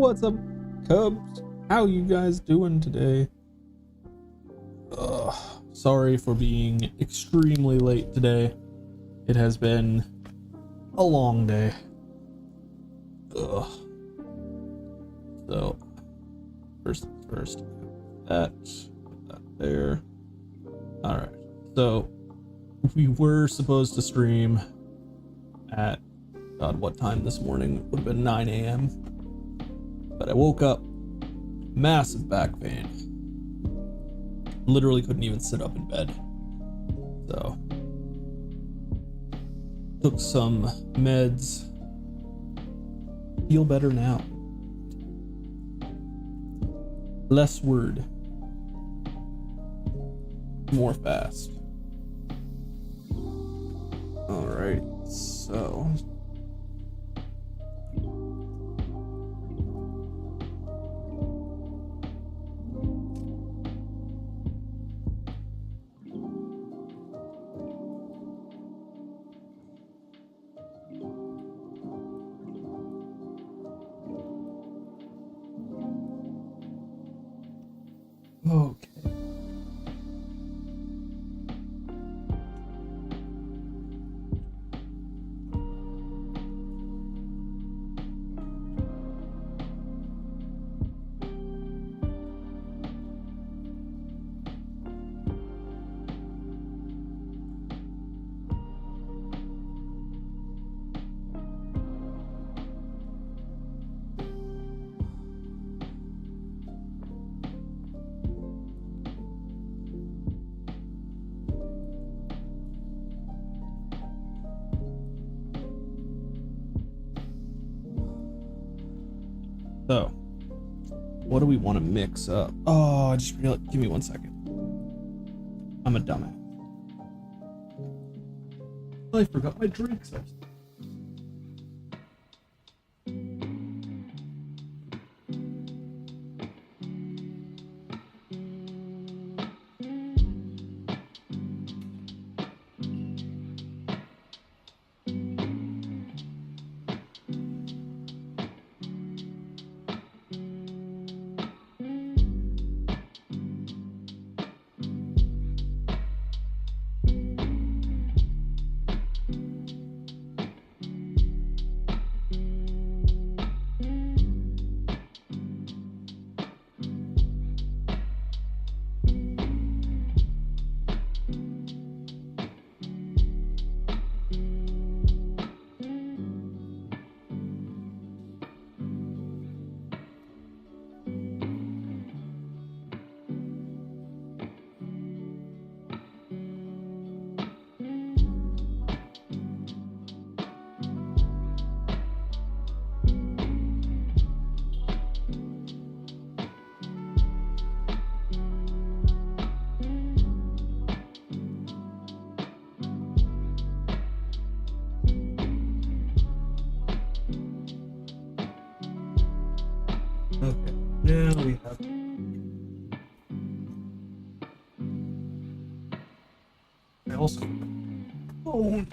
What's up, Cubs? How you guys doing today? Sorry for being extremely late today. It has been a long day. So, first, put that there. Alright, so we were supposed to stream at, God, what time this morning? It would have been 9 a.m. But I woke up, massive back pain. Literally couldn't even sit up in bed. So, took some meds. Feel better now. Less word. More fast. Alright, so. Okay. So, what do we want to mix up? Oh, I just realized, give me 1 second. I'm a dumbass. I forgot my drinks. Okay, now we have. I also. Oh.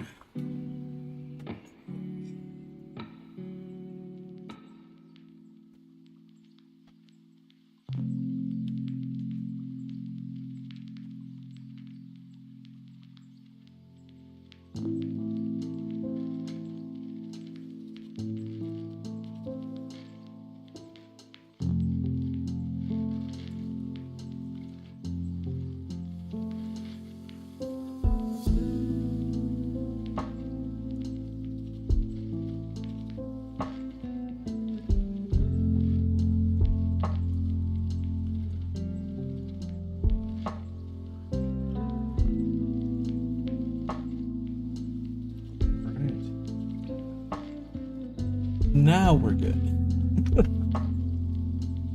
Now we're good.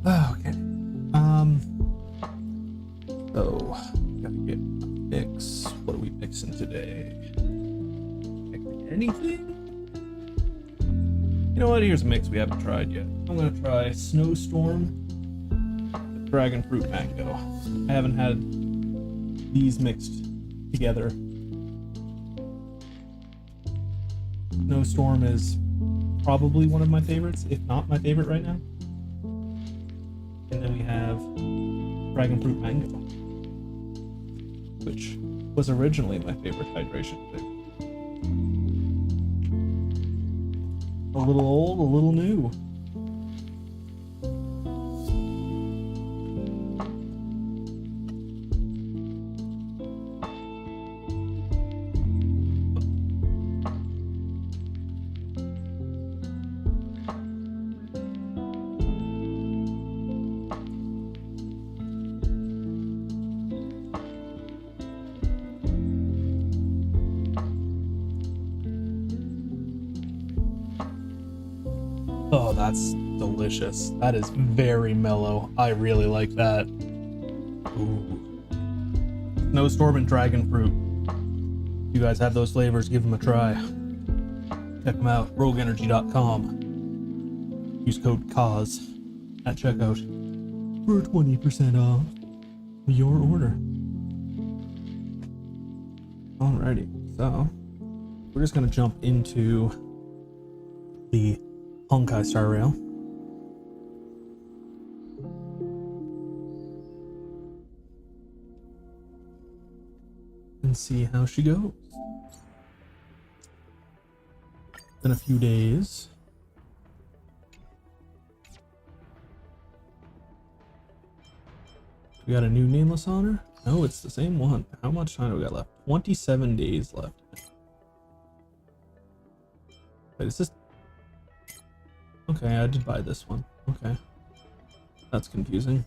Okay. So gotta get a mix. What are we mixing today? Anything? You know what? Here's a mix we haven't tried yet. I'm gonna try Snowstorm with Dragon Fruit Mango. I haven't had these mixed together. Snowstorm is probably one of my favorites, if not my favorite right now. And then we have dragon fruit mango, which was originally my favorite hydration flavor. A little old, a little new. Oh, that's delicious. That is very mellow. I really like that. Ooh. Snowstorm and dragon fruit. If you guys have those flavors, give them a try. Check them out. RogueEnergy.com. Use code CAUSE at checkout for 20% off your order. Alrighty, so we're just gonna jump into the Honkai Star Rail. And see how she goes. In a few days. We got a new nameless on her? No, it's the same one. How much time do we got left? 27 days left. Wait, is this... Okay, I did buy this one. Okay. That's confusing.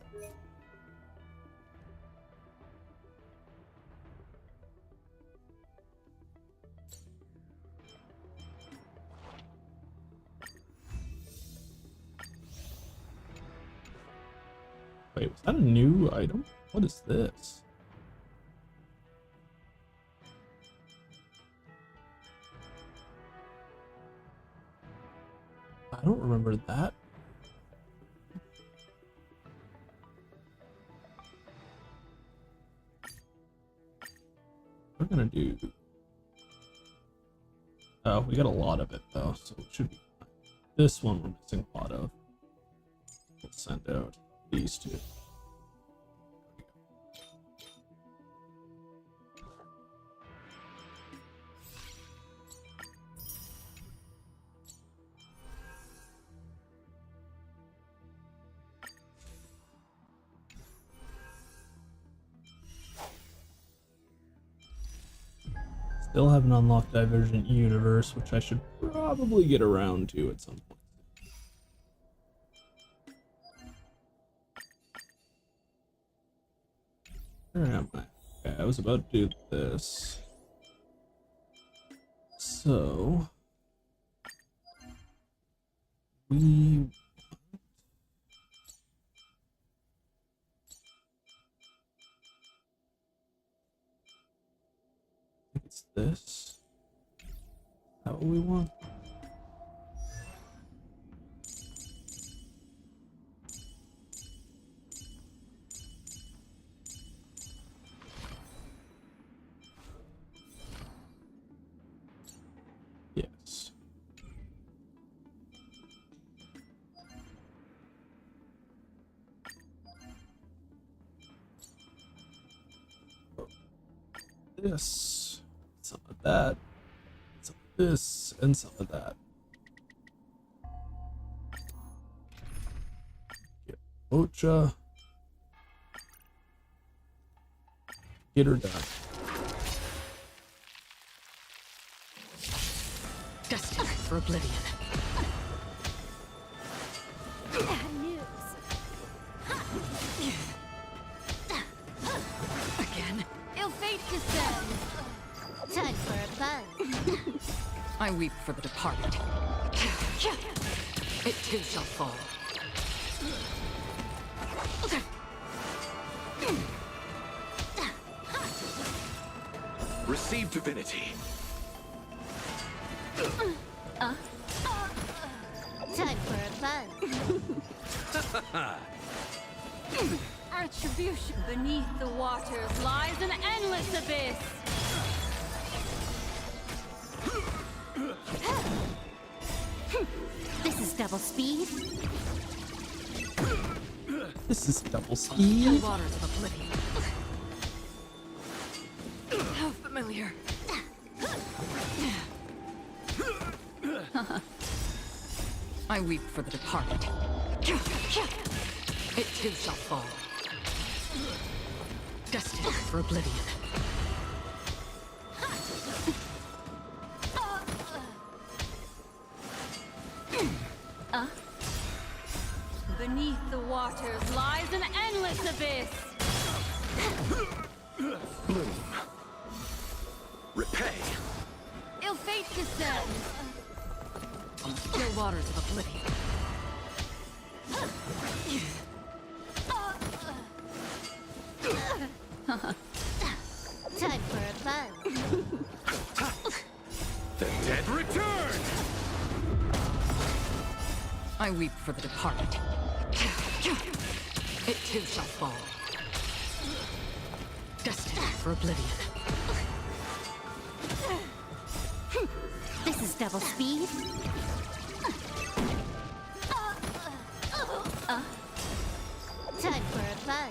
Wait, was that a new item? What is this? I don't remember that. We're gonna do... Oh, we got a lot of it though, so it should be fine. This one we're missing a lot of. We'll send out these two. Still haven't unlocked Divergent Universe, which I should probably get around to at some point. Where am I? Okay, I was about to do this. So... we... It's this. Is that what we want? Yes. This. Some of that, some of this, and some of that. Get Ocha. Get her done. Destined for oblivion. Bad news. Again? Ill fate descends. Time for a fun. I weep for the departed. It too shall fall. Receive divinity. Time for a fun. Retribution. Beneath the waters lies an endless abyss. This is double speed. This This is double Still speed. waters of oblivion. How familiar. I weep for the departed. It too shall fall. Destined for oblivion. Beneath the waters lies an endless abyss. Bloom. Repay. Ill fate descends. On the still waters of oblivion. Time for a fun. The dead return! I weep for the departed. It too shall fall. Destined for oblivion. This is double speed. Time for a fun.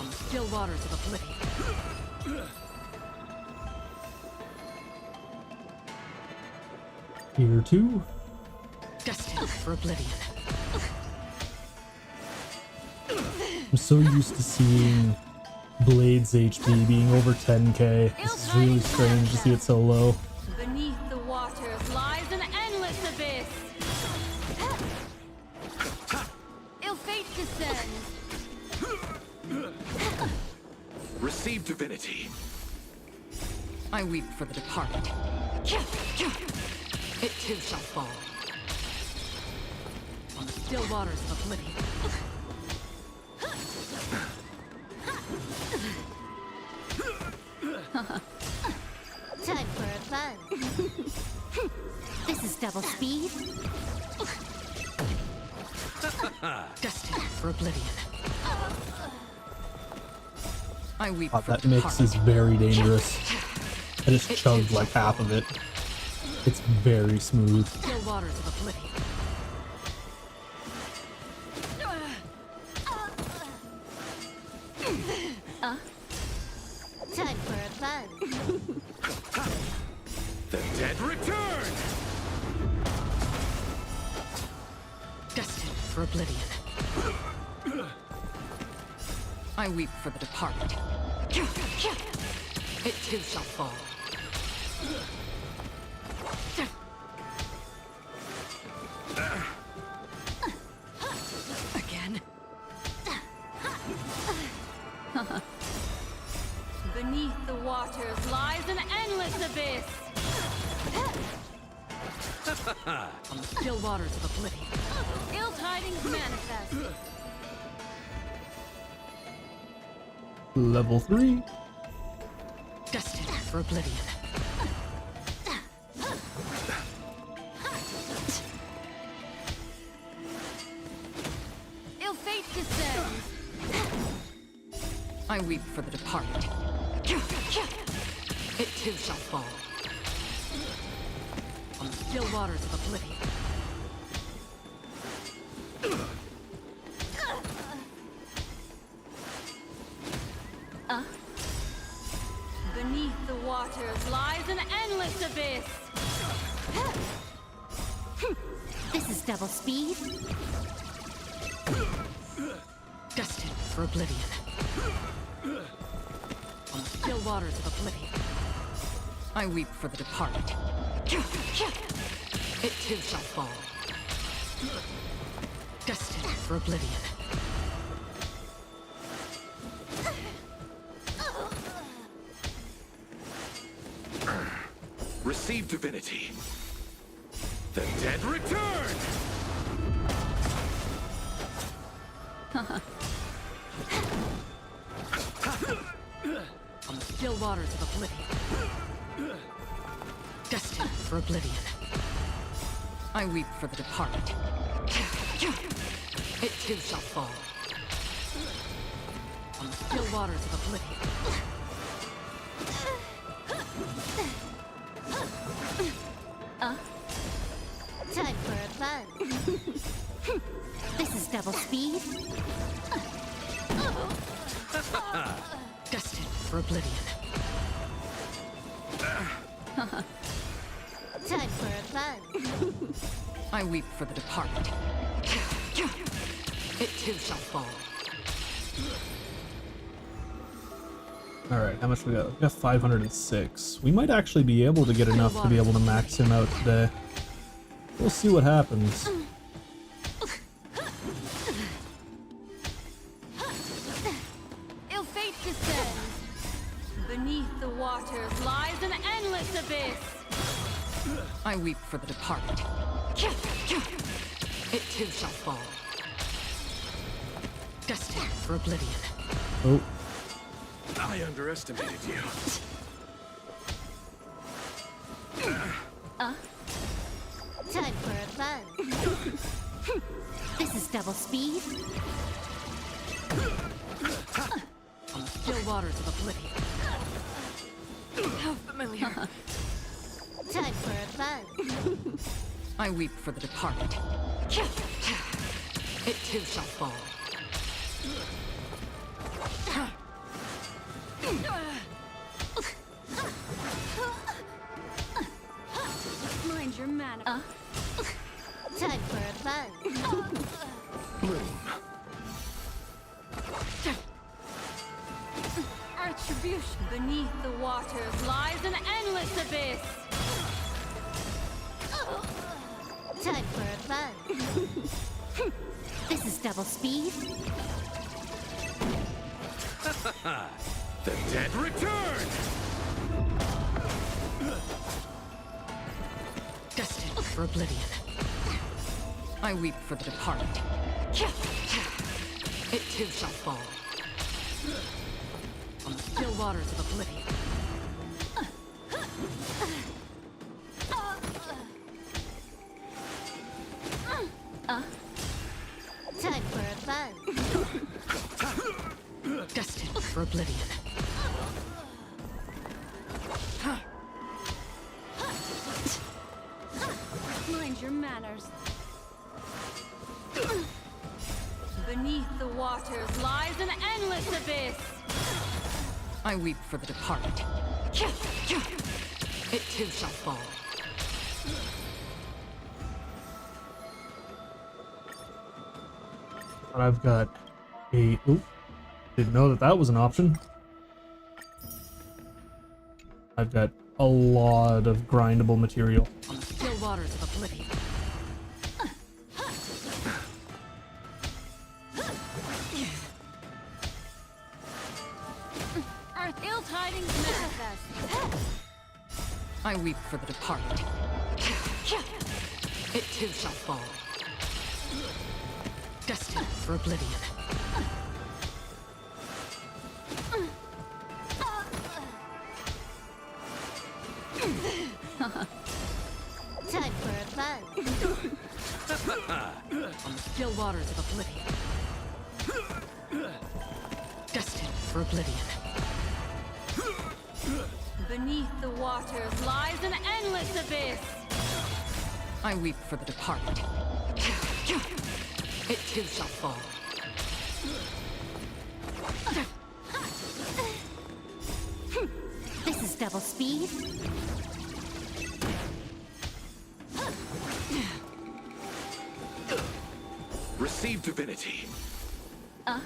On the still waters of oblivion. Here too. Destined for oblivion. I'm so used to seeing Blade's HP being over 10k. This is really strange to see it so low. Beneath the waters lies an endless abyss. Ill fate descends. Receive divinity. I weep for the departed. It too shall fall. On the still waters of oblivion. Time for a fun. This is double speed. Destined for oblivion. I weep God, for that the mix departed. is very dangerous. I just chugged like half of it. It's very smooth. Still waters of oblivion. Time for a fun. The dead return! Destined for oblivion. I weep for the departed. It too shall fall. Again. Beneath the waters lies an endless abyss. On the still waters of oblivion. Ill tidings manifest. Level 3. Destined for oblivion. Ill fate descends. I weep for the departed. It too shall fall. On the still waters of oblivion. Beneath the waters lies an endless abyss. This is double speed. Destined for oblivion. On the still waters of oblivion. I weep for the departed. It too shall fall. Destined for oblivion. Receive divinity. The dead return! On the still waters of oblivion. Destined for oblivion. I weep for the departed. It too shall fall. On the still waters of oblivion. Time for a fun. This is double speed. speed? Destined for oblivion. Time for a fun. I weep for the departed. It too shall fall. Alright, how much we got? We got 506. We might actually be able to get enough to be able to max him out today. We'll see what happens. Ill fate descends. Beneath the waters lies an endless abyss. I weep for the departed. It too shall fall. Destined for oblivion. Oh, I underestimated you. Time for a fun. This is double speed. On the still waters of oblivion. How familiar. Time for a fun. I weep for the departed. It too shall fall. Mind your manner. Time for a fun. Retribution. Beneath the waters lies an endless abyss. Time for a fun. This is double speed. The dead return! Destined for oblivion. I weep for the departed. It too shall fall. On the still waters of oblivion. Time for a fun. Destined for oblivion. Mind your manners. Beneath the waters lies an endless abyss. I weep for the departed. It too shall fall. but I've got a... Oop. Didn't know that that was an option. I've got a lot of grindable material. On the still waters of oblivion. Earth ill tidings manifest. I weep for the departed. It too shall fall. Destined for oblivion. Time for a fun. On the still waters of oblivion. Destined for oblivion. Beneath the waters lies an endless abyss. I weep for the departed. It too shall fall. This is double speed. Receive divinity. Time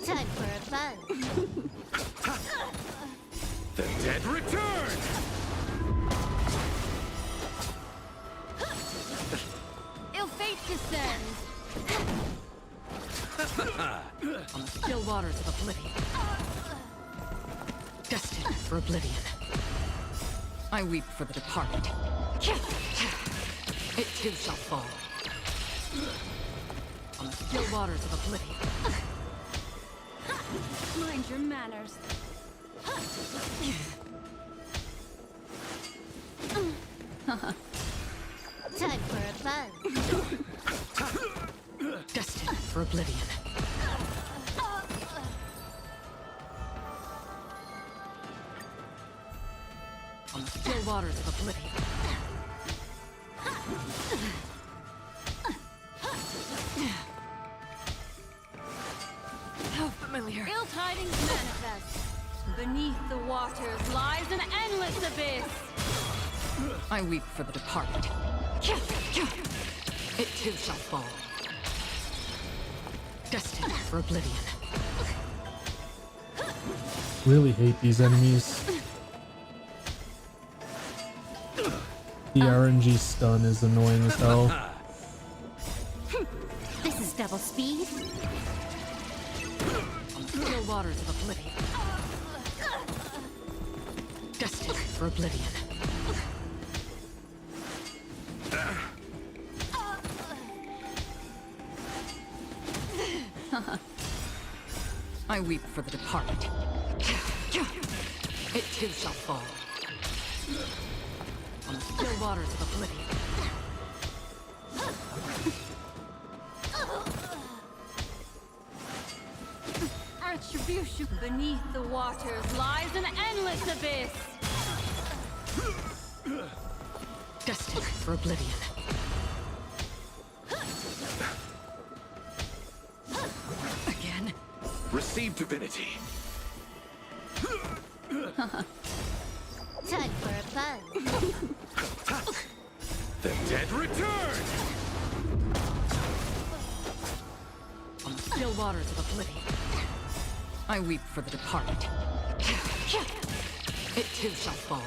for a fun. The dead return! Ill fate descends. On the still waters of oblivion. Destined for oblivion. I weep for the departed. It too shall fall. On the still waters of oblivion. Mind your manners. Time for a fun. Destined for oblivion. On the still waters of oblivion. familiar. Ill tidings manifest. Beneath the waters lies an endless abyss. I weep for the departed. It too shall fall. Destined for oblivion. Really hate these enemies. The RNG stun is annoying as hell. This is double speed. Still waters of oblivion. Destined for oblivion. I weep for the departed. It too shall fall. On the still waters of oblivion. Retribution. Beneath the waters lies an endless abyss. Destined for oblivion. Again. Receive divinity. Time for a fun. The dead return! On the still waters of oblivion. I weep for the departed. It too shall fall.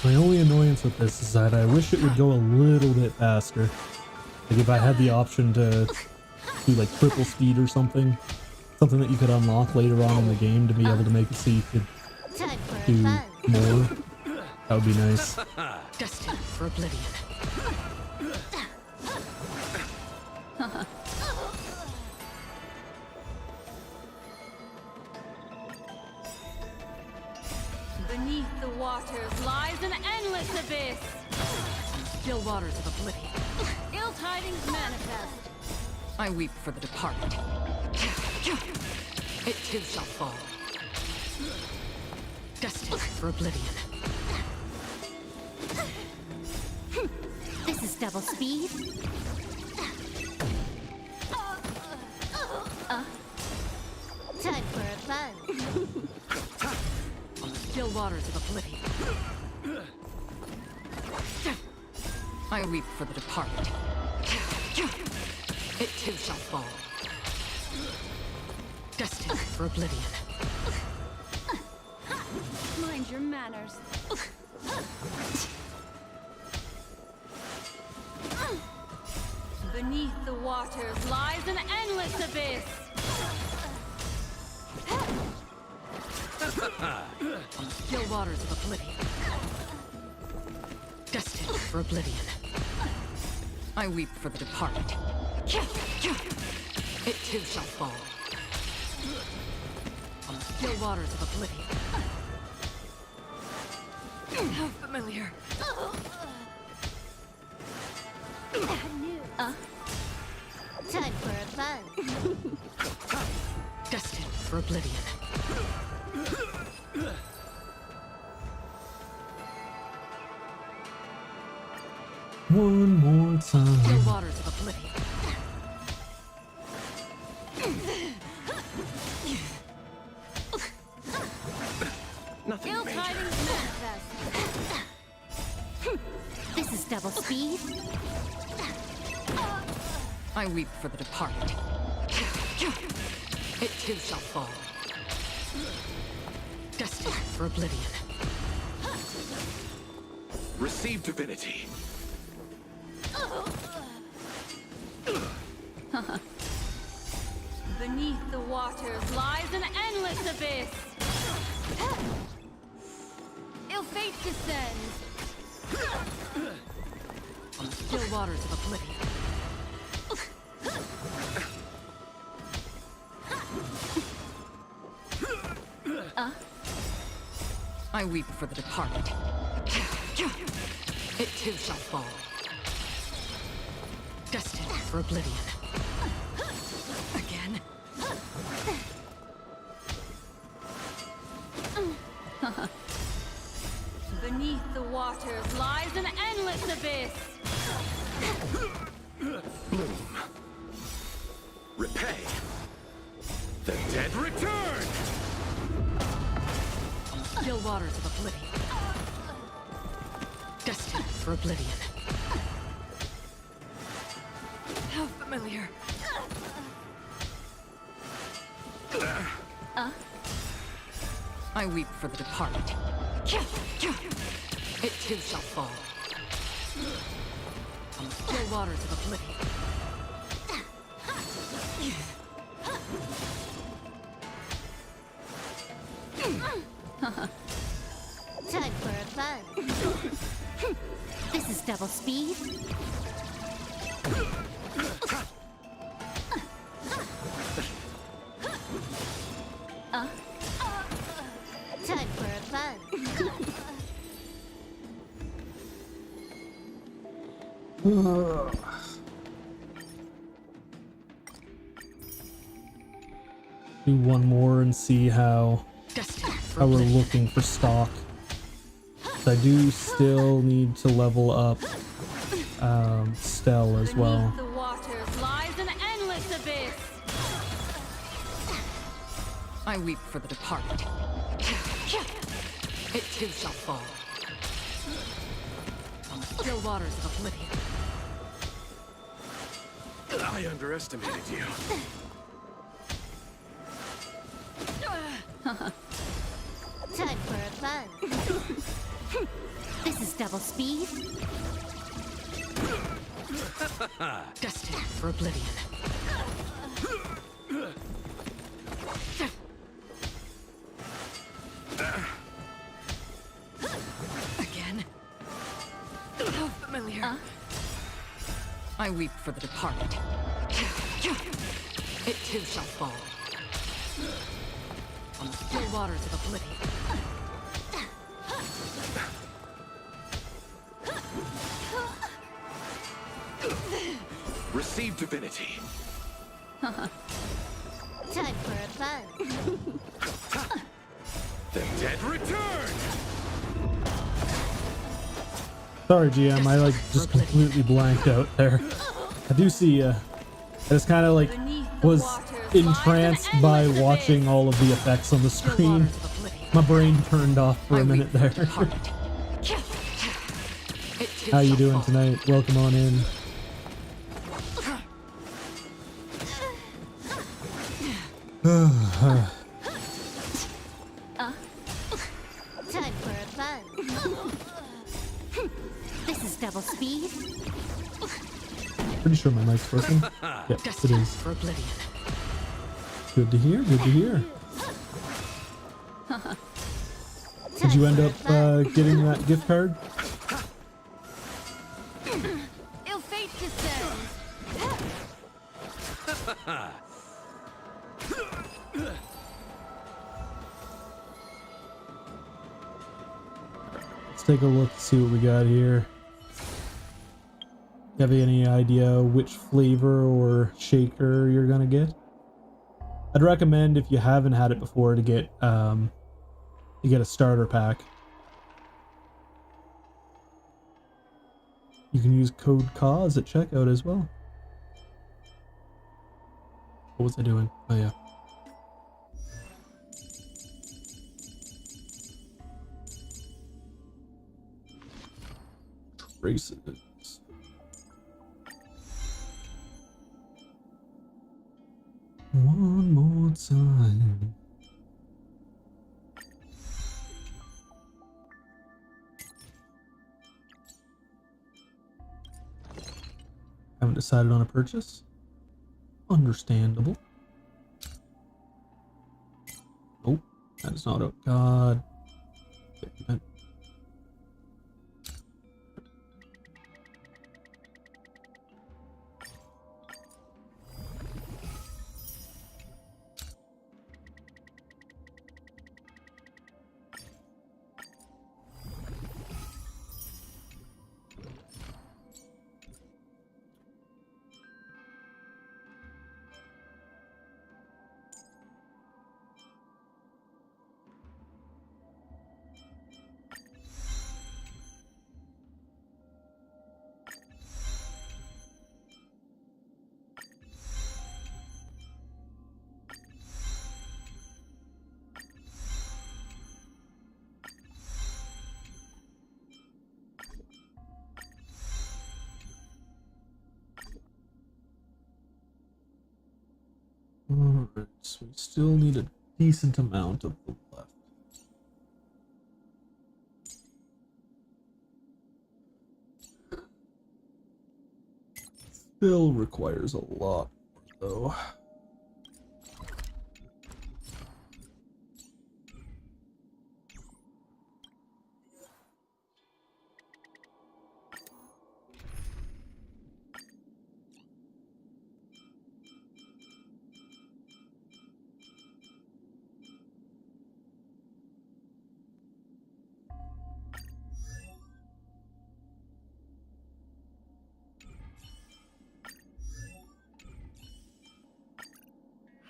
My only annoyance with this is that I wish it would go a little bit faster. Like if I had the option to do like triple speed or something. Something that you could unlock later on in the game to be able to make it so you could Time for a do fun. more. That would be nice. Destined for oblivion. Beneath the waters lies an endless abyss. Still waters of oblivion. Ill tidings manifest. I weep for the departed. It too shall fall. Destined for oblivion. This is double speed. Time for a fun. Still waters of oblivion. I weep for the departed. It too shall fall. Destined for oblivion. Mind your manners. Beneath the waters lies an endless abyss. Still waters of oblivion. Destined for oblivion. I weep for the departed. It too shall fall. On the still waters of oblivion. How familiar. Time for a fun. Destined for oblivion. One more Still time. waters of oblivion. Nothing Ill major. tidings manifest. This is double speed. I weep for the departed. It too shall fall. Destined for oblivion. Receive divinity. Beneath the waters lies an endless abyss. Ill fate descends. On the still waters of oblivion. I weep for the departed. It too shall fall. Destined for oblivion. Again. Beneath the waters lies an endless abyss. Repay. The dead return! Still waters of oblivion. Destined for oblivion. How familiar. I weep for the departed. It too shall fall. On the still waters of oblivion. Time for a fun. This is double speed. Time for a fun. Do one more and see how we're looking for stock. So I do still need to level up Stell as well. Beneath the waters lies an endless abyss. I weep for the departed. It too shall fall. On the still waters of oblivion. I underestimated you. Time for a fun. This is double speed. Destined for oblivion. Again. How familiar. I weep for the departed. It too shall fall. On the still waters of oblivion. Receive divinity. Time for a fun. The dead return! Sorry, GM, I like just completely blanked out there. I do see you. I just kind of like was entranced by watching all of the effects on the screen. My brain turned off for a minute there. How you doing tonight? Welcome on in. Time for a fun. This is double speed. Pretty sure my mic's working. Yep, it is. For oblivion. Good to hear. Good to hear. Did you end up getting that gift card? Ill fate descends. Let's take a look, see what we got here. Have any idea which flavor or shaker you're gonna get? I'd recommend, if you haven't had it before, to get a starter pack. You can use code CAUSE at checkout as well. What was I doing? Oh yeah. Traces. One more time. Haven't decided on a purchase. Understandable. Oh, that is not a god. So we still need a decent amount of the left. Still requires a lot, though.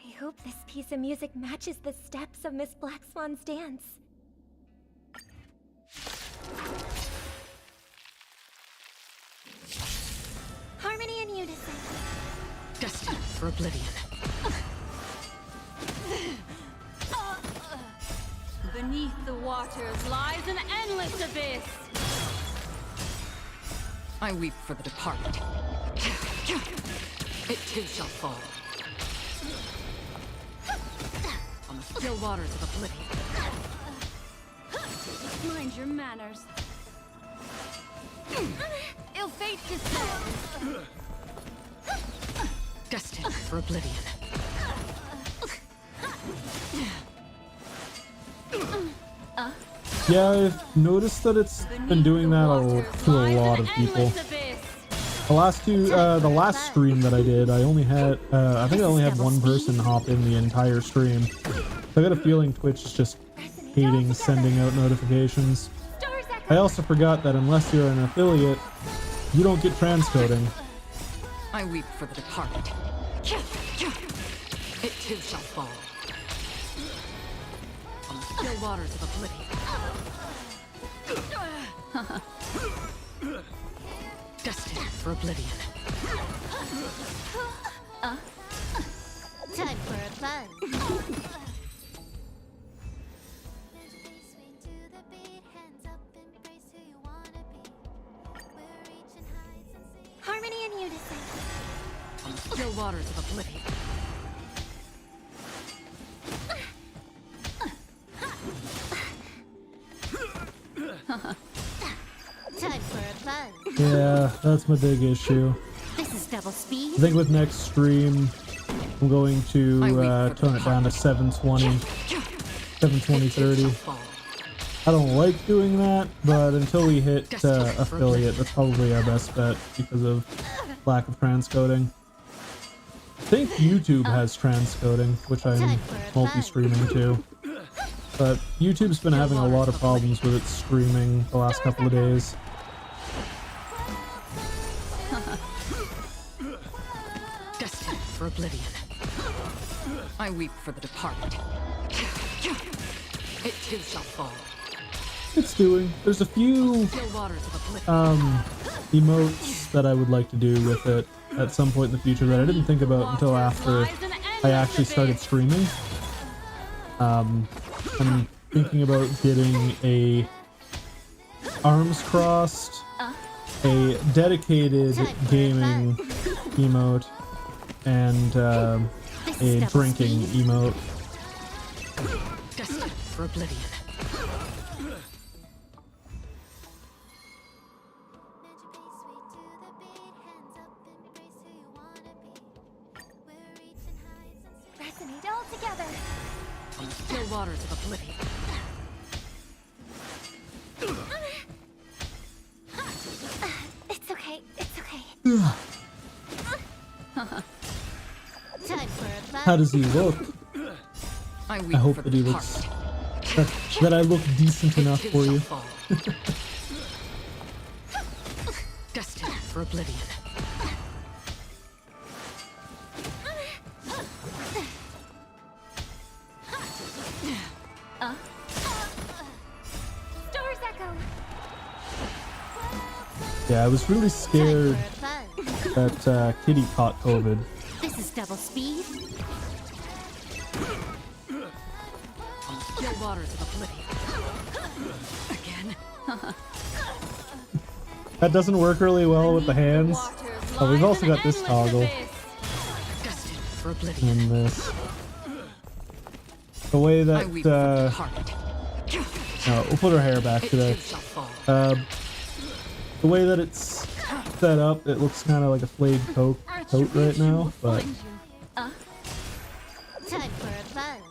I hope this piece of music matches the steps of Miss Black Swan's dance. Harmony and unison. Destined for oblivion. Beneath the waters lies an endless abyss. I weep for the departed. It too shall fall. On the still waters of oblivion. Mind your manners. Ill fate descends. Destined for oblivion. Yeah, I've noticed that it's been doing that to a lot of people. The last stream that I did, I only had, I think I only had one person hop in the entire stream. So I got a feeling Twitch is just hating sending out notifications. I also forgot that unless you're an affiliate, you don't get transcoding. I weep for the departed. It too shall fall. On the still waters of oblivion. Destined for oblivion. Time for a fun. Harmony and unison. On the still waters of oblivion. Time for a fun. Yeah, that's my big issue. This is double speed. I think with next stream, I'm going to tone it down to 720, 30. I don't like doing that, but until we hit affiliate, that's probably our best bet because of lack of transcoding. I think YouTube has transcoding, which I'm multi-streaming to. But YouTube's been having a lot of problems with its streaming the last couple of days. Destined for oblivion. I weep for the departed. It too shall fall. It's doing. There's a few Still waters of oblivion. emotes that I would like to do with it at some point in the future that I didn't think about until after I actually started streaming. I'm thinking about getting a arms crossed, a dedicated gaming emote, and a drinking emote. Destined for oblivion. Resonate all together. On the still waters of oblivion. It's okay. It's okay. Time for a fun. How does he look? I weep I hope for that the he departed. looks that I look decent enough It for too you. shall fall. Destined for oblivion. Stars echo. Yeah, I was really scared Time for a fun. that Kitty caught COVID. This is double speed. On the still waters of oblivion. Again. That doesn't work really well with the hands. Oh, we've also got this toggle Destined for oblivion. and this. the way I that weep for the departed. no, we'll put her hair back It today. too shall fall. The way that it's set up, it looks kind of like a flayed coat right now, but Time for a buzz.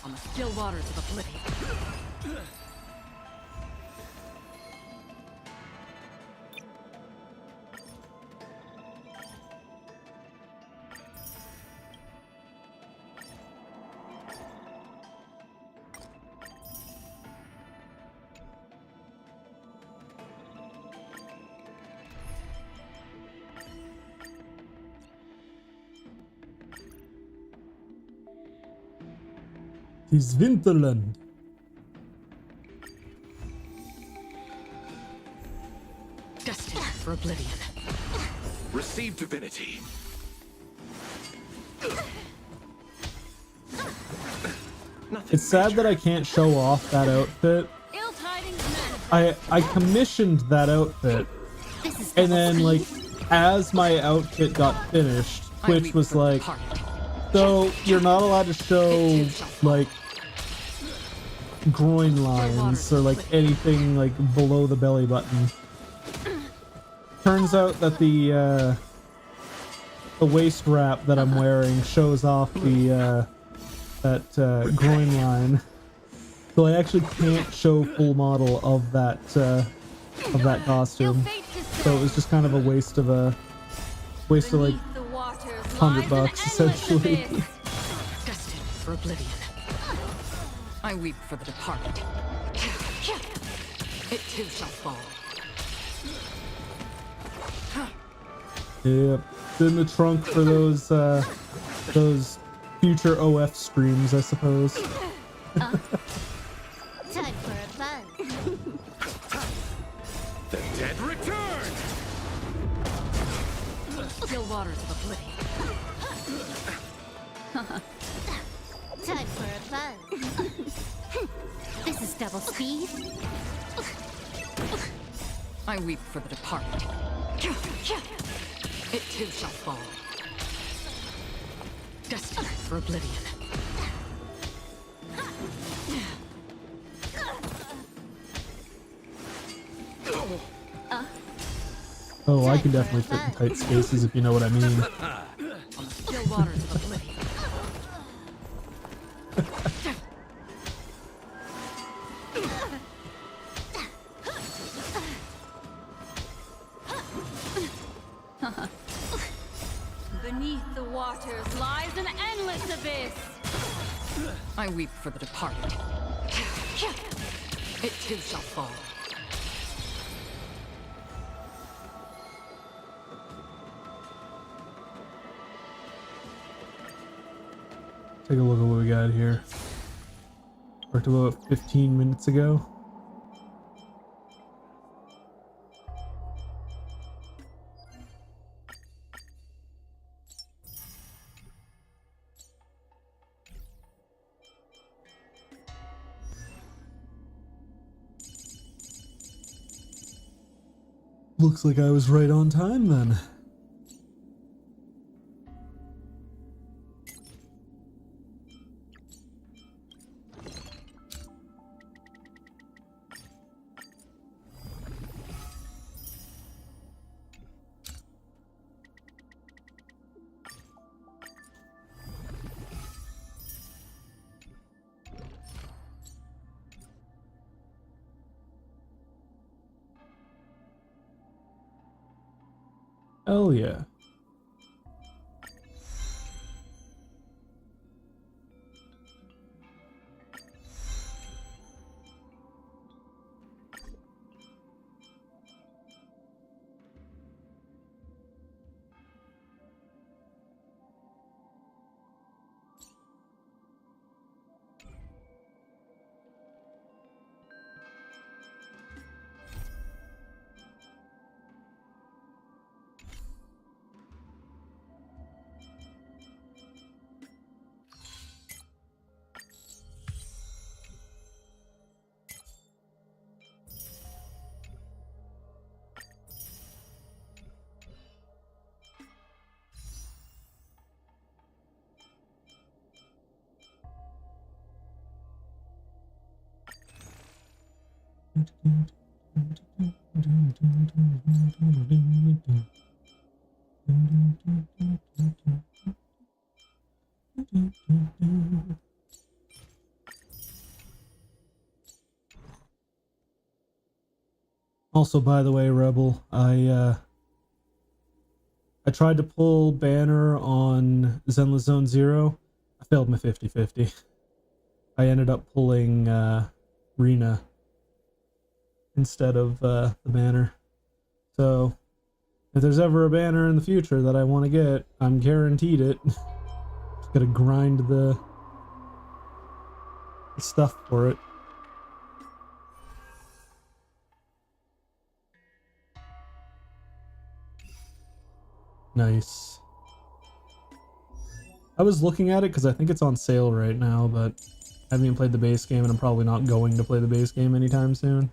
On the still waters of oblivion. His Winterland. Destined for oblivion. Receive divinity. It's sad that I can't show off that outfit. Ill tidings manifest. I commissioned that outfit, This is and double then speed. like as my outfit got finished, I Twitch weep was for the like, departed. so you're not allowed to show like groin lines or like anything like below the belly button. Turns out that the waist wrap that I'm wearing shows off the groin line, so I actually can't show full model of that costume. Fate to So it was just kind of a waste of like beneath the waters $100 lies an endless essentially. abyss. Destined for oblivion. I weep for the departed. It too shall fall. Yep, it's in the trunk for those future OF streams, I suppose. Time for a buzz. The dead return! Still waters of oblivion. Time for a buzz. This is double speed. I weep for the departed. It too shall fall. Destined for oblivion. Oh, I can definitely fit in tight spaces if you know what I mean. On the still waters of oblivion. Beneath the waters lies an endless abyss. I weep for the departed. It too shall fall. Take a look at what we got here. Worked about 15 minutes ago. Looks like I was right on time then. Hell yeah. Also, by the way, Rebel, I tried to pull Banner on Zenless Zone Zero. I failed my 50-50. I ended up pulling Rena instead of the Banner. So, if there's ever a Banner in the future that I want to get, I'm guaranteed it. Just gotta grind the stuff for it. Nice. I was looking at it because I think it's on sale right now, but I haven't even played the base game, and I'm probably not going to play the base game anytime soon.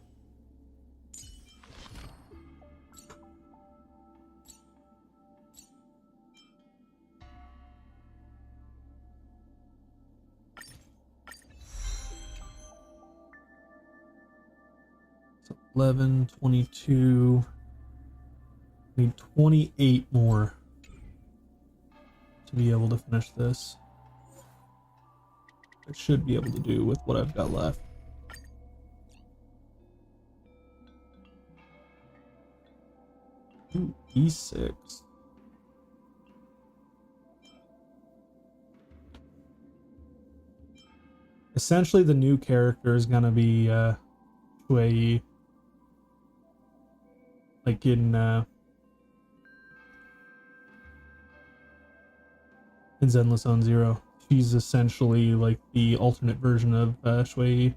So 11, 22... need 28 more to be able to finish this. I should be able to do with what I've got left. Ooh, E6. Essentially, the new character is gonna be Shui, like in Zenless Zone Zero. She's essentially like the alternate version of Shui.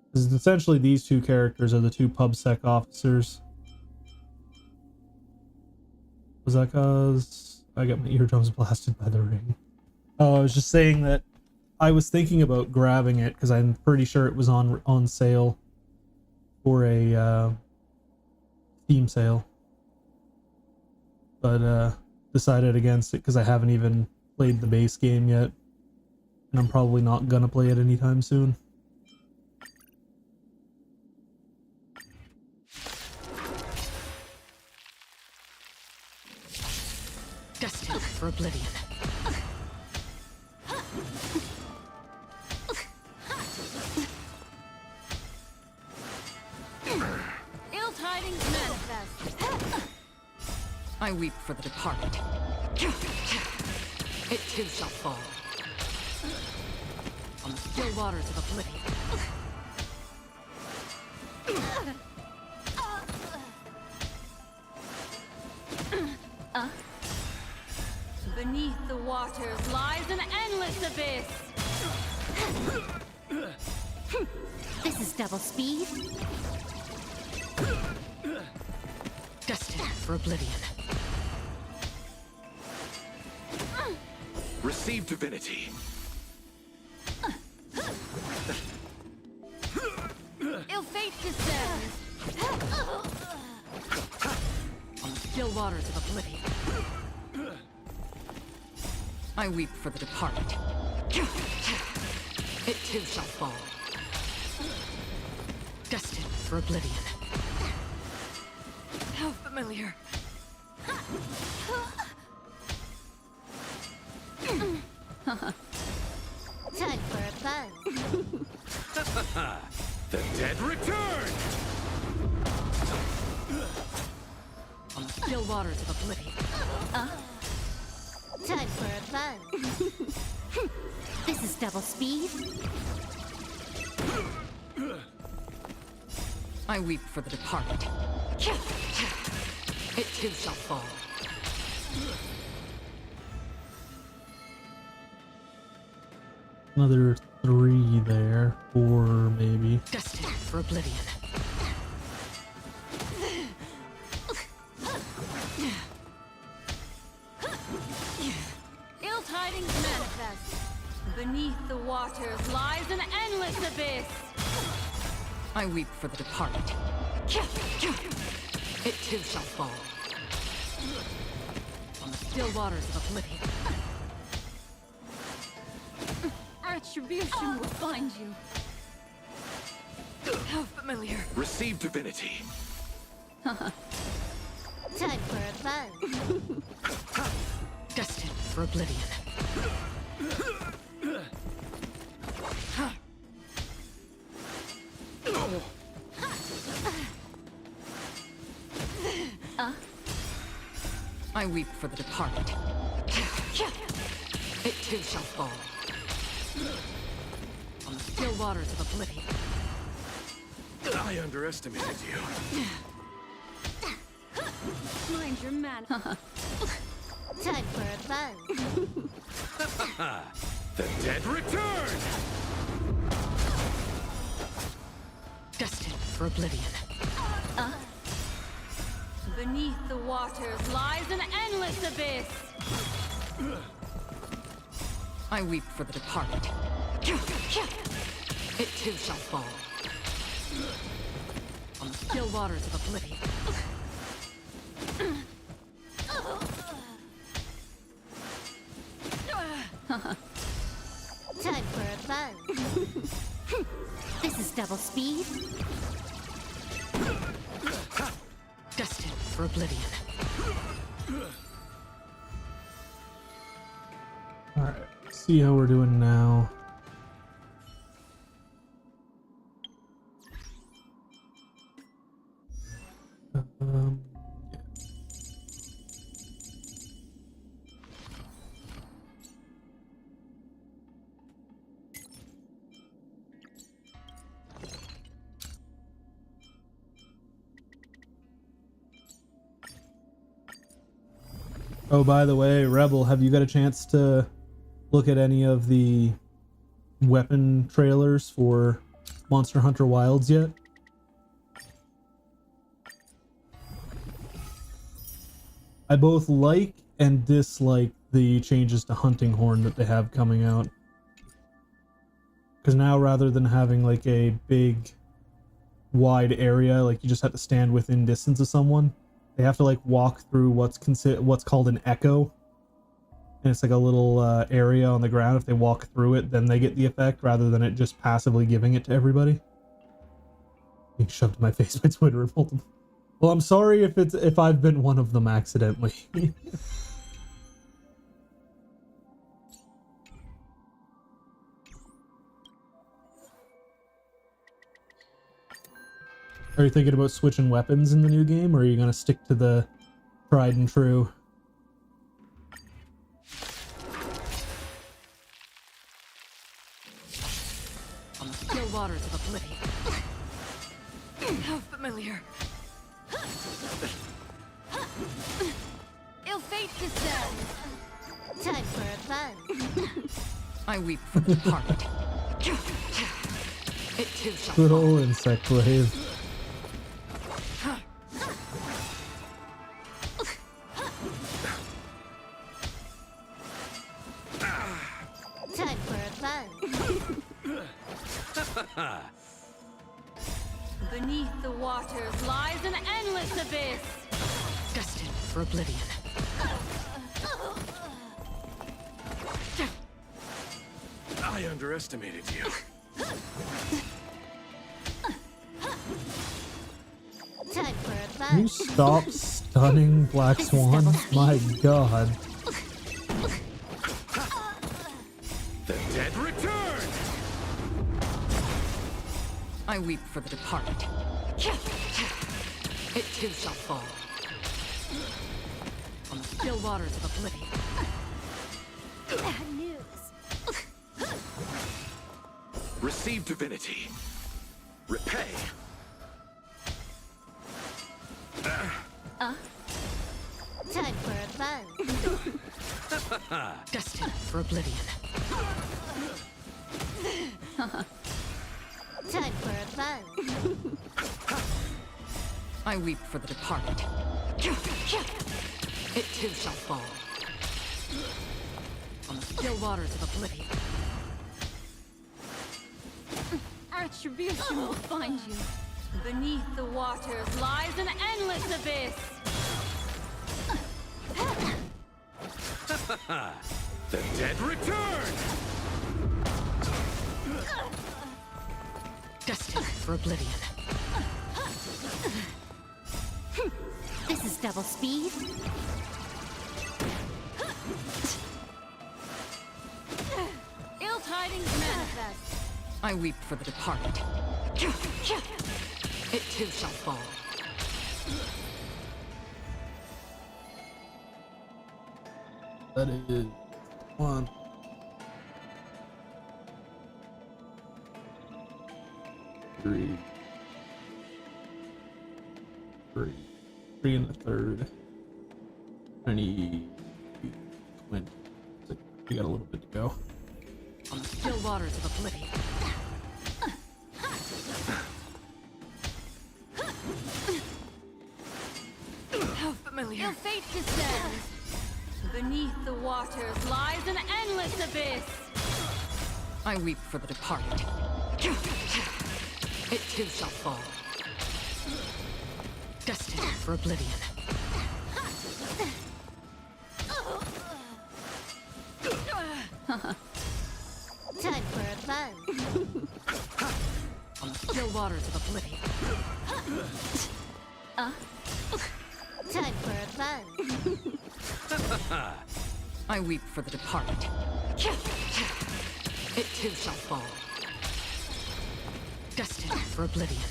Because essentially these two characters are the two PubSec officers. Was that cause I got my eardrums blasted by the ring? Oh, I was just saying that I was thinking about grabbing it because I'm pretty sure it was on sale for a Steam sale. But decided against it because I haven't even played the base game yet, and I'm probably not gonna play it anytime soon. Destined for oblivion. Ill tidings manifest. I weep for the departed. It too shall fall. On the still waters of oblivion. Beneath the waters lies an endless abyss. This is double speed. Destined for oblivion. Receive divinity. Ill fate descends. On the still waters of oblivion. I weep for the departed. It too shall fall. Destined for oblivion. How familiar. Time for a buzz. The dead return! On the still waters of oblivion. Time for a buzz. This is double speed. I weep for the departed. It too shall fall. Another 3 there, 4 maybe. Destined for oblivion. Ill tidings manifest. Beneath the waters lies an endless abyss. I weep for the departed. It too shall fall. On the still waters of oblivion. At Retribution will find you. How familiar. Receive divinity. Time for a fun. Destined for oblivion. I weep for the departed. It too shall fall. On the still waters of oblivion. I underestimated you. Mind your man. Time for a fun. The dead return! Destined for oblivion. Beneath the waters lies an endless abyss. I weep for the departed. It too shall fall. On the still waters of oblivion. Time for a fun. This is double speed. Destined for oblivion. Alright, see how we're doing now. Yeah. Oh, by the way, Rebel, have you got a chance to look at any of the weapon trailers for Monster Hunter Wilds yet? I both like and dislike the changes to Hunting Horn that they have coming out. Because now, rather than having like a big, wide area, like you just have to stand within distance of someone, they have to like walk through what's called an echo, and it's like a little area on the ground. If they walk through it, then they get the effect, rather than it just passively giving it to everybody. Being shoved in my face by Twitter and multiple. Well, I'm sorry if I've been one of them accidentally. Are you thinking about switching weapons in the new game, or are you going to stick to the tried and true? On the still waters of oblivion. How familiar. Ill fate descends. Time for a fun. I weep for the departed. It too shall Good fall. old insect wave. Time for a fun. Beneath the waters lies an endless abyss. Destined for oblivion. I underestimated you. Time for a Can fun. you stop stunning Black Swan? My god. The dead return! I weep for the departed. It too shall fall. On the still waters of oblivion. Bad news. Receive divinity. Repay. Time for a fun. Destined for oblivion. Time for a fun. I weep for the departed. It too shall fall. On the still waters of oblivion. Retribution will find you. Beneath the waters lies an endless abyss. The dead return! Destined for oblivion. This is double speed. Ill tidings manifest. I weep for the departed. It too shall fall. That is one. Three. Three in the third. I need 20. We got a little bit to go. On the still waters of oblivion. How familiar. Your fate descends. Beneath the waters lies an endless abyss. I weep for the departed. It too shall fall. Destined for oblivion. Time for a plunge. On the still waters of oblivion. Time for a plunge. I weep for the departed. It too shall fall. Destined for oblivion.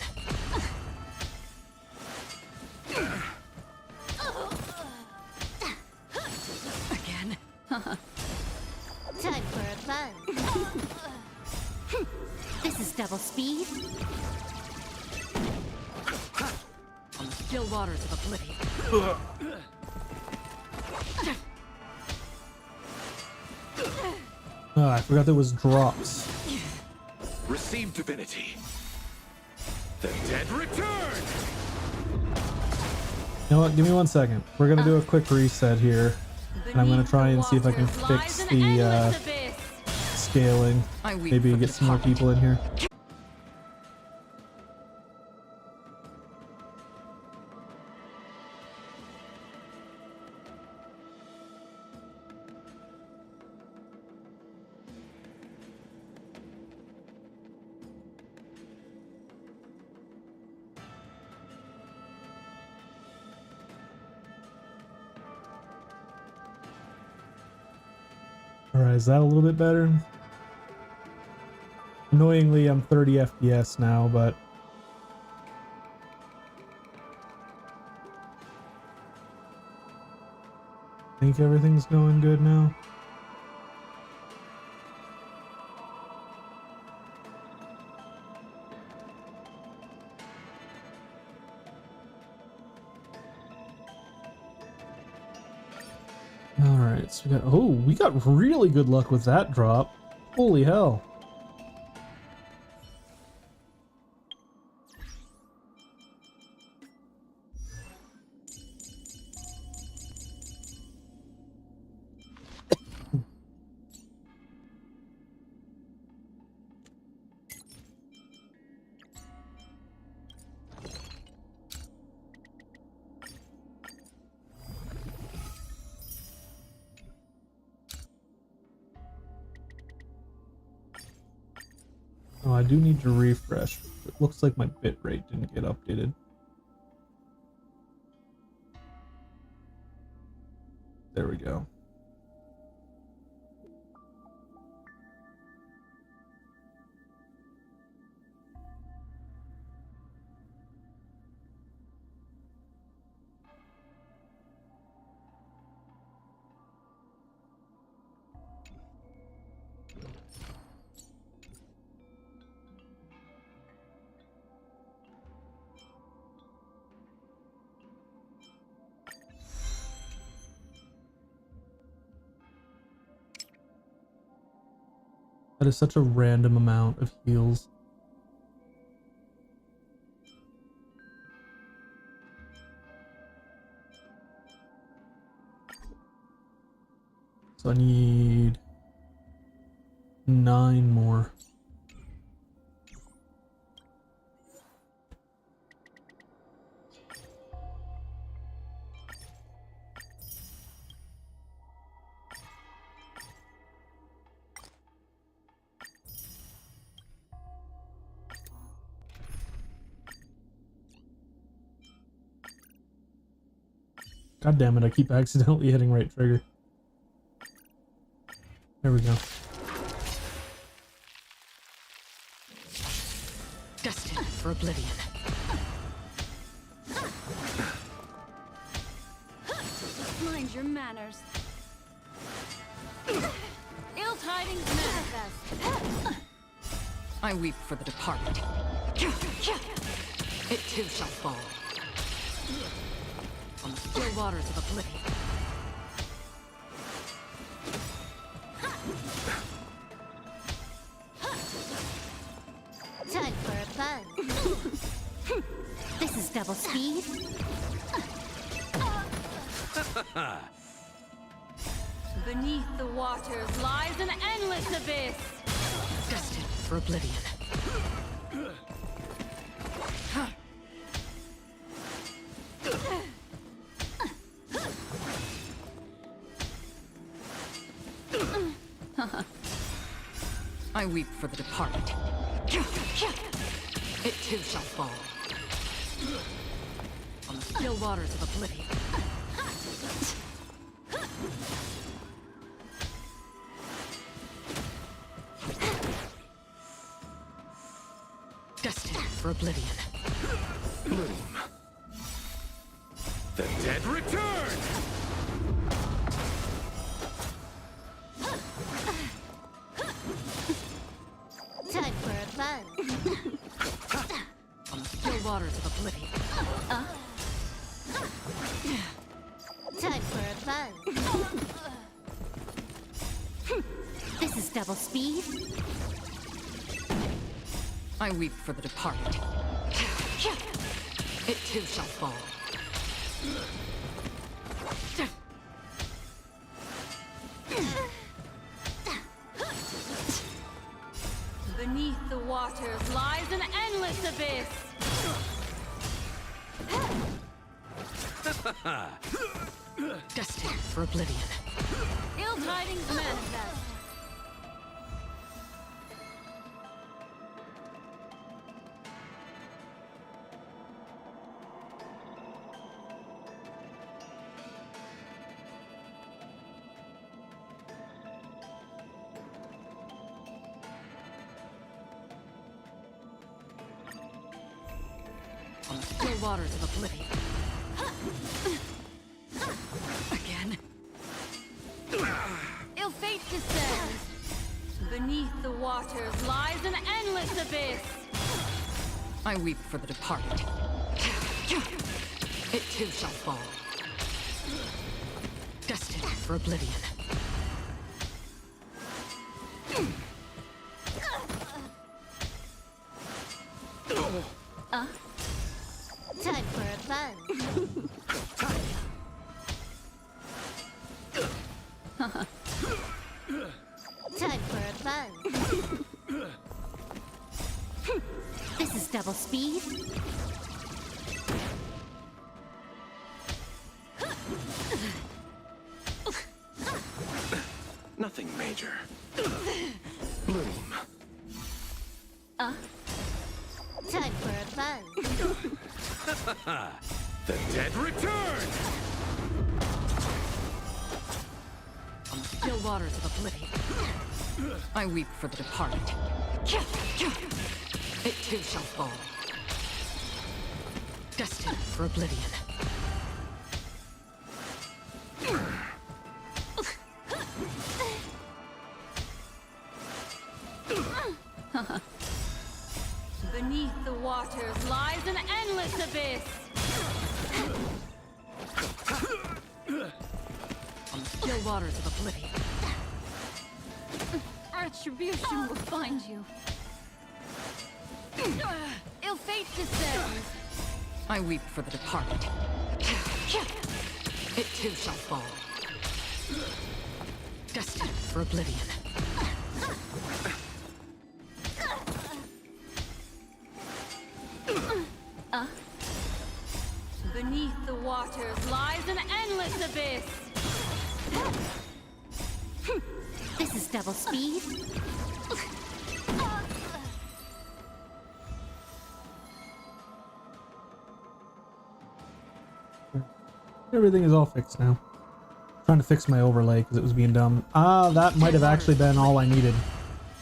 Again. Time for a plunge. This is double speed. On the still waters of oblivion. Oh, I forgot there was drops. Receive divinity. The dead return! You know what? Give me 1 second. We're gonna do a quick reset here, and I'm gonna try and see if I can fix the scaling. I weep Maybe for the get some more departed. people in here. Alright, is that a little bit better? Annoyingly, I'm 30 FPS now, but I think everything's going good now. Alright, so we got really good luck with that drop. Holy hell. Oh, I do need to refresh. It looks like my bitrate didn't get updated. There we go. That is such a random amount of heals. So I need 9 more. God damn it, I keep accidentally hitting right trigger. There we go. Destined for oblivion. Mind your manners. Ill tidings manifest. I weep for the departed. It too shall fall. On the still waters of oblivion. Time for a fun. This is double speed. Beneath the waters lies an endless abyss. Destined for oblivion. I weep for the departed. It too shall fall. On the still waters of oblivion. Destined for oblivion. Bloom. The dead return! Time for a fun. On the still waters of oblivion. Time for a fun. This is double speed. I weep for the departed. It too shall fall. Beneath the waters lies an endless abyss. Destined for oblivion. Ill tidings manifest. On the still waters of oblivion. Again. Ill fate descends. Beneath the waters lies an endless abyss. I weep for the departed. It too shall fall. Destined for oblivion. Time for a fun. Time for a fun. This is double speed. Nothing major. Bloom. Time for a fun. The dead return! On the still waters of oblivion. I weep for the departed. It too shall fall. Destined for oblivion. Beneath the waters lies an endless abyss. On the still waters of oblivion. Retribution will find you. Ill fate descends. I weep for the departed. It too shall fall. Destined for oblivion. Beneath the waters lies an endless abyss. This is double speed. Everything is all fixed now. Trying to fix my overlay because it was being dumb. Ah, that might have actually been all I needed.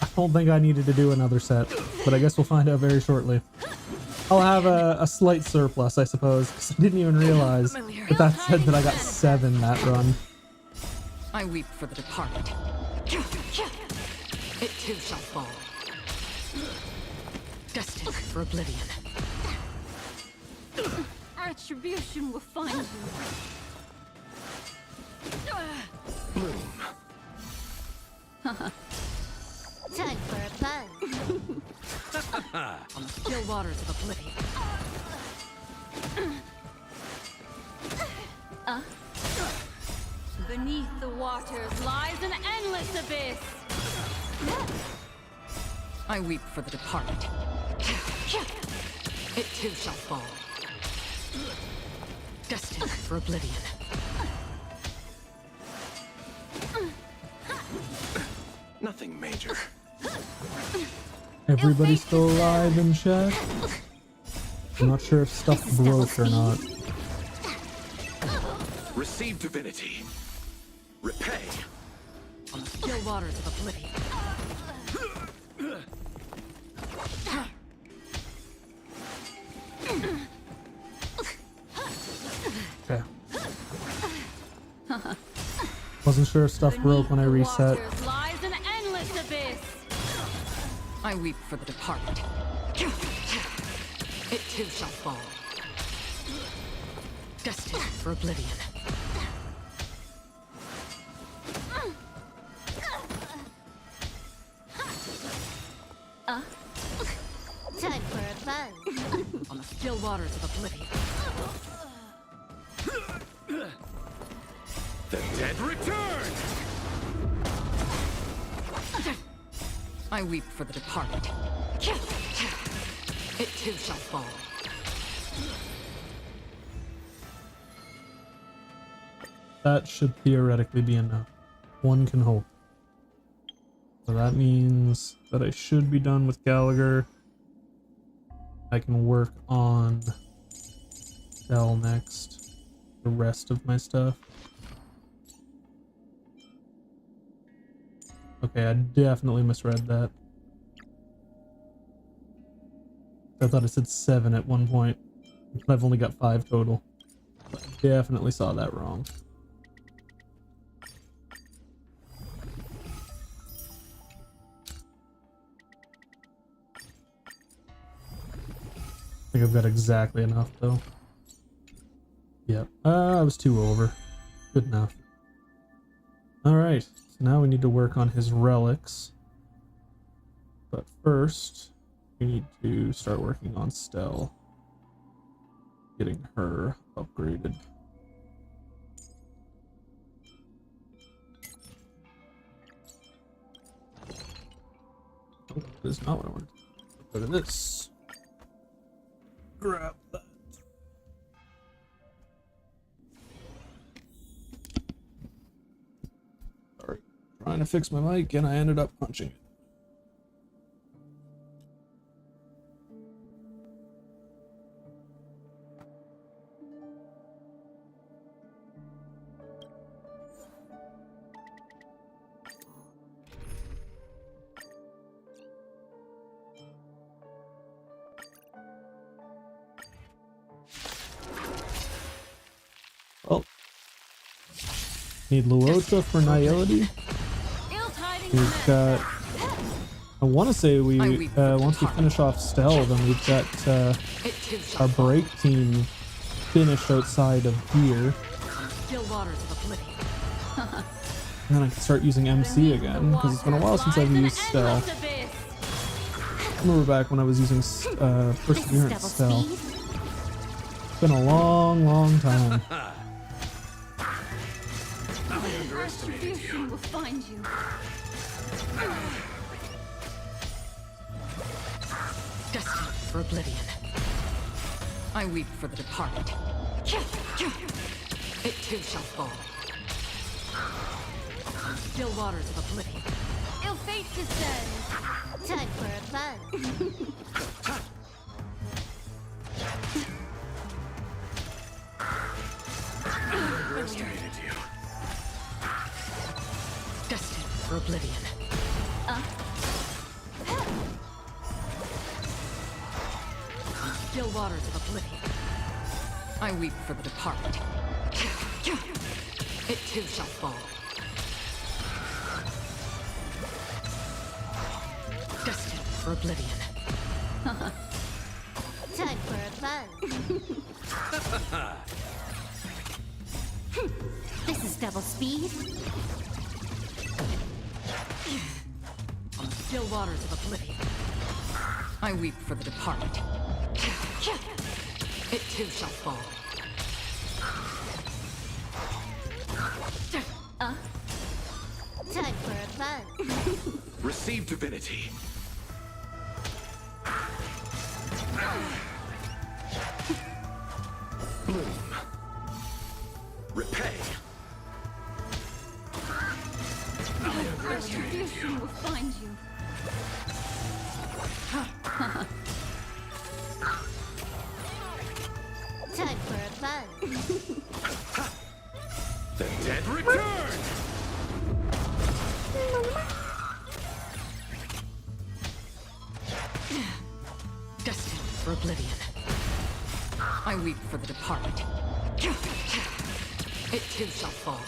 I don't think I needed to do another set, but I guess we'll find out very shortly. I'll have a slight surplus, I suppose, because I didn't even realize that that said that I got 7 that run. I weep for the departed. It too shall fall. Destined for oblivion. Retribution will find you. Bloom. Time for a buzz. On the still waters of oblivion. Beneath the waters lies an endless abyss. I weep for the departed. It too shall fall. Destined for oblivion. Nothing major. Everybody still alive in chat? I'm not sure if stuff This is double broke or not. Receive divinity. Repay. On the still waters of oblivion. Okay. Wasn't sure if stuff broke when I reset. Beneath the waters lies an endless abyss. I weep for the departed. It too shall fall. Destined for oblivion. Time for a buzz. On the still waters of oblivion. The dead return! I weep for the departed. It too shall fall. That should theoretically be enough. One can hope. So that means that I should be done with Gallagher. I can work on Dell next. The rest of my stuff. Okay, I definitely misread that. I thought it said 7 at one point. But I've only got 5 total. I definitely saw that wrong. I think I've got exactly enough though. Yep. I was 2 over. Good enough. Alright, so now we need to work on his relics. But first, we need to start working on Stell. Getting her upgraded. Oh, that is not what I wanted. Go to this. Grab that. Sorry. Trying to fix my mic and I ended up punching it. Well, need Luota for Nihility. We've got. I want to say we once we finish off Stell, then we've got our break team finished outside of here. Still waters of oblivion. And then I can start using MC again because it's been a while since I've used Stell. I remember back when I was using This is Perseverance double Stell. speed. It's been a long, long time. Retribution will find you. Destined for oblivion. I weep for the departed. It too shall fall. On still waters of oblivion. Ill fate descends. Time for a buzz. still waters of oblivion. I weep for the departed. It too shall fall. Destined for oblivion. Time for a fun. This is double speed. On the still waters of oblivion. I weep for the departed. It too shall fall. Time for a fun. Receive divinity. Bloom. Repay. Retribution will find you. Time for a fun. The dead return! Destined for oblivion. I weep for the departed. It too shall fall.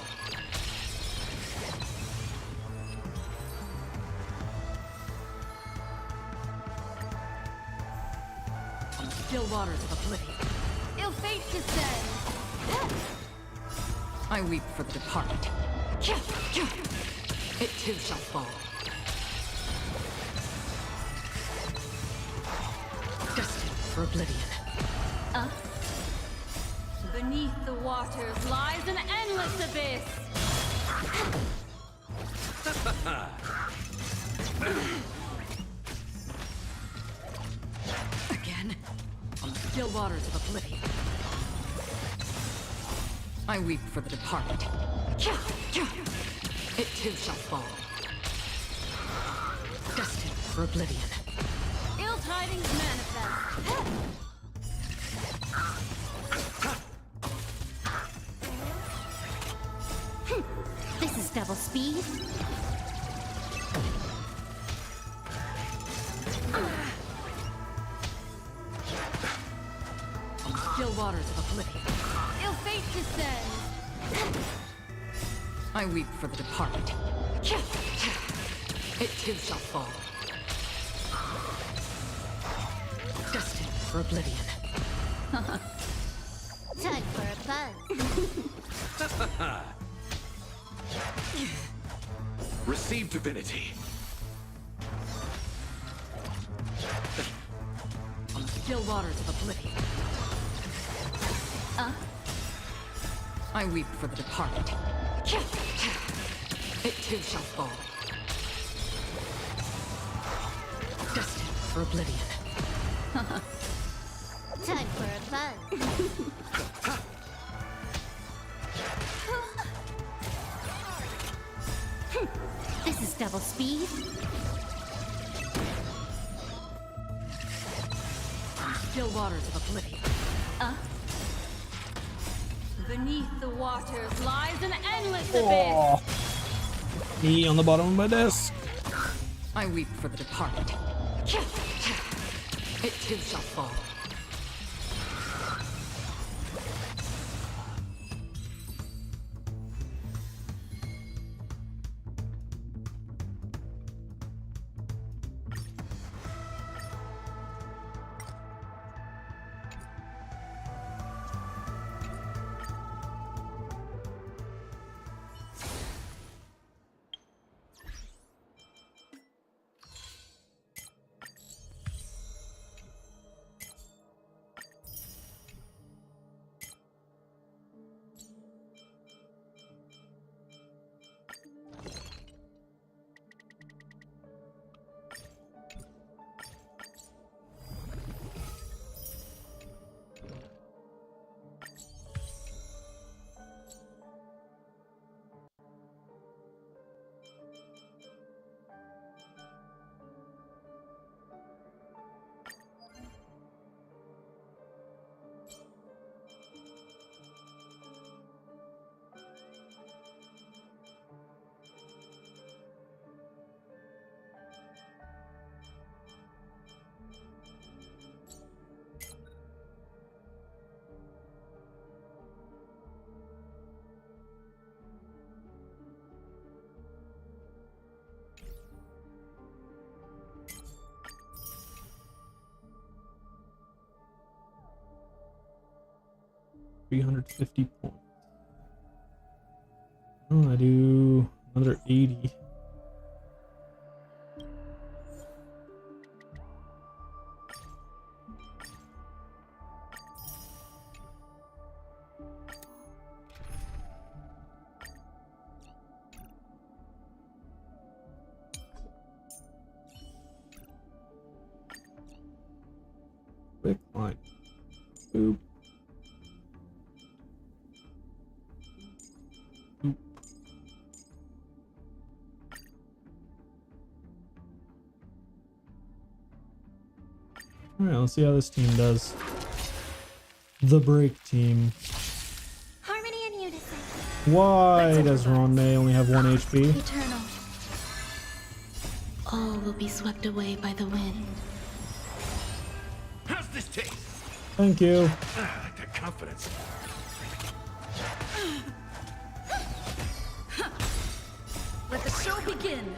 On the still waters of oblivion. Ill fate descends. I weep for the departed. It too shall fall. Destined for oblivion. Beneath the waters lies an endless abyss. Again? On the still waters of oblivion. I weep for the departed. It too shall fall. Destined for oblivion. Ill tidings manifest. This is double speed. On the still waters of oblivion. Ill fate descends. I weep for the departed. It too shall fall. Destined for oblivion. Time for a fun. Receive divinity. On the still waters of oblivion. I weep for the departed. It too shall fall. Destined for oblivion. Time for a fun. This is double speed. Still waters of oblivion. Beneath the waters lies an endless abyss. Oh. Me on the bottom of my desk. I weep for the departed. It too shall fall. 350 points. Oh, I do another 80. Quick line. Boop. Boop. Alright, let's see how this team does. The break team. Harmony and unison. Why does Ronde only have 1 HP? Eternal. All will be swept away by the wind. How's this taste? Thank you. I like that confidence. Let the show begin.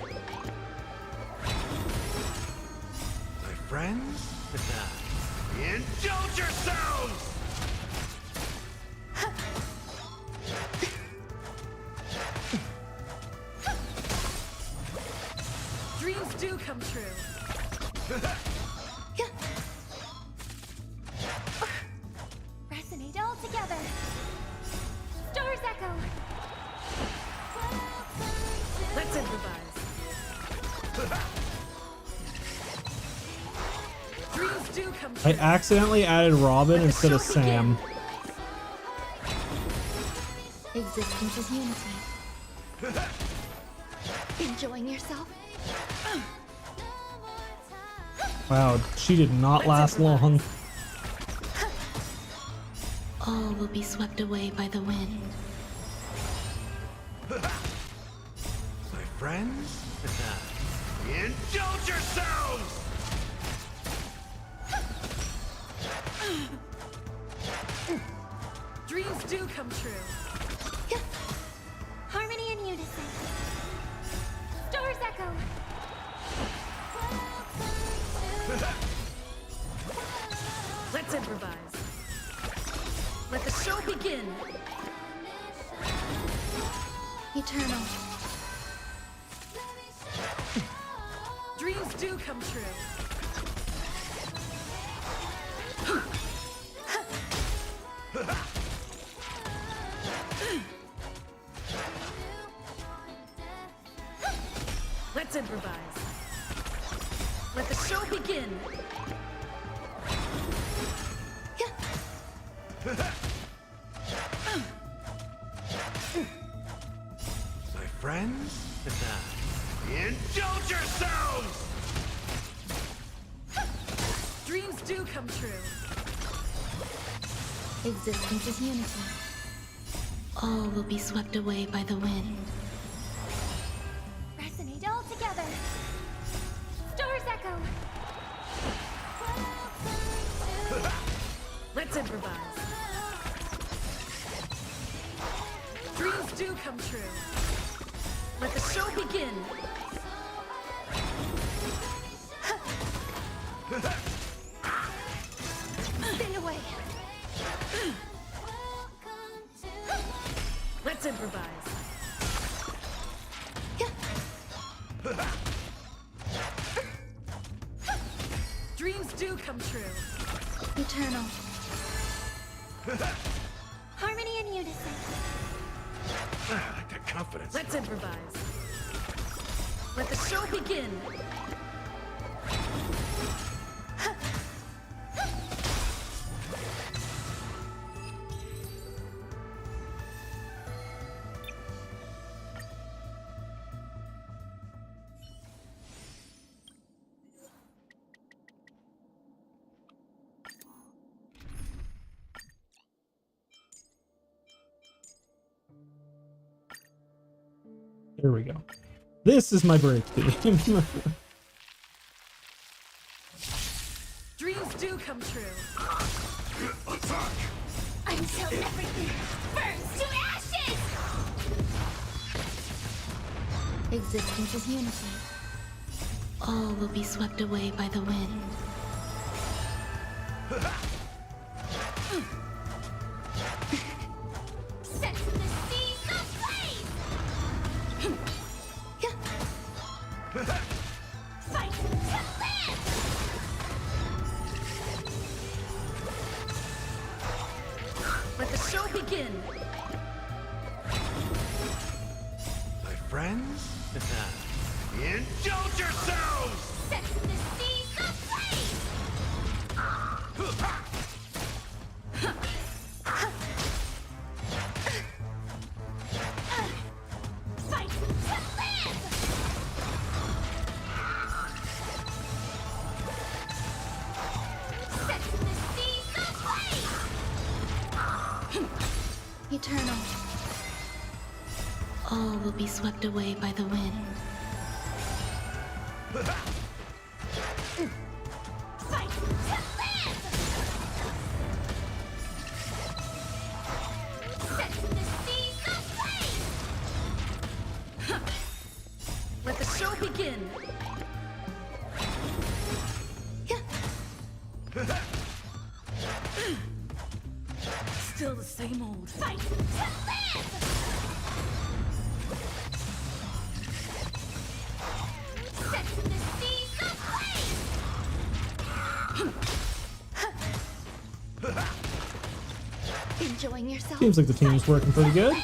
My friends, indulge yourselves! Dreams do come true. Resonate all together. Stars echo. Let's improvise. Dreams do come I true. accidentally added Robin instead of Sam. Existence is unity. Enjoying yourself? Wow, she did not last long. All will be swept away by the wind. My friends, indulge yourselves! Dreams do come true. Harmony and unison. Stars echo. Let's improvise. Let the show begin. Eternal. Dreams do come true. Let's improvise. Let the show begin. My friends, indulge yourselves! Dreams do come true. Existence is unity. All will be swept away by the wind. Resonate all together. Stars echo. Let's improvise. Dreams do come true. Let the show begin. Stay away. Let's improvise. Dreams do come true. Eternal. Harmony and unison. I like that confidence. Let's improvise. Let the show begin. There we go. This is my break team. Dreams do come true. Until everything burns to ashes! Existence is unity. All will be swept away by the wind. begin. My friends? Indulge yourselves! Set the seas aflame! Fight to live! Set the seas aflame! Eternal. All will be swept away by the wind. Fight to live! Set the seas aflame! Let the show begin. Still the same old. Fight to live! Set the seas aflame! Enjoying yourself? Seems like the team is working pretty good.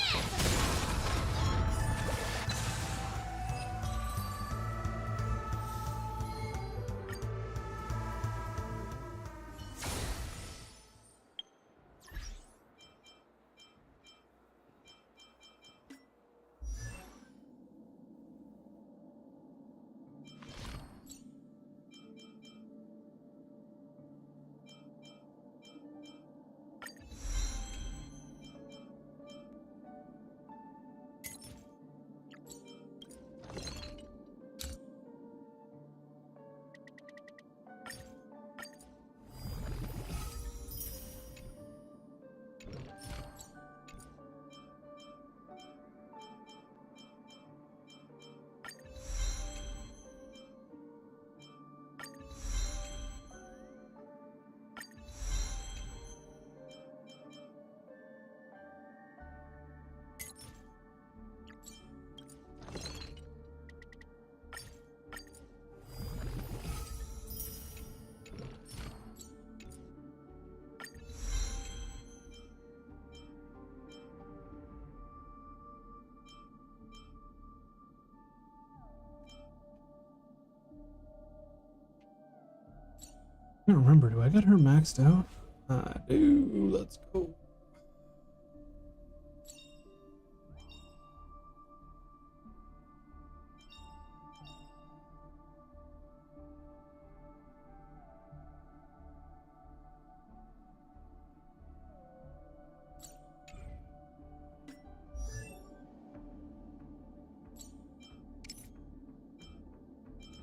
I don't remember. Do I got her maxed out? I do. Let's go.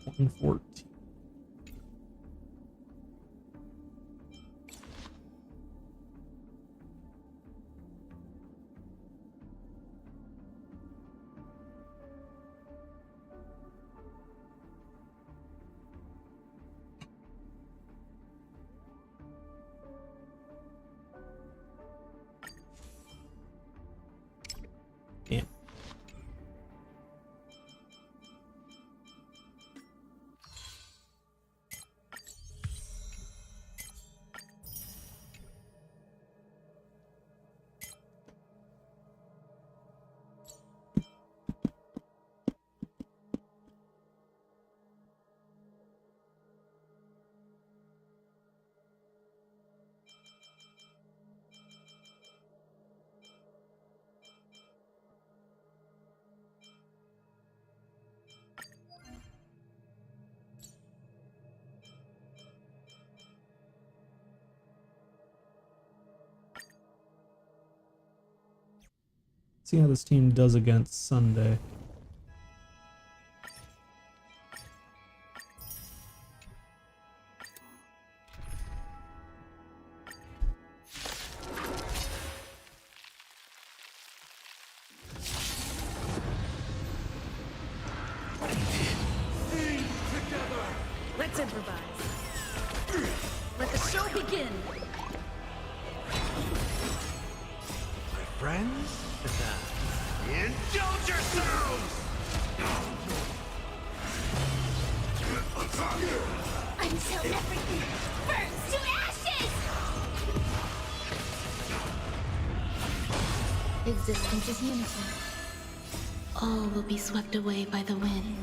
$114. Damn. See how this team does against Sunday. Let's improvise. Let the show begin. My friends? Indulge yourselves! Until everything burns to ashes! Existence is unity. All will be swept away by the wind.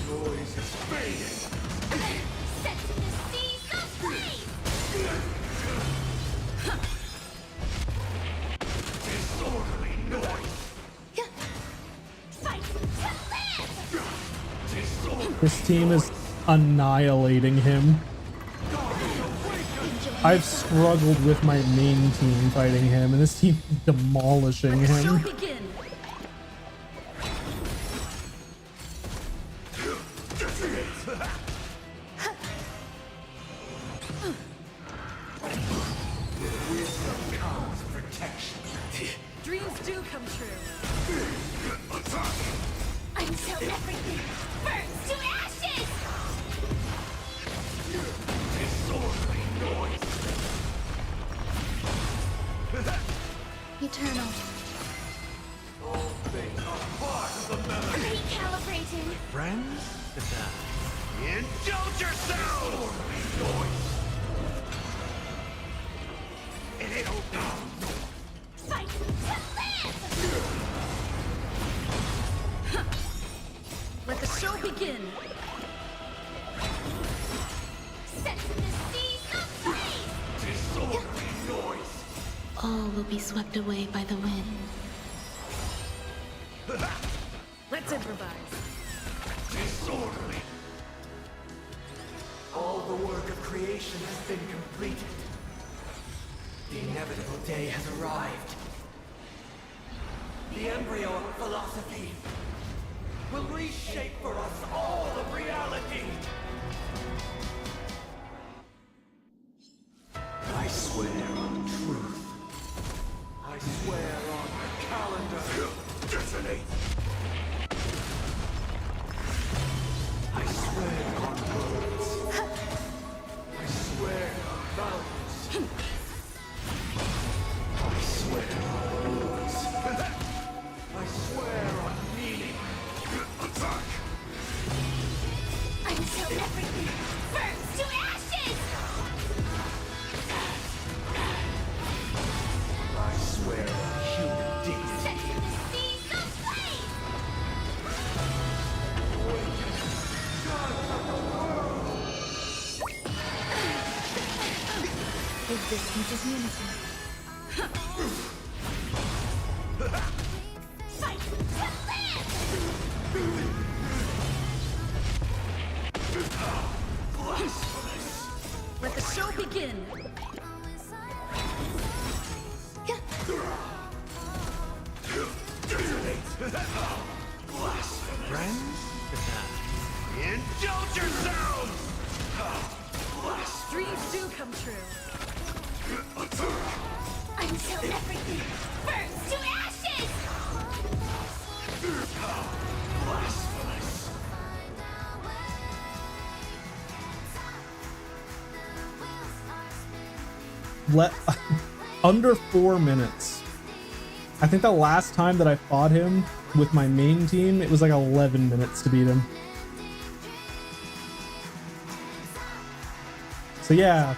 Noise is fading. Set to the seas of flame! Disorderly noise. Fight to live! Disorderly. This team is annihilating him. I've struggled with my main team fighting him, and this team is demolishing Show him. begin. Wisdom comes protection. Dreams do come true. Until everything burns to ashes! Disorderly noise. Eternal. All things are part of the melody. Recalibrating. Friends? Indulge yourselves! Disorderly noise. And it'll come. Fight to live! Let the show begin. Set to the seas of flame! Disorderly noise. All will be swept away by the wind. Let's improvise. Disorderly. All the work of creation has been completed. The inevitable day has arrived. The embryo of philosophy will reshape for us all of reality. I swear on truth. I swear on the calendar. Detonate. I swear on words. I swear on values. I swear on rules. I swear on meaning. Attack! Until everything burns to ashes! I swear on human dignity. Set to the seas of flame! Existence is unity. Fight to live! Let the show begin. Friends? Indulge yourselves! Dreams do come true. Until everything burns to ashes! Blasphemous! Under 4 minutes. I think the last time that I fought him with my main team, it was like 11 minutes to beat him. So yeah,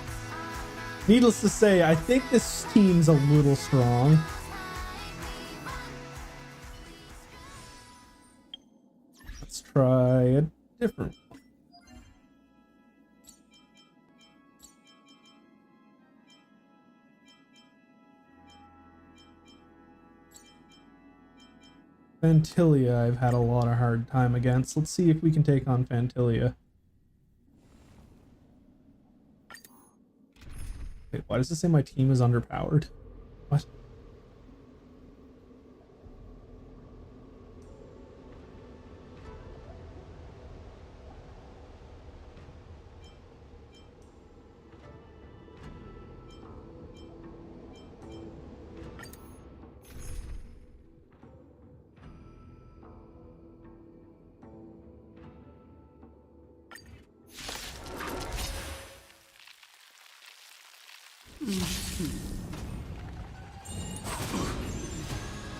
needless to say, I think this team's a little strong. Let's try a different one. Fantilia I've had a lot of hard time against. Let's see if we can take on Fantilia. Wait, why does it say my team is underpowered? What?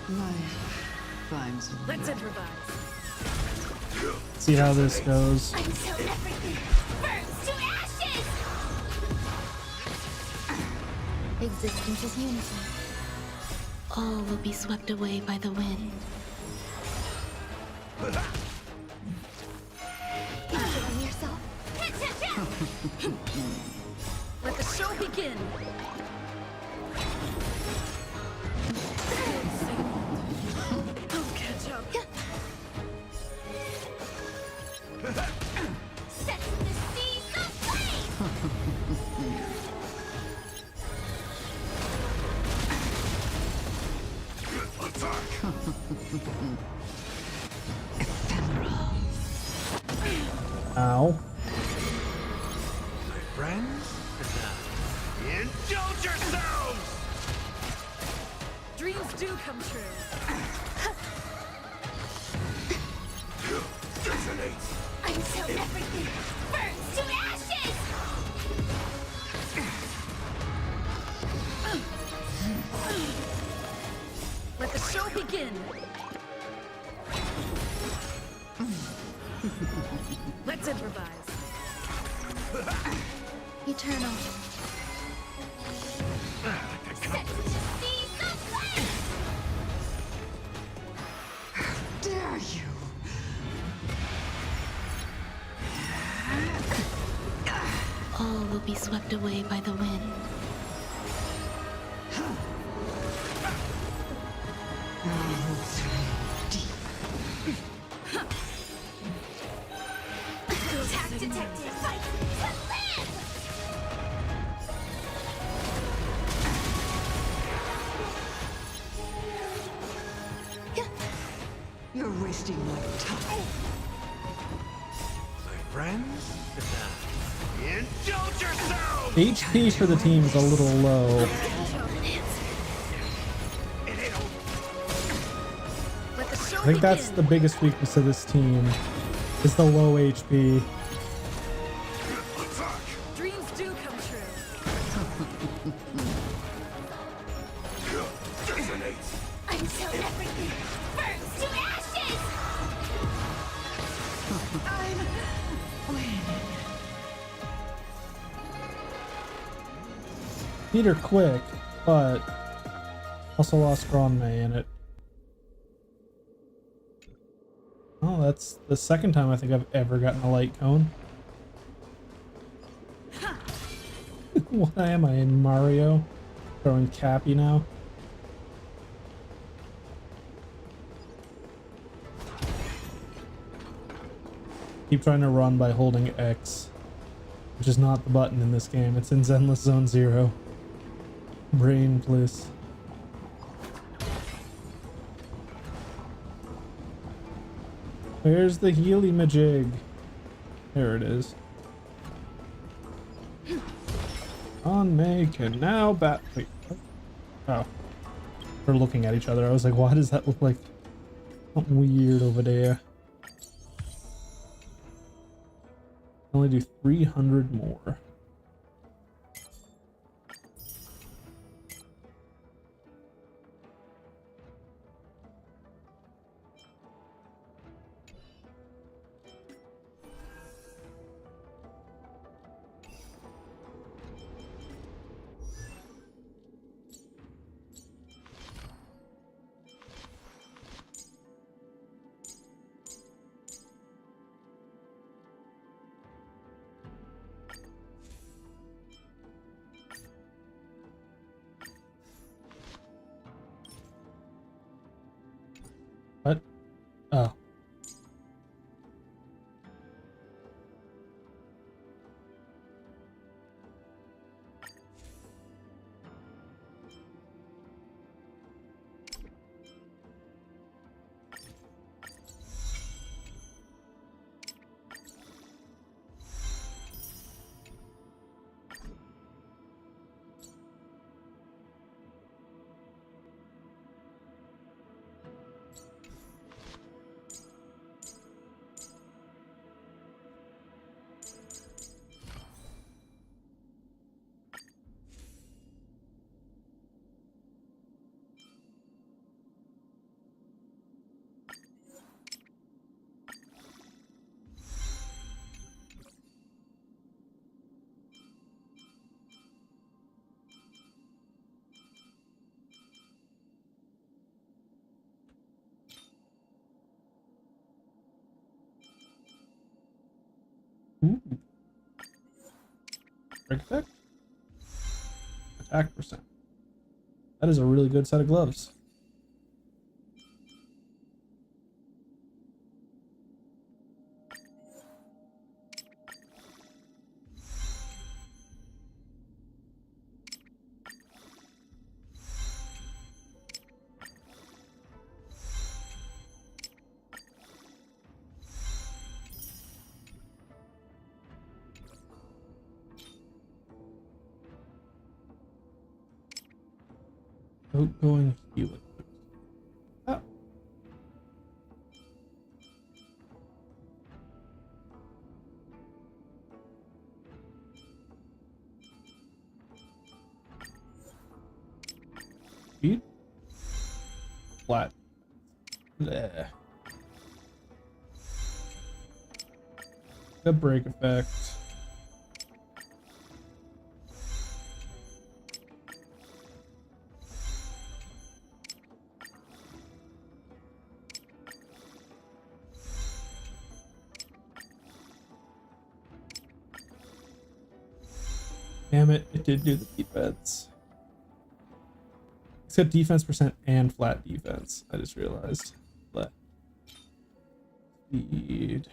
Life climbs. Let's improvise. See how this goes. Until everything burns to ashes! Existence is unity. All will be swept away by the wind. Enjoy yourself. Let the show begin. I'll catch up. Set the seas aflame! Ow. My friends, indulge yourselves! Dreams do come true. Resonate. Until everything burns to ashes! Let the show begin. Let's improvise. Eternal. Set the seas aflame! Dare you? All will be swept away by the wind. Attack detected! Fight to live! You're wasting my time. My friends, indulge yourselves! HP for the team is a little low. Let the show I think that's begin. the biggest weakness of this team, is the low HP. Dreams do come true. Resonate. Until everything burns to ashes! Beat her quick, but also lost Grande in it. Oh, that's the second time I think I've ever gotten a light cone. What am I, in Mario? Throwing Cappy now? Keep trying to run by holding X, which is not the button in this game. It's in Zenless Zone Zero. Brain, please. Where's the Healy-majig? There it is. On make and now bat. Wait. Oh. We're looking at each other. I was like, why does that look like something weird over there? Only do 300 more. Ooh. Break effect. Attack percent. That is a really good set of gloves. Outgoing healing. Oh. Speed? Flat. Bleh. The break effect. Damn it, it did do the defense. It's got defense percent and flat defense. I just realized. Flat speed.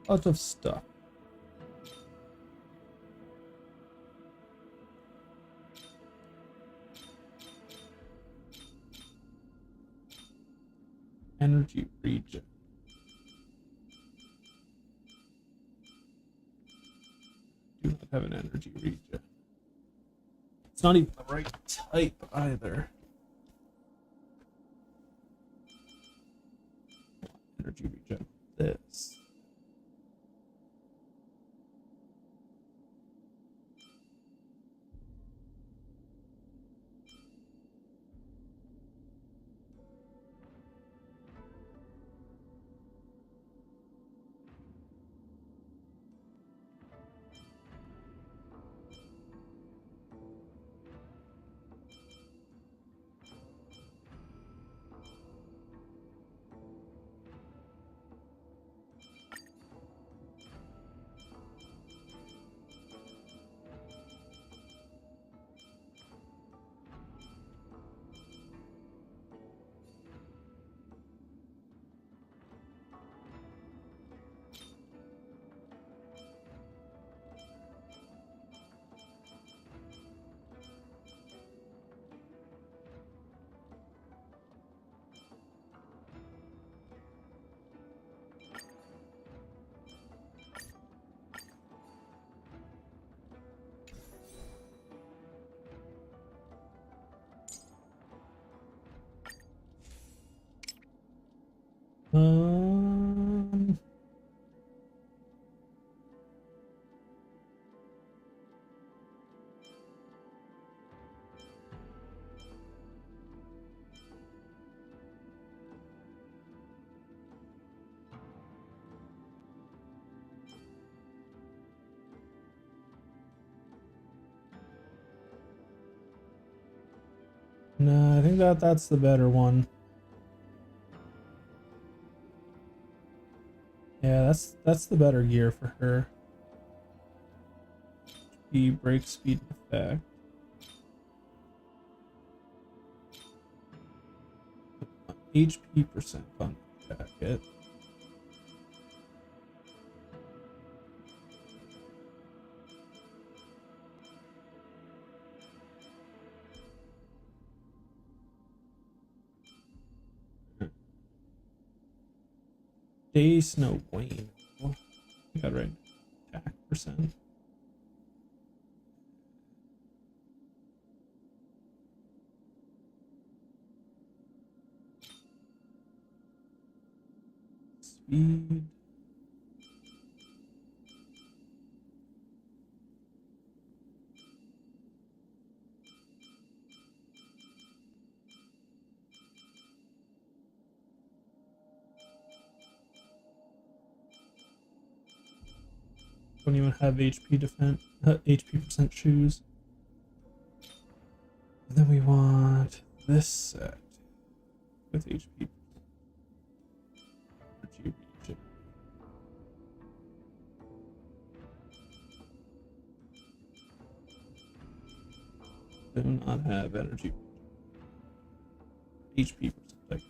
Lots of stuff. Energy regen. Do not have an energy regen. It's not even the right type either. Energy regen. This. Um, no, I think that's the better one. Yeah, that's the better gear for her. The break speed effect. HP percent on the jacket. Day Snow Wayne. Oh, got right. Attack percent. speed. Don't even have HP defense, HP percent shoes. And then we want this set with HP. Rejuvenation. Do not have energy. HP percent.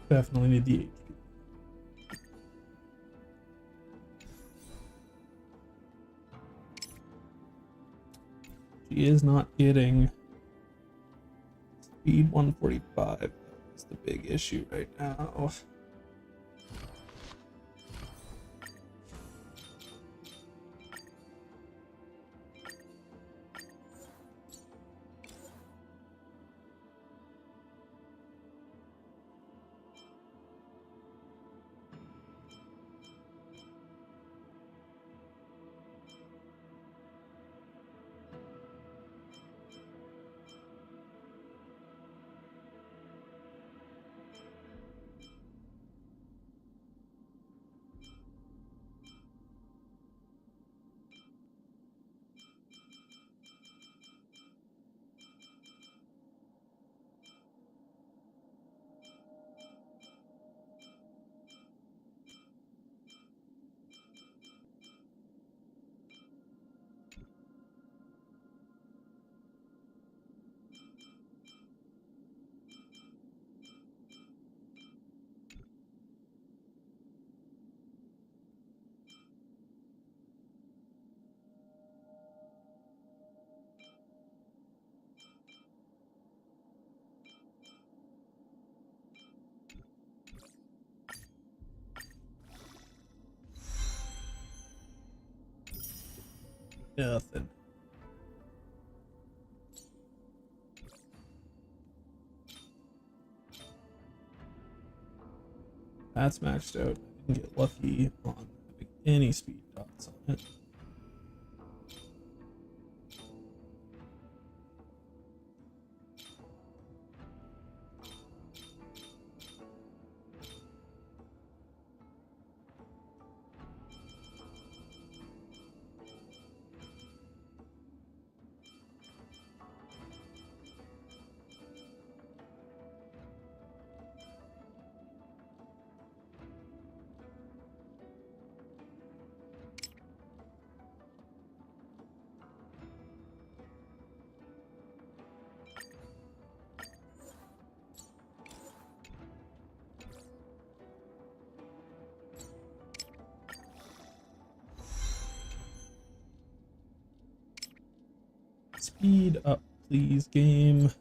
Definitely need the HP. She is not getting speed 145. That's the big issue right now. Nothing. That's maxed out. I didn't get lucky on having any speed dots on it. Speed up, please, game.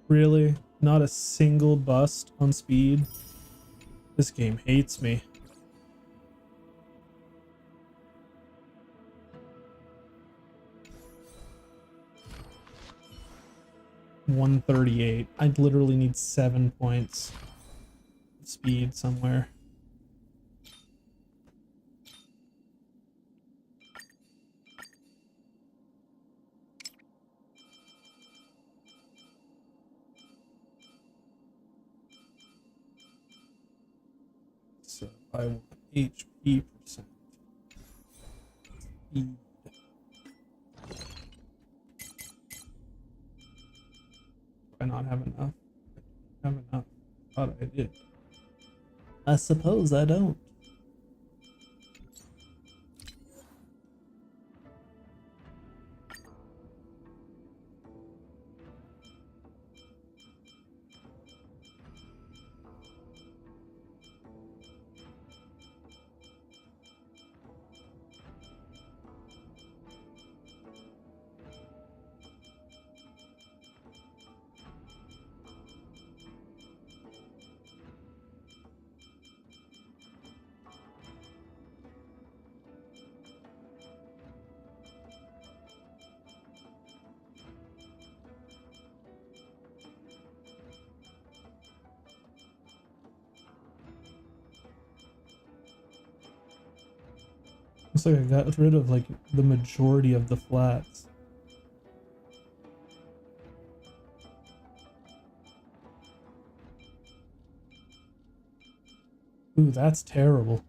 Really? Not a single bust on speed? This game hates me. 138. I'd literally need 7 points of speed somewhere. So I want HP percent. Speed. Do I not have enough? I don't have enough. Thought I did. I suppose I don't. Looks like I got rid of like the majority of the flats. Ooh, that's terrible.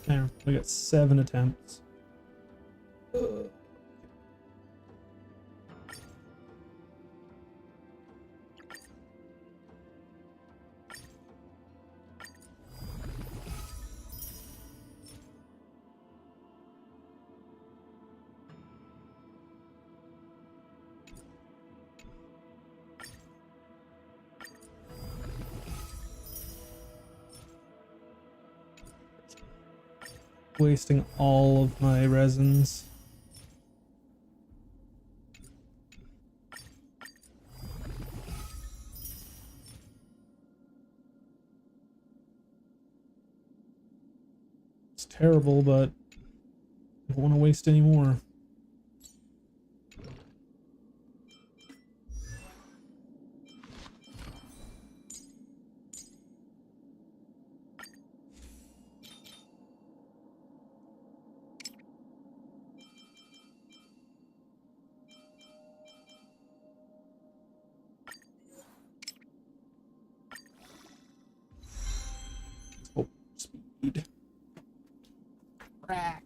There, I got 7 attempts. wasting all of my resins. It's terrible, but I don't want to waste any more. Oh, speed. Crack.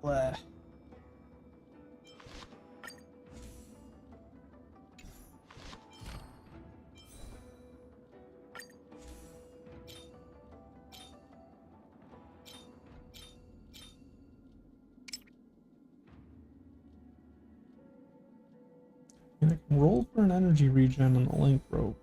Blah. And I can roll for an energy regen on the link rope.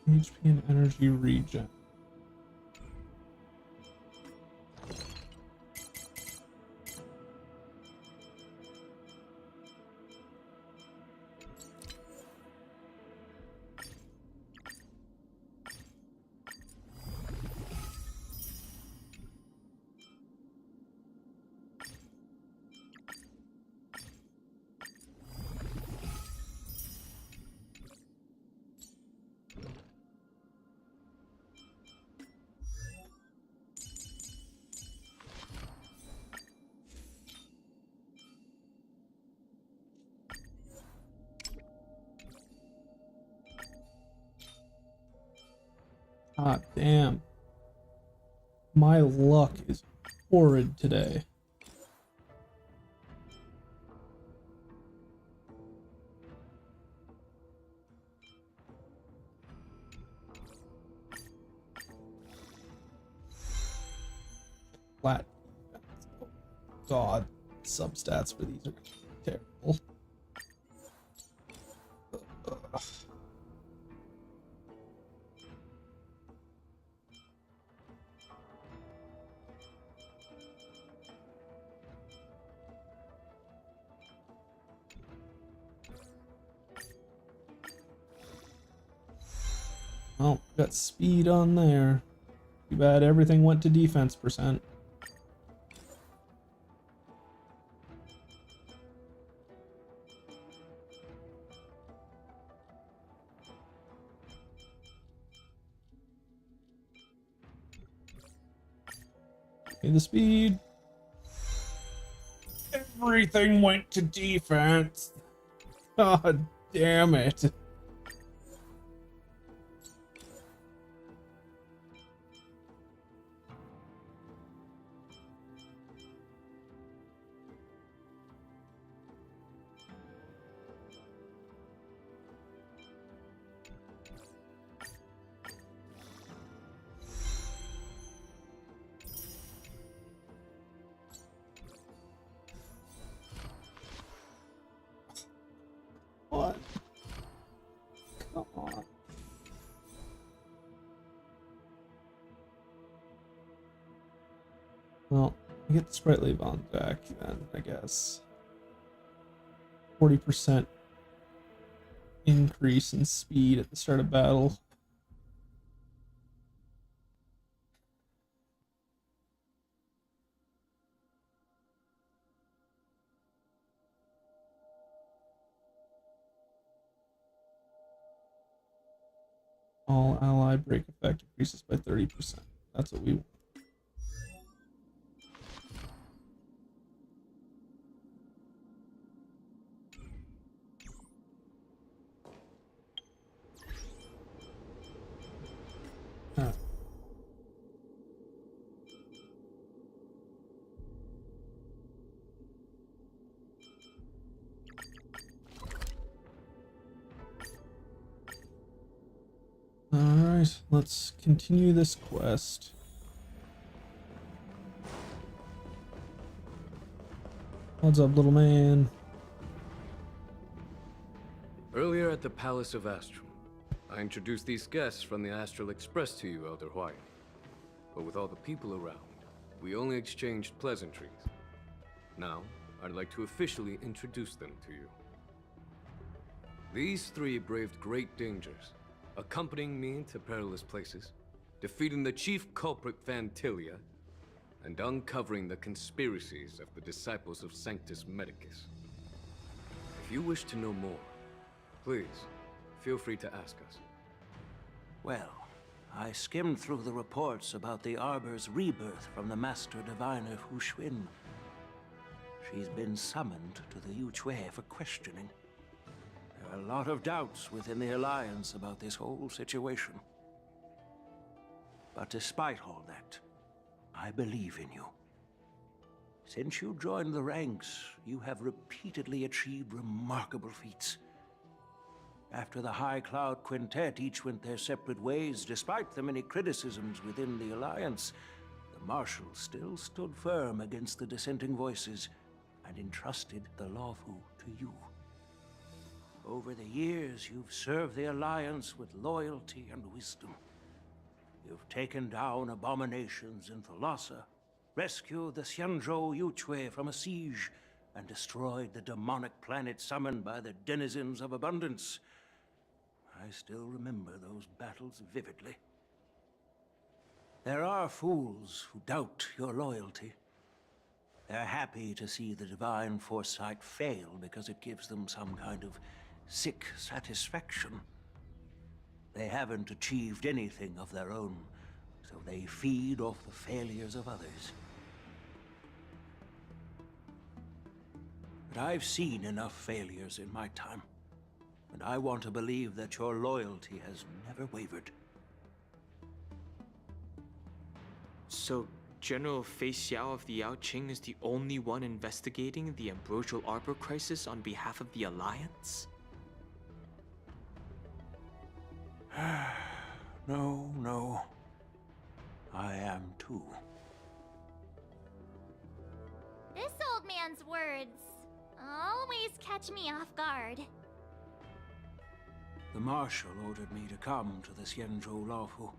HP and energy regen. God damn. My luck is horrid today. Flat. God, substats for these are terrible. Ugh. Oh, got speed on there. Too bad everything went to defense percent. Okay, the speed. Everything went to defense. God damn it. I get the sprightly on deck then, I guess. 40% increase in speed at the start of battle. All ally break effect increases by 30%. That's what we want. Alright. Alright, let's continue this quest. What's up, little man? Earlier at the Palace of Astral, I introduced these guests from the Astral Express to you, Elder Hwyan. But with all the people around, we only exchanged pleasantries. Now, I'd like to officially introduce them to you. These three braved great dangers, accompanying me into perilous places, defeating the chief culprit Fantilia, and uncovering the conspiracies of the disciples of Sanctus Medicus. If you wish to know more, please, feel free to ask us. Well, I skimmed through the reports about the Arbor's rebirth from the Master Diviner Hu Xuan. She's been summoned to the Yuchue for questioning. There are a lot of doubts within the Alliance about this whole situation. But despite all that, I believe in you. Since you joined the ranks, you have repeatedly achieved remarkable feats. After the High Cloud Quintet each went their separate ways, despite the many criticisms within the Alliance, the Marshals still stood firm against the dissenting voices and entrusted the Lawfu to you. Over the years, you've served the Alliance with loyalty and wisdom. You've taken down abominations in Thalassa, rescued the Xianzhou Yuchue from a siege, and destroyed the demonic planet summoned by the denizens of abundance. I still remember those battles vividly. There are fools who doubt your loyalty. They're happy to see the divine foresight fail because it gives them some kind of sick satisfaction. They haven't achieved anything of their own, so they feed off the failures of others. But I've seen enough failures in my time, and I want to believe that your loyalty has never wavered. So, General Fei Xiao of the Yaoqing is the only one investigating the Ambrosial Arbor crisis on behalf of the Alliance? No. I am too. This old man's words always catch me off guard. The Marshal ordered me to come to the Xianzhou Lawfu,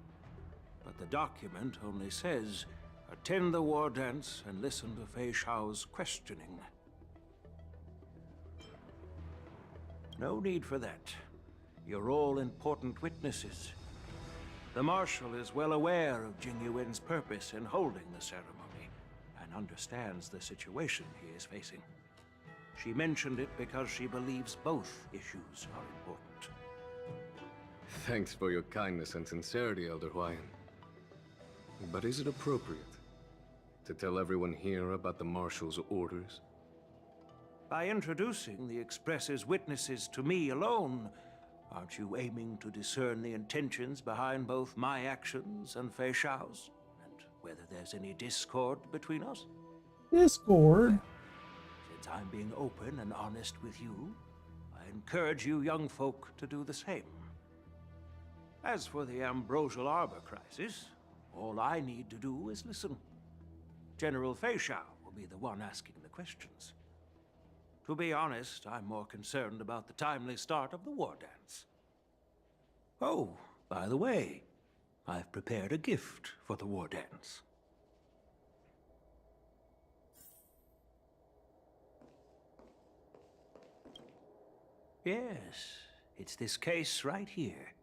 but the document only says, attend the war dance and listen to Fei Xiao's questioning. No need for that. You're all important witnesses. The Marshal is well aware of Jing Yuan's purpose in holding the ceremony, and understands the situation he is facing. She mentioned it because she believes both issues are important. Thanks for your kindness and sincerity, Elder Hwyan. But is it appropriate to tell everyone here about the Marshal's orders? By introducing the Express's witnesses to me alone, aren't you aiming to discern the intentions behind both my actions and Fei Xiao's? And whether there's any discord between us? Discord? Since I'm being open and honest with you, I encourage you young folk to do the same. As for the Ambrosial Arbor crisis, all I need to do is listen. General Fei Xiao will be the one asking the questions. To be honest, I'm more concerned about the timely start of the war dance. Oh, by the way, I've prepared a gift for the war dance. Yes, it's this case right here.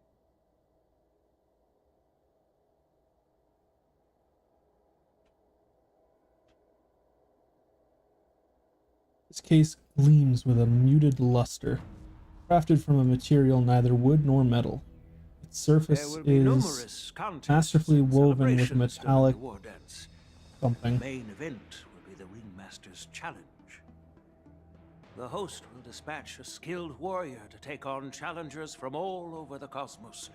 This case gleams with a muted luster, crafted from a material neither wood nor metal. Its surface is masterfully woven with metallic something. The main event will be the Ringmaster's challenge. The host will dispatch a skilled warrior to take on challengers from all over the cosmos,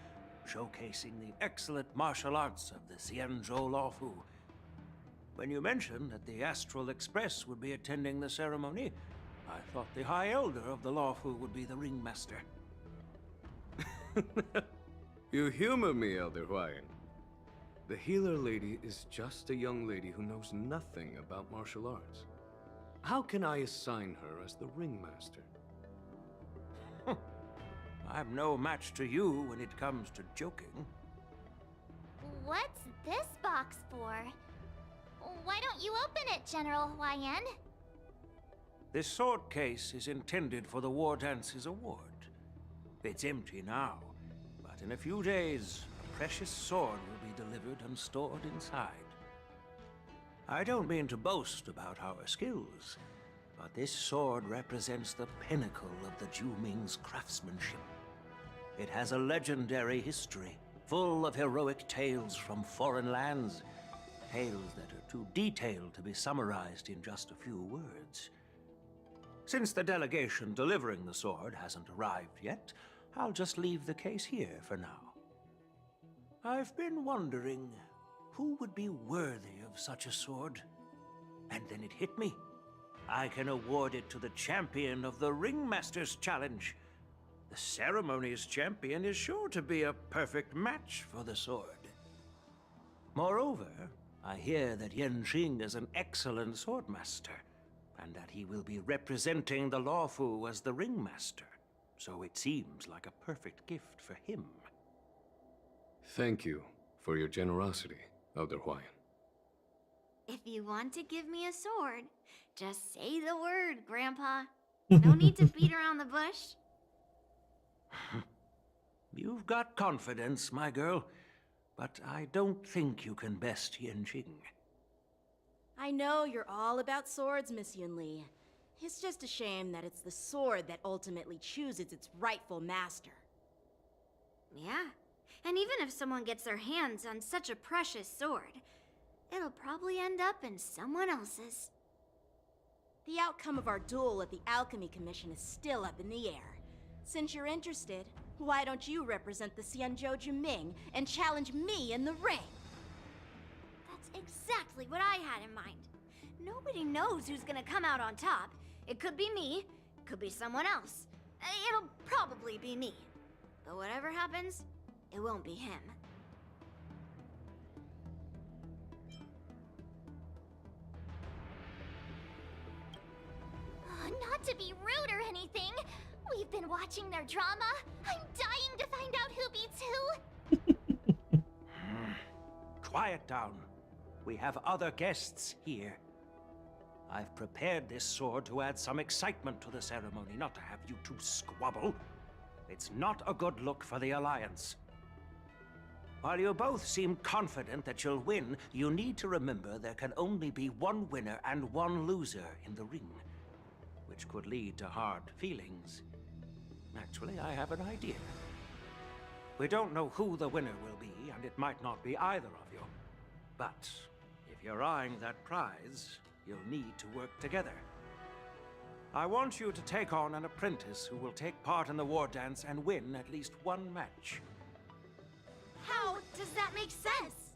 showcasing the excellent martial arts of the Xianzhou Lawfu. When you mentioned that the Astral Express would be attending the ceremony, I thought the High Elder of the Lawfu would be the Ringmaster. You humor me, Elder Huayan. The healer lady is just a young lady who knows nothing about martial arts. How can I assign her as the Ringmaster? I'm no match to you when it comes to joking. What's this box for? Why don't you open it, General Huayan? This sword case is intended for the War Dance's award. It's empty now, but in a few days, a precious sword will be delivered and stored inside. I don't mean to boast about our skills, but this sword represents the pinnacle of the Zhuming's craftsmanship. It has a legendary history, full of heroic tales from foreign lands, tales that are too detailed to be summarized in just a few words. Since the delegation delivering the sword hasn't arrived yet, I'll just leave the case here for now. I've been wondering who would be worthy of such a sword. And then it hit me. I can award it to the champion of the Ringmaster's Challenge. The ceremony's champion is sure to be a perfect match for the sword. Moreover, I hear that Yanqing is an excellent swordmaster, and that he will be representing the Lawfu as the Ringmaster. So it seems like a perfect gift for him. Thank you for your generosity, Elder Huayan. If you want to give me a sword, just say the word, Grandpa. No need to beat around the bush. You've got confidence, my girl, but I don't think you can best Yanqing. I know you're all about swords, Miss Yunli. It's just a shame that it's the sword that ultimately chooses its rightful master. Yeah, and even if someone gets their hands on such a precious sword, it'll probably end up in someone else's. The outcome of our duel at the Alchemy Commission is still up in the air. Since you're interested, why don't you represent the Xianzhou Juming and challenge me in the ring? That's exactly what I had in mind. Nobody knows who's gonna come out on top. It could be me, could be someone else. It'll probably be me. But whatever happens, it won't be him. Not to be rude or anything, we've been watching their drama. I'm dying to find out who beats who. Quiet down. We have other guests here. I've prepared this sword to add some excitement to the ceremony, not to have you two squabble. It's not a good look for the Alliance. While you both seem confident that you'll win, you need to remember there can only be one winner and one loser in the ring, which could lead to hard feelings. Actually, I have an idea. We don't know who the winner will be, and it might not be either of you. But if you're eyeing that prize, you'll need to work together. I want you to take on an apprentice who will take part in the war dance and win at least one match. How does that make sense?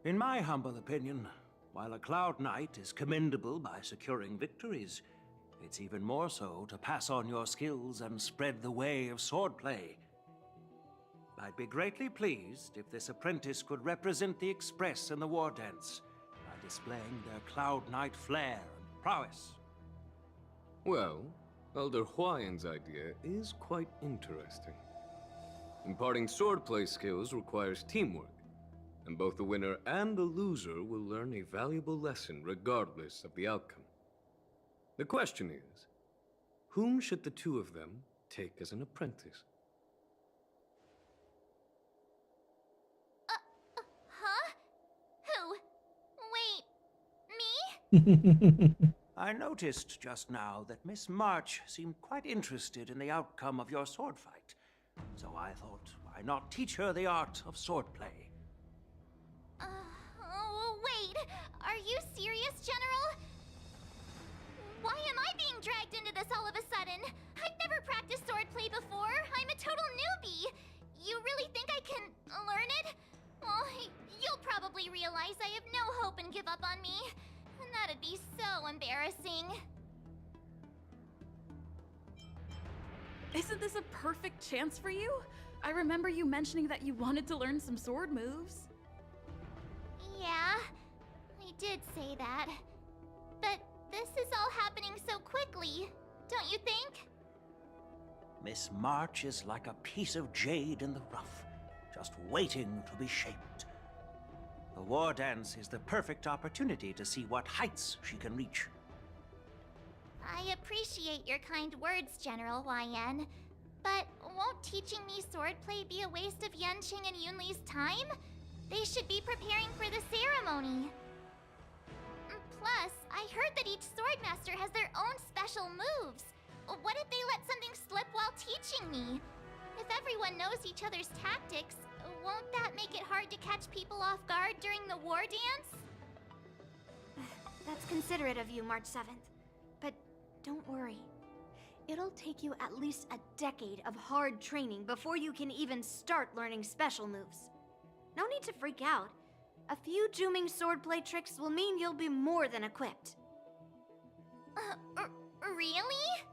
In my humble opinion, while a Cloud Knight is commendable by securing victories, it's even more so to pass on your skills and spread the way of swordplay. I'd be greatly pleased if this apprentice could represent the Express in the war dance by displaying their Cloud Knight flair and prowess. Well, Elder Huayan's idea is quite interesting. Imparting swordplay skills requires teamwork, and both the winner and the loser will learn a valuable lesson regardless of the outcome. The question is, Whom should the two of them take as an apprentice? Huh? Who? Wait, me? I noticed just now that Miss March seemed quite interested in the outcome of your sword fight. So I thought, why not teach her the art of swordplay? Wait. Are you serious, General? Why am I being dragged into this all of a sudden? I've never practiced swordplay before. I'm a total newbie. You really think I can learn it? Well, you'll probably realize I have no hope and give up on me. And that'd be so embarrassing. Isn't this a perfect chance for you? I remember you mentioning that you wanted to learn some sword moves. Yeah, I did say that. But this is all happening so quickly, don't you think? Miss March is like a piece of jade in the rough, just waiting to be shaped. The war dance is the perfect opportunity to see what heights she can reach. I appreciate your kind words, General YN. But won't teaching me swordplay be a waste of Yanqing and Yunli's time? They should be preparing for the ceremony. Plus, I heard that each swordmaster has their own special moves. What if they let something slip while teaching me? If everyone knows each other's tactics, won't that make it hard to catch people off guard during the war dance? That's considerate of you, March 7th. But don't worry. It'll take you at least a decade of hard training before you can even start learning special moves. No need to freak out. A few Juming swordplay tricks will mean you'll be more than equipped. Really?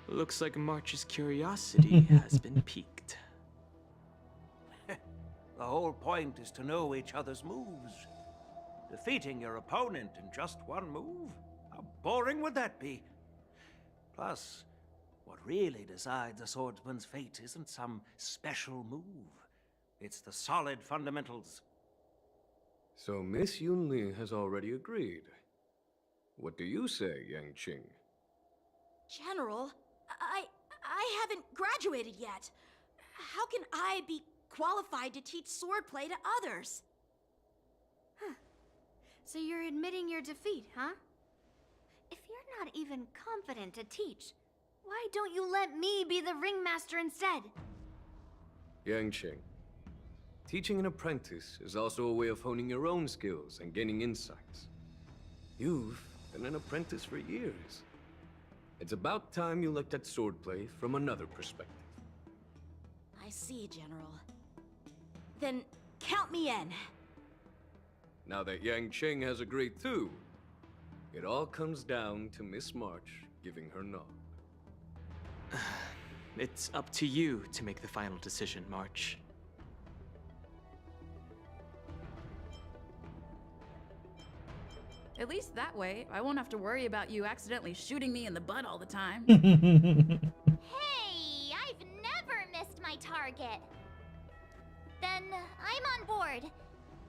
Looks like March's curiosity has been piqued. The whole point is to know each other's moves. Defeating your opponent in just one move? How boring would that be? Plus, what really decides a swordsman's fate isn't some special move. It's the solid fundamentals. So Miss Yunli has already agreed. What do you say, Yanqing? General, I haven't graduated yet. How can I be qualified to teach swordplay to others? So you're admitting your defeat, huh? If you're not even confident to teach, why don't you let me be the ringmaster instead? Yanqing, teaching an apprentice is also a way of honing your own skills and gaining insights. You've been an apprentice for years. It's about time you looked at swordplay from another perspective. I see, General. Then count me in. Now that Yanqing has agreed too, it all comes down to Miss March giving her nod. It's up to you to make the final decision, March. At least that way, I won't have to worry about you accidentally shooting me in the butt all the time. Hey, I've never missed my target. Then I'm on board.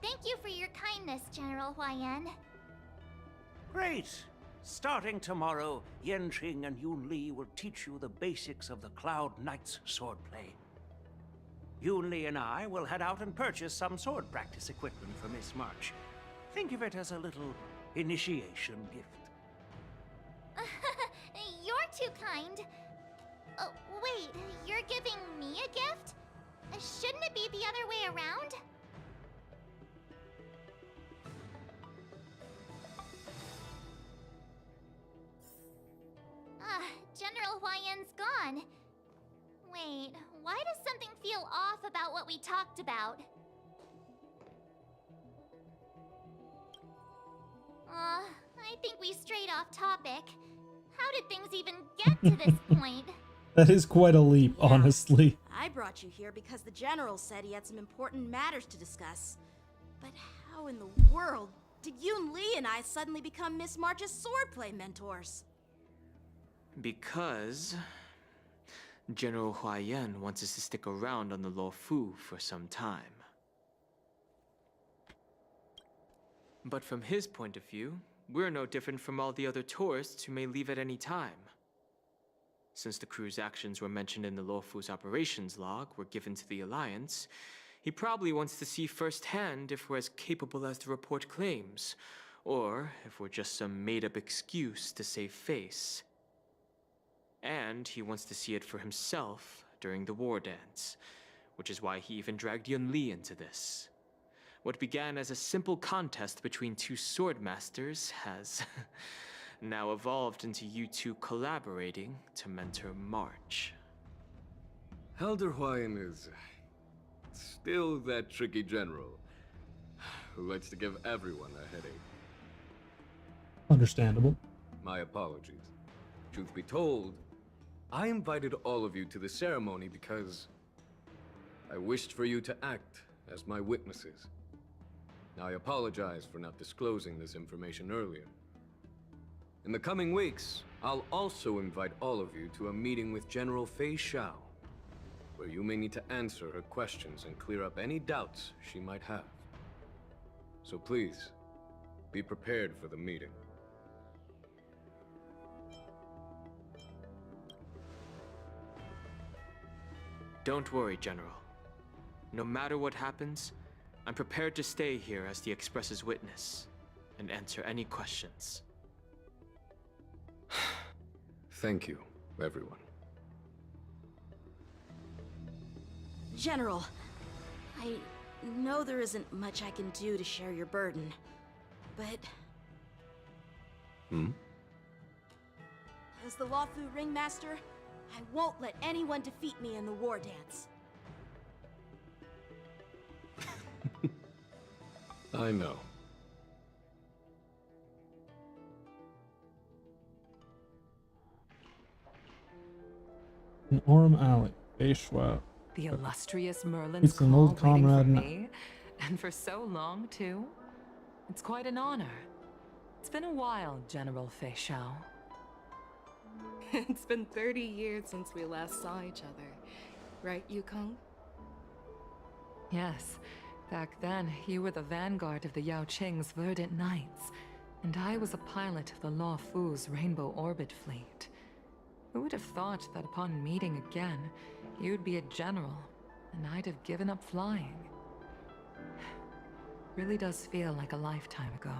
Thank you for your kindness, General YN. Great! Starting tomorrow, Yanqing and Yunli will teach you the basics of the Cloud Knight's swordplay. Yunli and I will head out and purchase some sword practice equipment for Miss March. Think of it as a little initiation gift. You're too kind. Wait, you're giving me a gift? Shouldn't it be the other way around? General YN's gone. Wait, why does something feel off about what we talked about? I think we strayed off topic. How did things even get to this point? That is quite a leap, honestly. I brought you here because the General said he had some important matters to discuss. But how in the world did Yunli and I suddenly become Miss March's swordplay mentors? Because General Huayan wants us to stick around on the Luofu for some time. But from his point of view, we're no different from all the other tourists who may leave at any time. Since the crew's actions were mentioned in the Luofu's operations log were given to the Alliance, he probably wants to see firsthand if we're as capable as the report claims, or if we're just some made-up excuse to save face. And he wants to see it for himself during the war dance, which is why he even dragged Yun Li into this. What began as a simple contest between two sword masters has now evolved into you two collaborating to mentor March. Elder Huayan is still that tricky general who likes to give everyone a headache. Understandable. My apologies. Truth be told, I invited all of you to the ceremony because I wished for you to act as my witnesses. I apologize for not disclosing this information earlier. In the coming weeks, I'll also invite all of you to a meeting with General Fei Xiao, where you may need to answer her questions and clear up any doubts she might have. So please, be prepared for the meeting. Don't worry, General. No matter what happens, I'm prepared to stay here as the Express's witness and answer any questions. Thank you, everyone. General, I know there isn't much I can do to share your burden, but... As the Luofu Ringmaster, I won't let anyone defeat me in the war dance. I know. In Orem Alley, Beishwa. The illustrious Merlin's It's an call old waiting for comrade and- me, and for so long too. It's quite an honor. It's been a while, General Fei Xiao. It's been 30 years since we last saw each other. Right, Yukong? Yes, back then you were the vanguard of the Yao Qing's Verdant Knights, and I was a pilot of the Luofu's Rainbow Orbit Fleet. Who would have thought that upon meeting again, you'd be a general, and I'd have given up flying? Really does feel like a lifetime ago.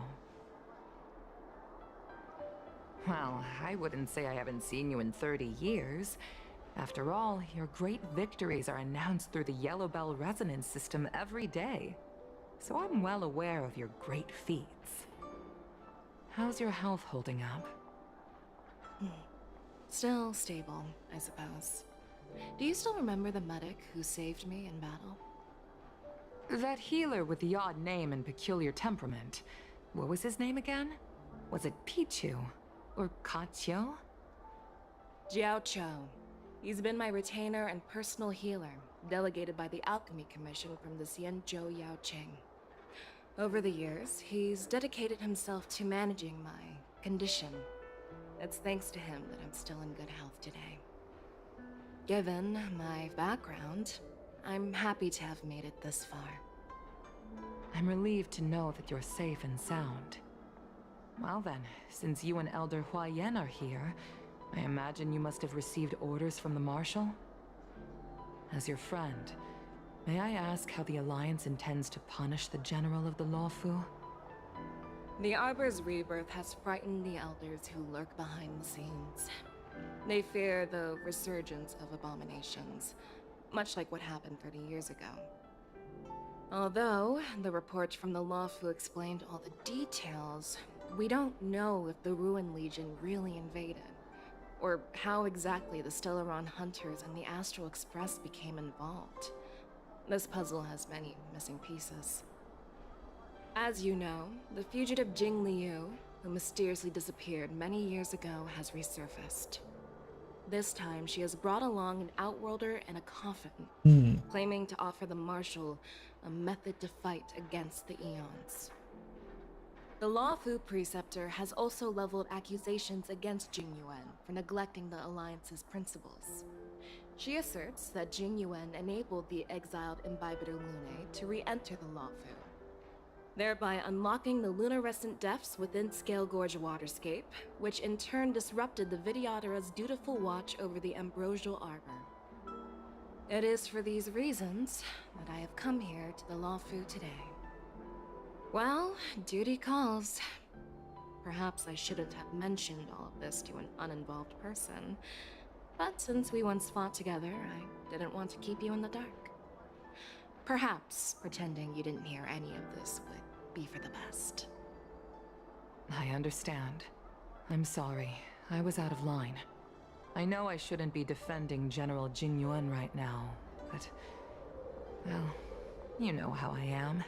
Well, I wouldn't say I haven't seen you in 30 years. After all, your great victories are announced through the Yellow Bell resonance system every day. So I'm well aware of your great feats. How's your health holding up? Still stable, I suppose. Do you still remember the medic who saved me in battle? That healer with the odd name and peculiar temperament. What was his name again? Was it Pichu? Or Kachio? Jiao Chou. He's been my retainer and personal healer, delegated by the Alchemy Commission from the Xianzhou Yao Qing. Over the years, he's dedicated himself to managing my condition. It's thanks to him that I'm still in good health today. Given my background, I'm happy to have made it this far. I'm relieved to know that you're safe and sound. Well then, since you and Elder Huayan are here, I imagine you must have received orders from the Marshal? As your friend, may I ask how the Alliance intends to punish the General of the Luofu? The Arbor's rebirth has frightened the elders who lurk behind the scenes. They fear the resurgence of abominations, much like what happened 30 years ago. Although the reports from the Luofu explained all the details, we don't know if the Ruin Legion really invaded, or how exactly the Stellaron Hunters and the Astral Express became involved. This puzzle has many missing pieces. As you know, the fugitive Jing Liu, who mysteriously disappeared many years ago, has resurfaced. This time, she has brought along an Outworlder and a coffin, claiming to offer the Marshal a method to fight against the Eons. The Luofu Preceptor has also leveled accusations against Jing Yuan for neglecting the Alliance's principles. She asserts that Jing Yuan enabled the exiled Imbibitor Lune to re-enter the Luofu. thereby unlocking the luminescent depths within Scale Gorge waterscape, which in turn disrupted the Vidyadhara's dutiful watch over the ambrosial arbor. It is for these reasons that I have come here to the Lawfu today. Well, duty calls. Perhaps I shouldn't have mentioned all of this to an uninvolved person, but since we once fought together, I didn't want to keep you in the dark. Perhaps pretending you didn't hear any of this would be for the best. I understand. I'm sorry. I was out of line. I know I shouldn't be defending General Jingyuan right now, but... well, you know how I am.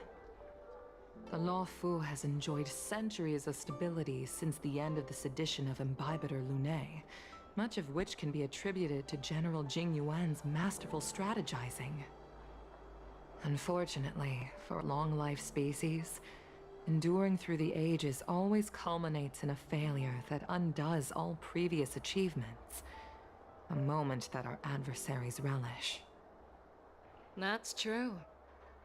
The Lawfu has enjoyed centuries of stability since the end of the sedition of Imbibitor Lunae, much of which can be attributed to General Jingyuan's masterful strategizing. Unfortunately, for long-life species, enduring through the ages always culminates in a failure that undoes all previous achievements. A moment that our adversaries relish. That's true.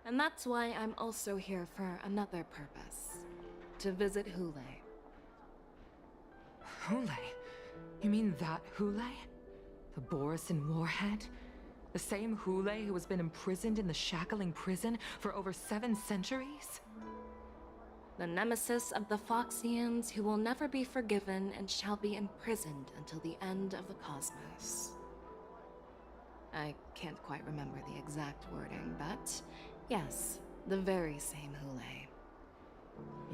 And that's why I'm also here for another purpose. To visit Hule. Hule? You mean that Hule? The Borisin warhead? The same Hule who has been imprisoned in the Shackling prison for over 7 centuries? The nemesis of the Foxians who will never be forgiven and shall be imprisoned until the end of the cosmos. I can't quite remember the exact wording, but yes, the very same Hule.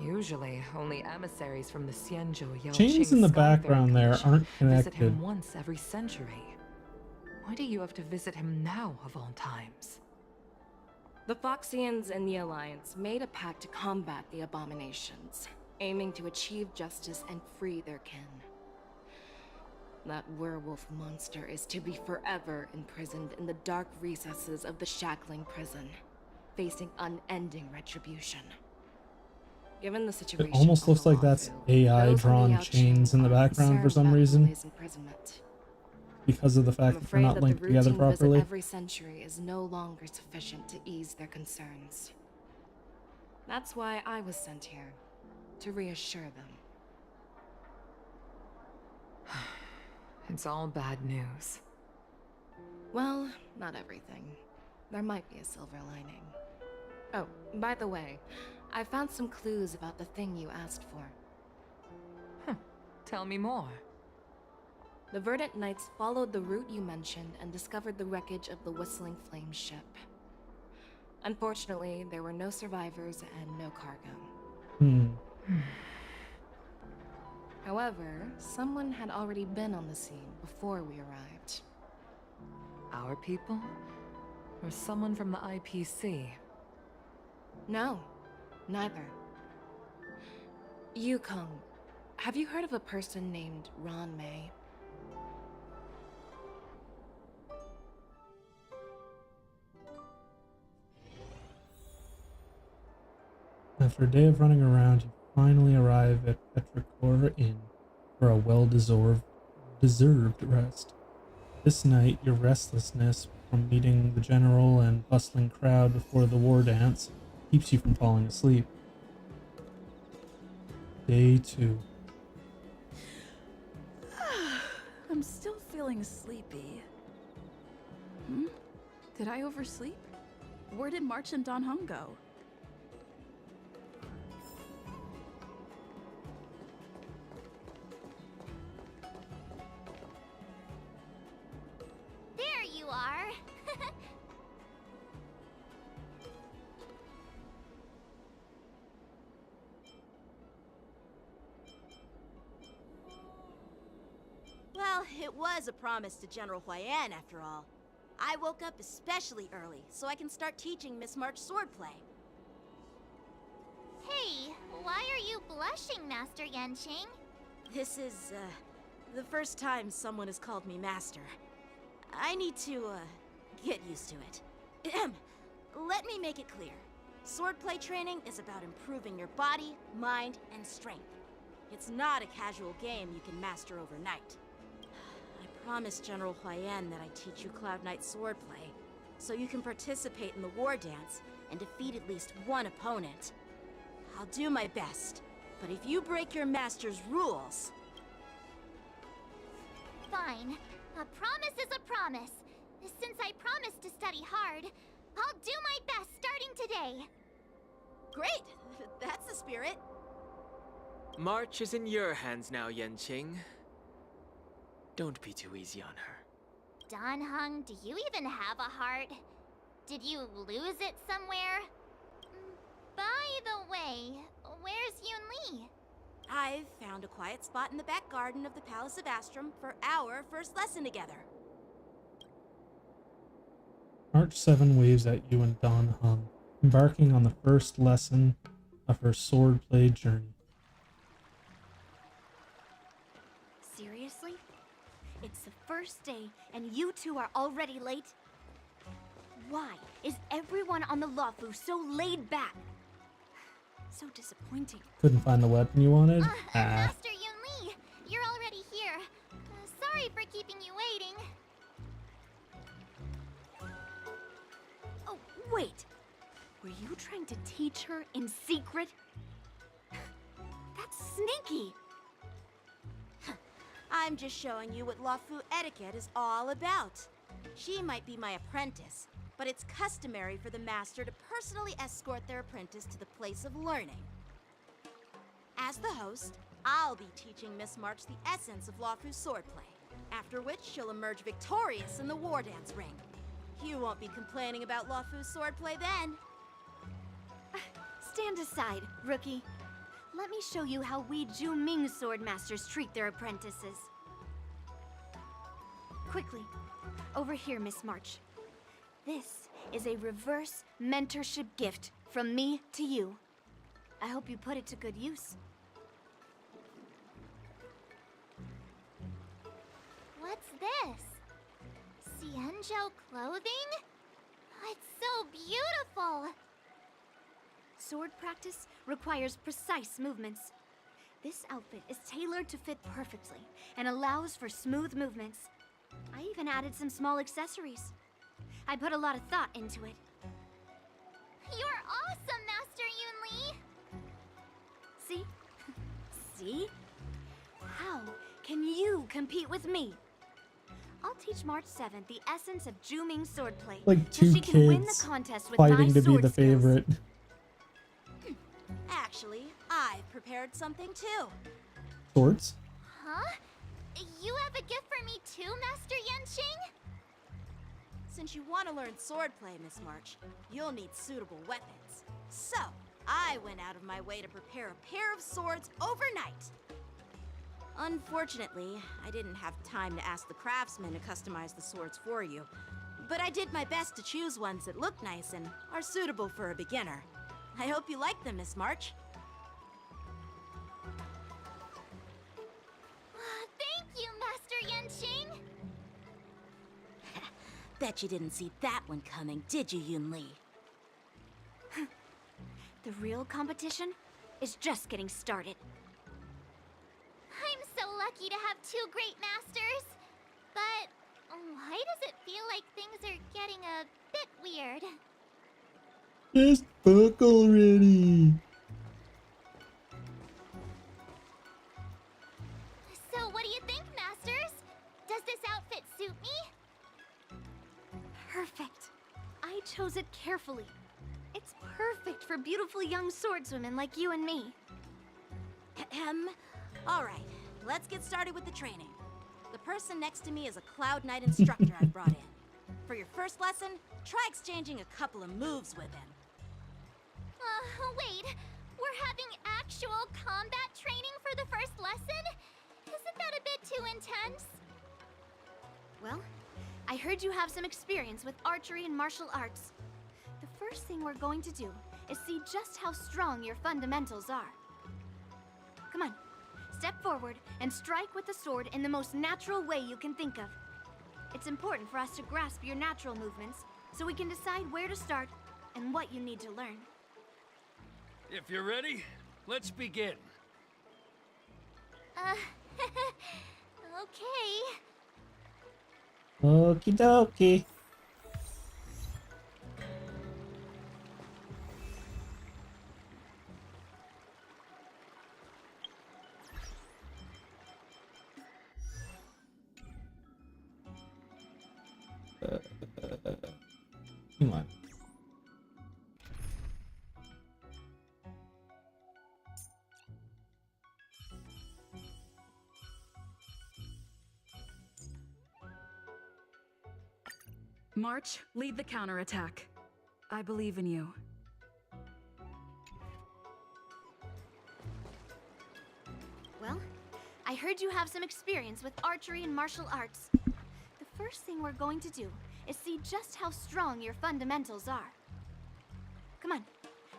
Usually, only emissaries from the Xianzhou Yaoqing Chains in the background there aren't visit him connected. once every century. Why do you have to visit him now, of all times? The Foxians and the Alliance made a pact to combat the abominations, aiming to achieve justice and free their kin. That werewolf monster is to be forever imprisoned in the dark recesses of the Shackling prison, facing unending retribution. Given the situation, It almost looks like that's AI drawn chains in the background for some reason, because of the fact that they're not linked together properly. Every century is no longer sufficient to ease their concerns. That's why I was sent here, to reassure them. It's all bad news. Well, not everything. There might be a silver lining. Oh, by the way, I found some clues about the thing you asked for. Tell me more. The Verdant Knights followed the route you mentioned and discovered the wreckage of the Whistling Flame ship. Unfortunately, there were no survivors and no cargo. However, someone had already been on the scene before we arrived. Our people? Or someone from the IPC? No, neither. Yukong, have you heard of a person named Ron May? After a day of running around, you finally arrive at Petrichor Inn for a well-deserved rest. This night, your restlessness from meeting the general and bustling crowd before the war dance keeps you from falling asleep. Day 2. I'm still feeling sleepy. Did I oversleep? Where did March and Don Hung go? There you are. Well, it was a promise to General Huayan, after all. I woke up especially early, so I can start teaching Miss March swordplay. Hey, why are you blushing, Master Yanqing? This is, the first time someone has called me Master. I need to, get used to it. Let me make it clear. Swordplay training is about improving your body, mind, and strength. It's not a casual game you can master overnight. I promised General Huayan that I'd teach you Cloud Knight swordplay, so you can participate in the war dance and defeat at least one opponent. I'll do my best. But if you break your master's rules... Fine. A promise is a promise. Since I promised to study hard, I'll do my best starting today. Great! That's the spirit. March is in your hands now, Yanqing. Don't be too easy on her. Dan Heng, do you even have a heart? Did you lose it somewhere? By the way, where's Yun Li? I've found a quiet spot in the back garden of the Palace of Astrum for our first lesson together. March 7 waves at you and Dan Heng, embarking on the first lesson of her swordplay journey. Seriously? It's the first day and you two are already late? Why is everyone on the Luofu so laid back? So disappointing. Couldn't find the weapon you wanted? Master Yun Li, you're already here. Sorry for keeping you waiting. Oh, wait. Were you trying to teach her in secret? That's sneaky. I'm just showing you what Luofu etiquette is all about. She might be my apprentice, but it's customary for the master to personally escort their apprentice to the place of learning. As the host, I'll be teaching Miss March the essence of Luofu's swordplay, after which she'll emerge victorious in the war dance ring. You won't be complaining about Luofu's swordplay then. Stand aside, rookie. Let me show you how we Zhu-Ming sword masters treat their apprentices. Quickly, over here, Miss March. This is a reverse mentorship gift from me to you. I hope you put it to good use. What's this? Xianzhou clothing? It's so beautiful! Sword practice requires precise movements. This outfit is tailored to fit perfectly and allows for smooth movements. I even added some small accessories. I put a lot of thought into it. You're awesome, Master Yun Li! See? See? How can you compete with me? I'll teach March 7th the essence of Zhu-Ming swordplay, Like so two she can win the kids contest with my fighting to be sword the skills. favorite. Actually, I've prepared something too. Swords? Huh? You have a gift for me too, Master Yanqing? Since you want to learn swordplay, Miss March, you'll need suitable weapons. So, I went out of my way to prepare a pair of swords overnight. Unfortunately, I didn't have time to ask the craftsman to customize the swords for you. But I did my best to choose ones that look nice and are suitable for a beginner. I hope you like them, Miss March. Thank you, Master Yanqing! Bet you didn't see that one coming, did you, Yun Li? The real competition is just getting started. I'm so lucky to have two great masters. But why does it feel like things are getting a bit weird? Just fuck already. So what do you think, masters? Does this outfit suit me? Perfect. I chose it carefully. It's perfect for beautiful young swordswomen like you and me. Alright, let's get started with the training. The person next to me is a Cloud Knight instructor I've brought in. For your first lesson, try exchanging a couple of moves with him. Wait. We're having actual combat training for the first lesson? Isn't that a bit too intense? Well, I heard you have some experience with archery and martial arts. The first thing we're going to do is see just how strong your fundamentals are. Come on, step forward and strike with the sword in the most natural way you can think of. It's important for us to grasp your natural movements so we can decide where to start and what you need to learn. If you're ready, let's begin. Okay. Okie dokie. Line. March, lead the counterattack. I believe in you. Well, I heard you have some experience with archery and martial arts. The first thing we're going to do is see just how strong your fundamentals are. Come on,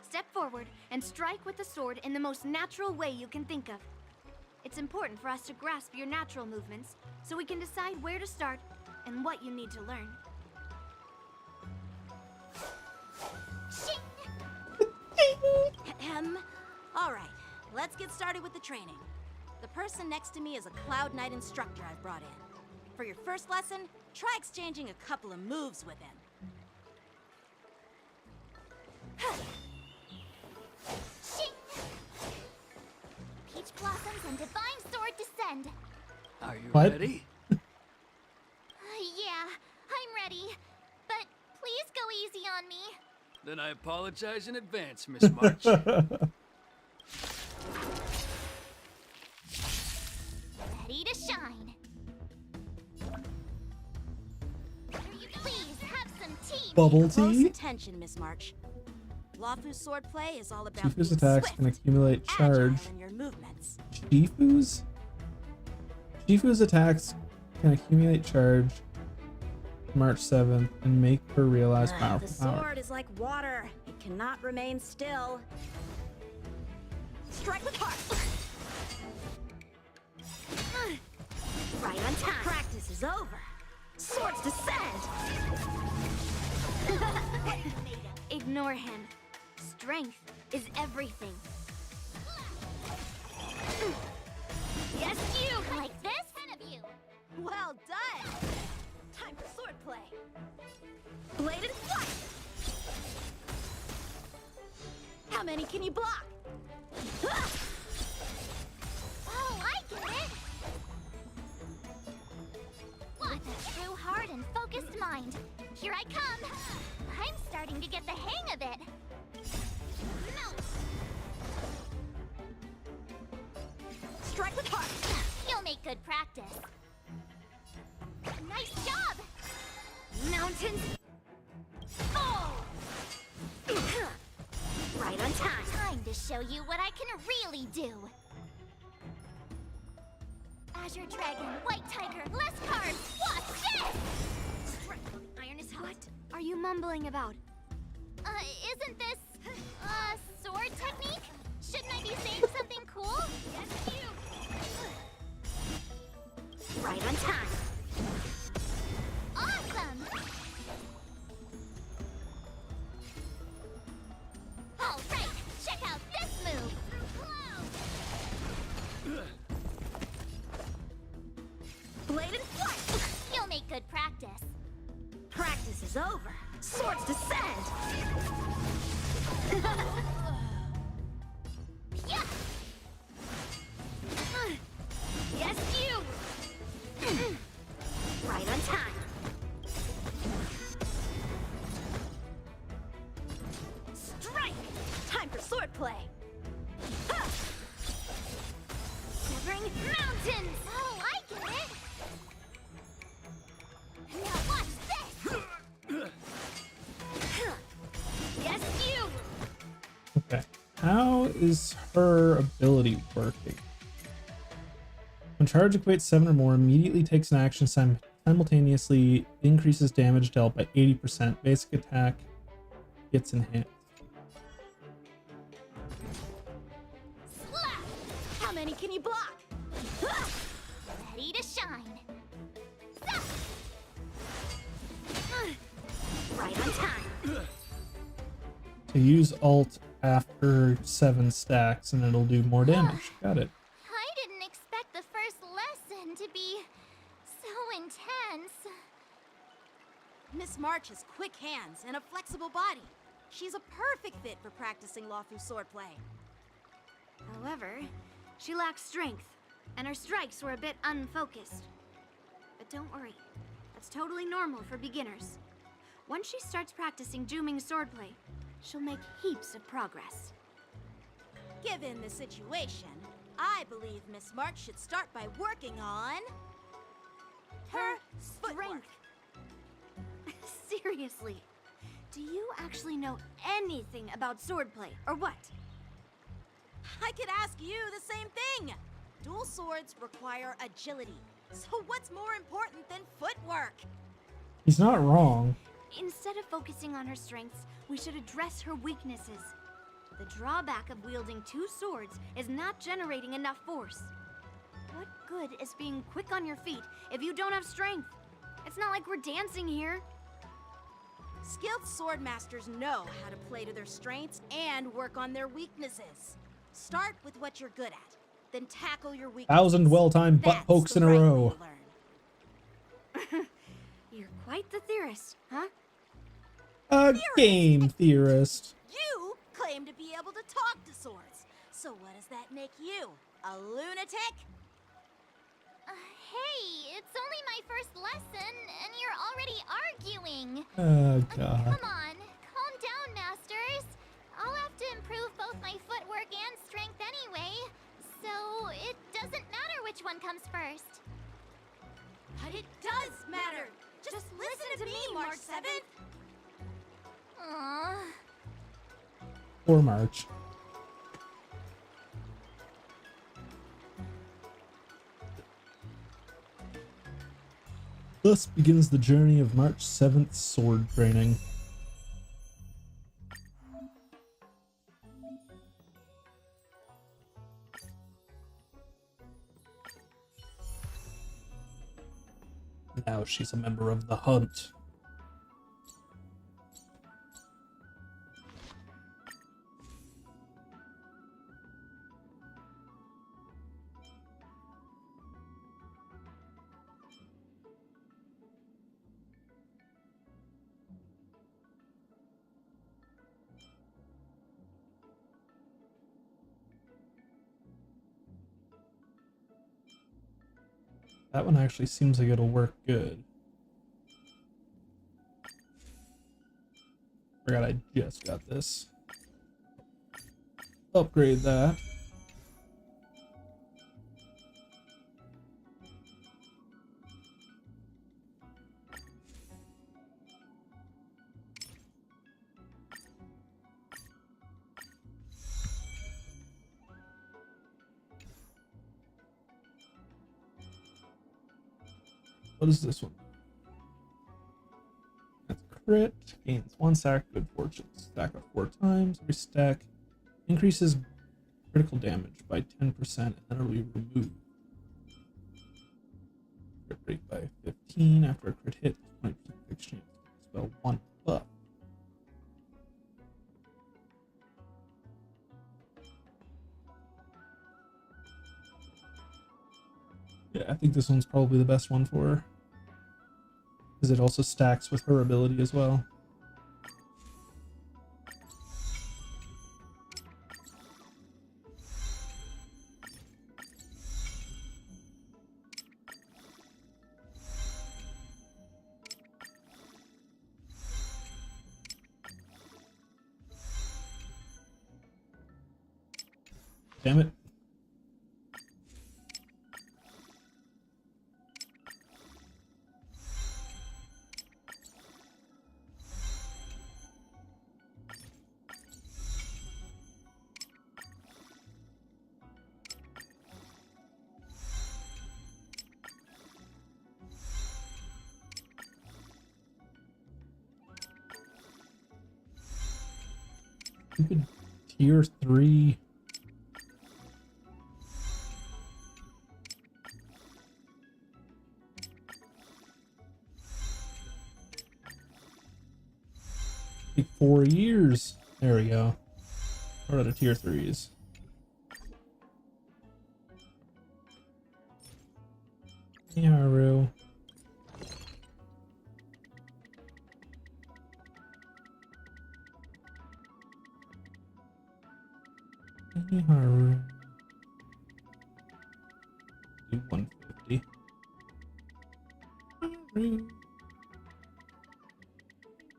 step forward and strike with the sword in the most natural way you can think of. It's important for us to grasp your natural movements so we can decide where to start and what you need to learn. All right, let's get started with the training. The person next to me is a Cloud Knight instructor I've brought in. For your first lesson, try exchanging a couple of moves with him. Peach blossoms and divine sword descend. Are you What? ready? Yeah, I'm ready. But please go easy on me. Then I apologize in advance, Miss March. Ready to shine. Please have some tea. Bubble Close tea. attention, Miss March. Lawfu swordplay is all about Shifu's being attacks swift, can accumulate charge. agile in your movements. Shifu's attacks can accumulate charge March 7th and make her realize The powerful power. sword is like water. It cannot remain still. Strike with heart. Right on time. Practice is over. Swords descend. Ignore him. Strength is everything. Yes, you! Like this? 10 of you. Well done. Time for swordplay. Blade and flight. How many can you block? Oh, I get it! With a true heart and focused mind. Here I come. I'm starting to get the hang of it. No. Strike with heart. You'll make good practice. Nice job! Mountains. Oh! Right on time. Time to show you what I can really do. Azure Dragon, White Tiger, less cards. Watch this! Iron is hot. What are you mumbling about? Isn't this sword technique? Shouldn't I be saying something cool? Yes, you. Right on time. Awesome! All right, check out this move. Blade and flight. You'll make good practice. Practice is over. Swords descend. Yeah. Yes, you. Right on time. Strike. Time for swordplay. Severing mountains. Oh, I get it. Now watch this. Yes, you. Okay. How is her ability working? When charge equates 7 or more, immediately takes an action simultaneously increases damage dealt by 80%. Basic attack gets enhanced. Slap. How many can you block? Ready to shine. Zap. Right on time. So use alt after 7 stacks and it'll do more damage. Got it. I didn't expect the first lesson to be so intense. Miss March has quick hands and a flexible body. She's a perfect fit for practicing Lawfu swordplay. However, she lacks strength, and her strikes were a bit unfocused. But don't worry, the It's totally normal for beginners. Once she starts practicing Juming swordplay, she'll make heaps of progress. Given the situation, I believe Miss March should start by working on her strength. Seriously, do you actually know anything about swordplay, or what? I could ask you the same thing. Dual swords require agility. So what's more important than footwork? He's not wrong. Instead of focusing on her strengths, we should address her weaknesses. The drawback of wielding two swords is not generating enough force. What good is being quick on your feet if you don't have strength? It's not like we're dancing here. Skilled sword masters know how to play to their strengths and work on their weaknesses. Start with what you're good at, then tackle your weaknesses. 1,000 well-timed butt pokes in a row. You're quite the theorist, huh? A game theorist. You claim to be able to talk to swords. So what does that make you? A lunatic? Hey, it's only my first lesson, and you're already arguing. Oh, God. Come on, calm down, masters. I'll have to improve both my footwork and strength anyway, so it doesn't matter which one comes first. But it does matter. Just listen to me, March 7th. Aww. Or March. Thus begins the journey of March 7th sword training. Now she's a member of the Hunt. That one actually seems like it'll work good. Forgot I just got this. Upgrade that. What is this one? That's crit. Gains 1 stack good fortune. Stack up 4 times. Every stack increases critical damage by 10% and then it'll be removed. Crit rate by 15 after a crit hit. 20% exchange. Spell 1 buff. Yeah, I think this one's probably the best one for her. Because it also stacks with her ability as well. Damn it. Stupid tier 3. Take 4 years. There we go. What are the tier 3s? Yaru. Haru. Do 150. Haru.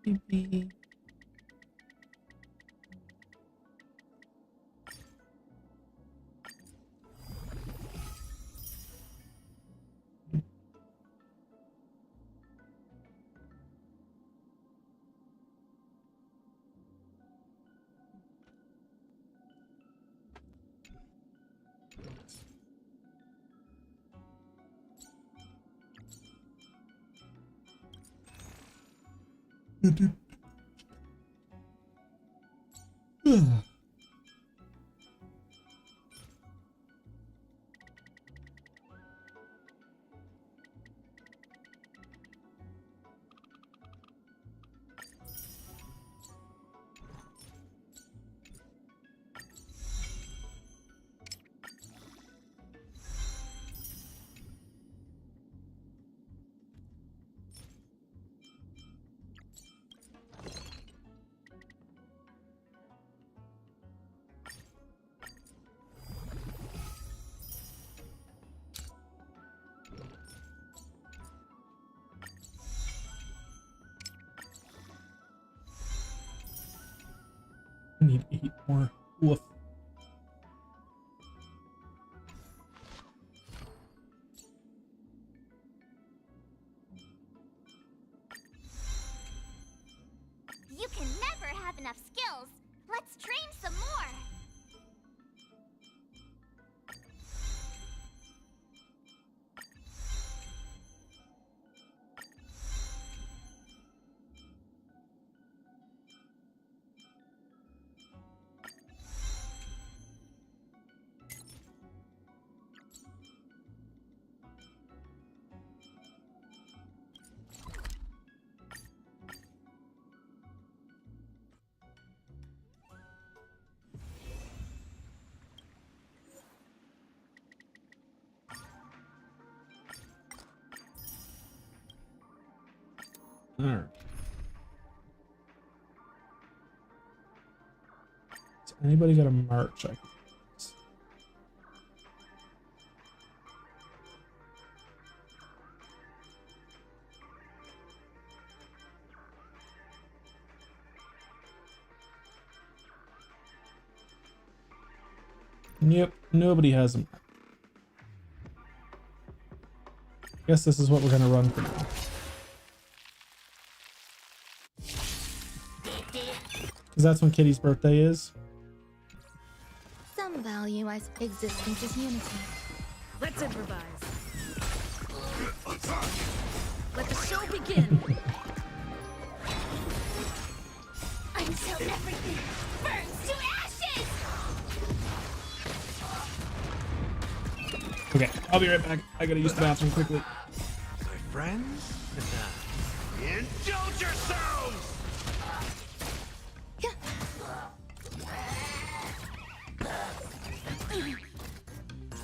Maybe. I need 8 more. Woof. You can never have enough skills. Let's train some more. Alright. Has anybody got a march I can use? Yep, nobody has them. Guess this is what we're gonna run for now. Because that's when Kitty's birthday is. Some value as existence is unity. Let's improvise. Let the show begin. Until everything burns to ashes! Okay, I'll be right back. I gotta use the bathroom quickly. My friends? Indulge yourselves!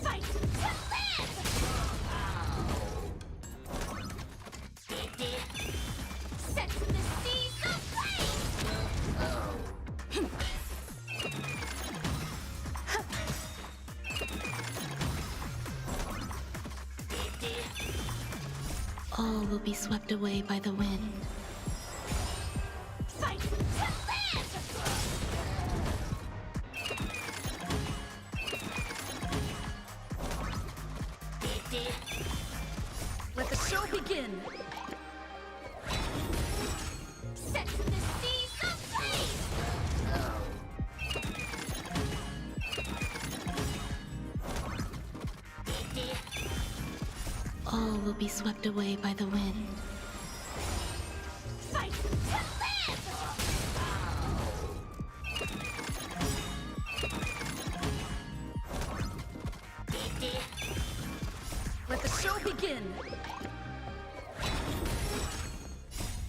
Fight to live! Set the seas All will be swept away by the wind. Fight to live! Let the show begin. Set the seas ablaze! All will be swept away by the wind. Fight to live! Let the show begin.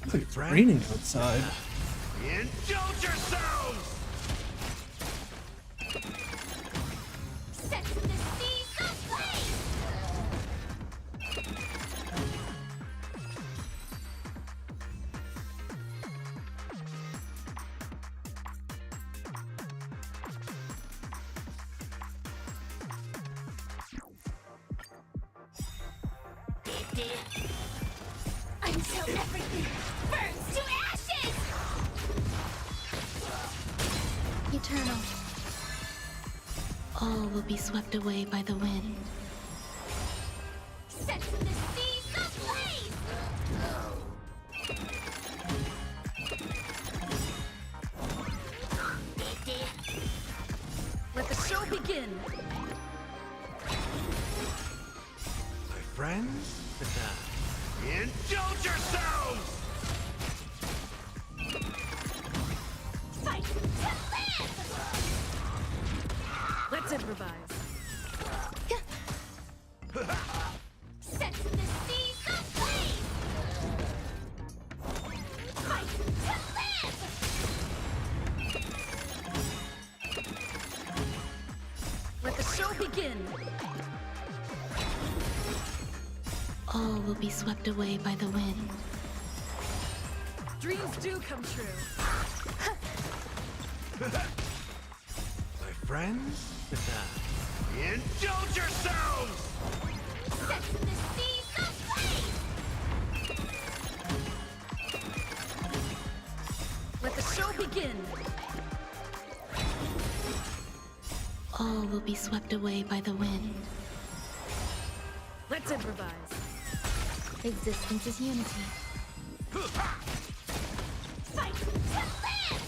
It's like it's raining outside. Indulge yourselves! Set the seas ablaze! Until everything burns to ashes! Eternal. All will be swept away by the wind. Set the seas ablaze! Let the show begin! My friends? Indulge yourselves! Fight to live! Let's improvise. Set the seas ablaze! Fight to live! Let the show begin! All will be swept away by the wind. Dreams do come true. My friends? Indulge yourselves! Set the seas ablaze! Let the show begin! All will be swept away by the wind. Let's improvise. Existence is unity. Fight to live!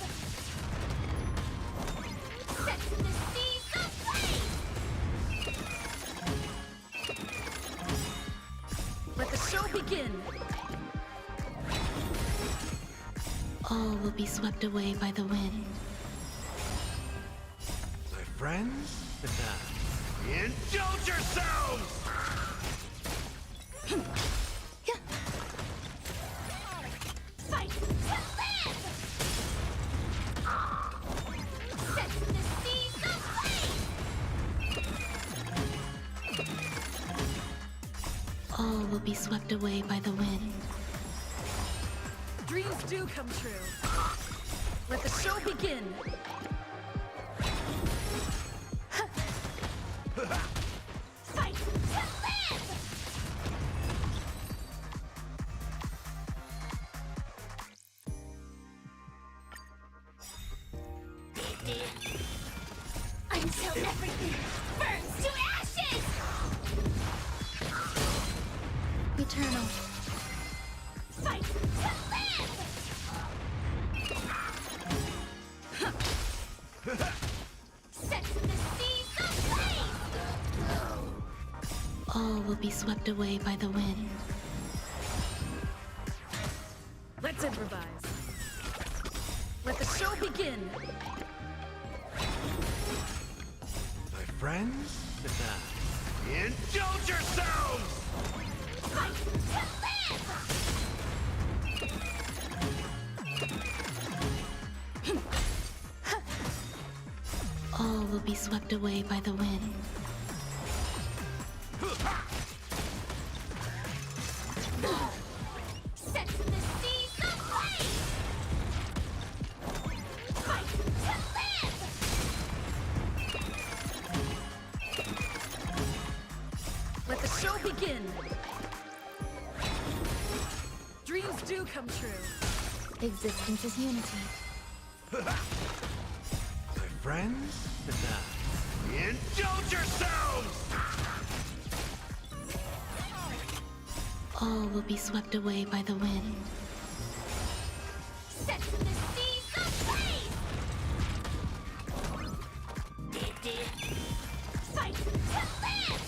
Set the seas ablaze! Let the show begin! All will be swept away by the wind. My friends? Indulge yourselves! Fight to live! Set the seas ablaze! All will be swept away by the wind. Dreams do come true. Let the show begin! Fight to live! Until everything burns to ashes! Eternal. Fight to live! Set the seas ablaze! All will be swept away by the wind. Let's improvise. Let the show begin! My friends? Indulge yourselves! Fight to live! All will be swept away by the wind. Set the seas ablaze! Fight to live! Let the show begin! Dreams do come true. Existence is unity. My friends? Indulge yourselves! All will be swept away by the wind. Set the seas ablaze! Fight to live!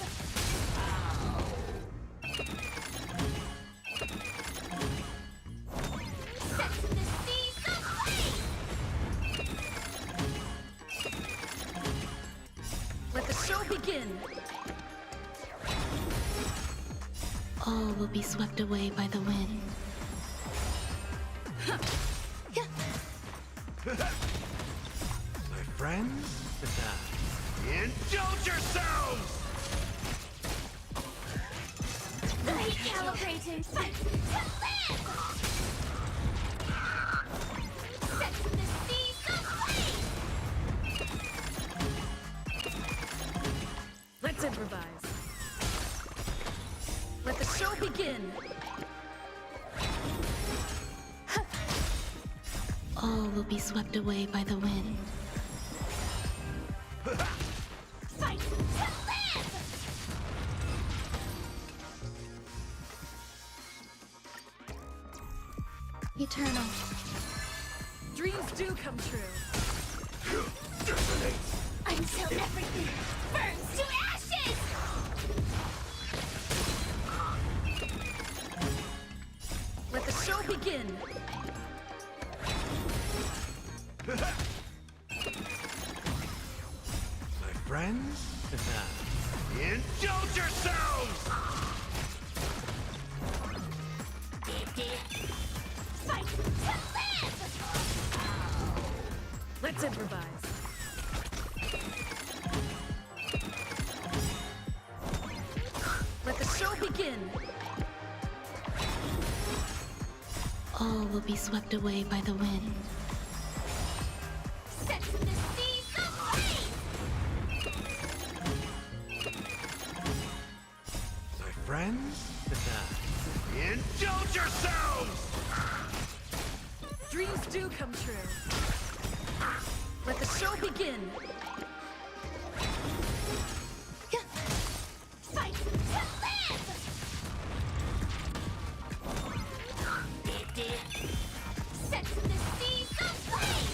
Set the seas ablaze! Let the show begin! All will be swept away by the wind. My friends? Indulge yourselves! Recalibrating! Fight to live! Set the seas ablaze! Let's improvise. Let the show begin! All will be swept away by the wind. Eternal. Dreams do come true. Until everything burns to ashes! Let the show begin. My friends, indulge yourselves! Fight to live! Let's improvise. Let the show begin. All will be swept away by the wind. Set the seas ablaze! My friends, indulge yourselves! Dreams do come true. Let the show begin. Fight to live! Set the seas ablaze!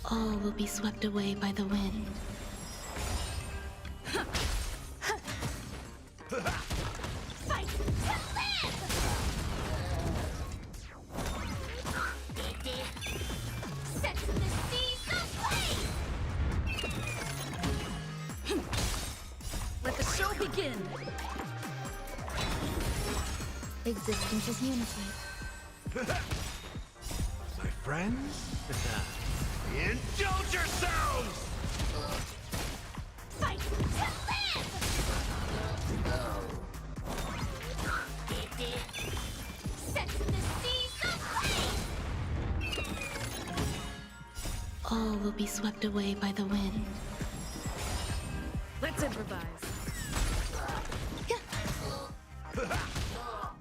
All will be swept away by the wind. Fight to live! Set the seas ablaze! Let the show begin. Existence is unity. My friends, indulge yourselves! Fight to live! Set the seas ablaze! All will be swept away by the wind. Let's improvise.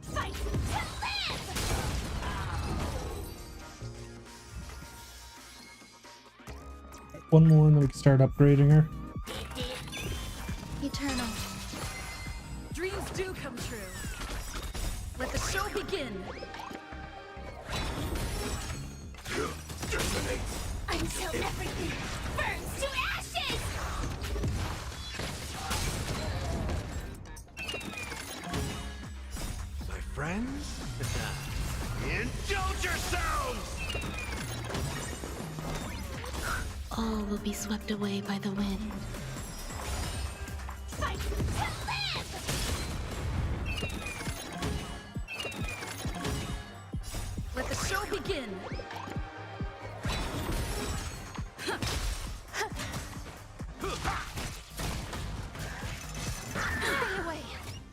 Fight to live! One more and then we can start upgrading her. Eternal. Dreams do come true. Let the show begin. Until everything burns to ashes! My friends, indulge yourselves! All will be swept away by the wind. Fight to live! Let the show begin. Stay away!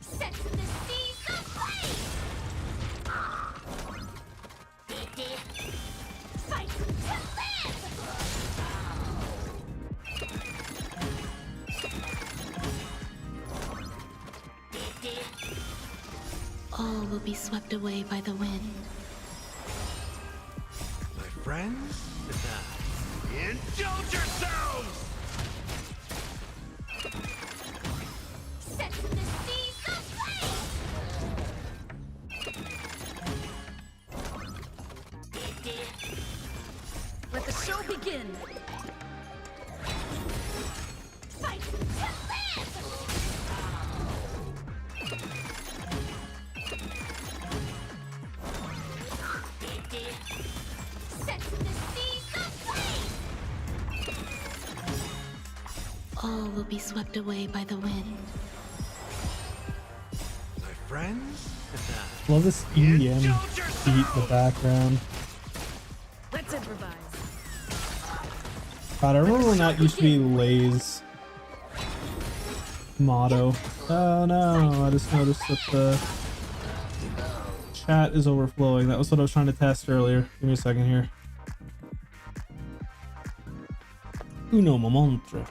Set the seas ablaze! Fight to live! All will be swept away by the wind. My friends, indulge yourselves! Set the seas ablaze! Let the show begin. Fight to live! Set the seas ablaze! All will be swept away by the wind. My friends, Love this EDM beat in the background. Let's improvise. God, I remember when that used to be Lay's motto. Oh no, I just noticed that the chat is overflowing. That was what I was trying to test earlier. Give me a second here. Uno momento.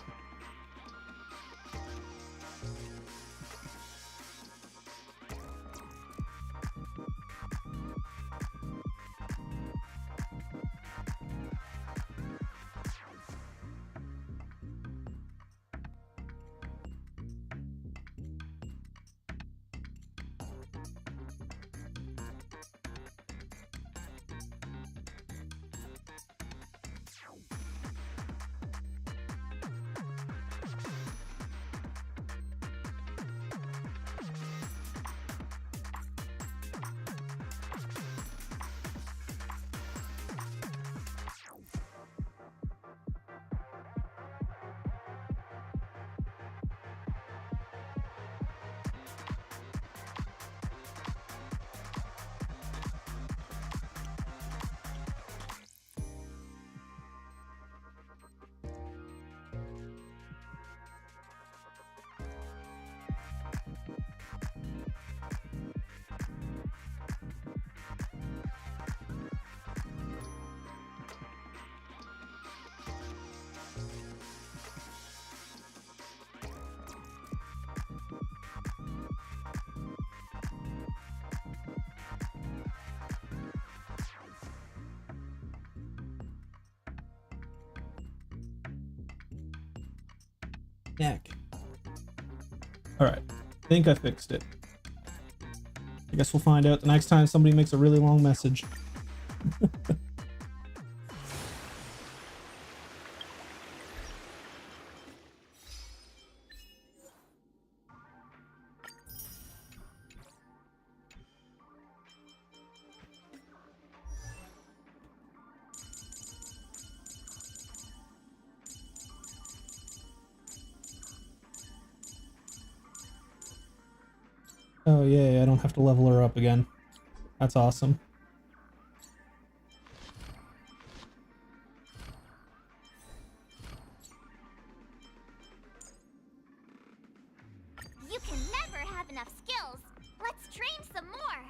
neck. Alright, think I fixed it. I guess we'll find out the next time somebody makes a really long message. Oh yay, I don't have to level her up again. That's awesome. You can never have enough skills. Let's train some more.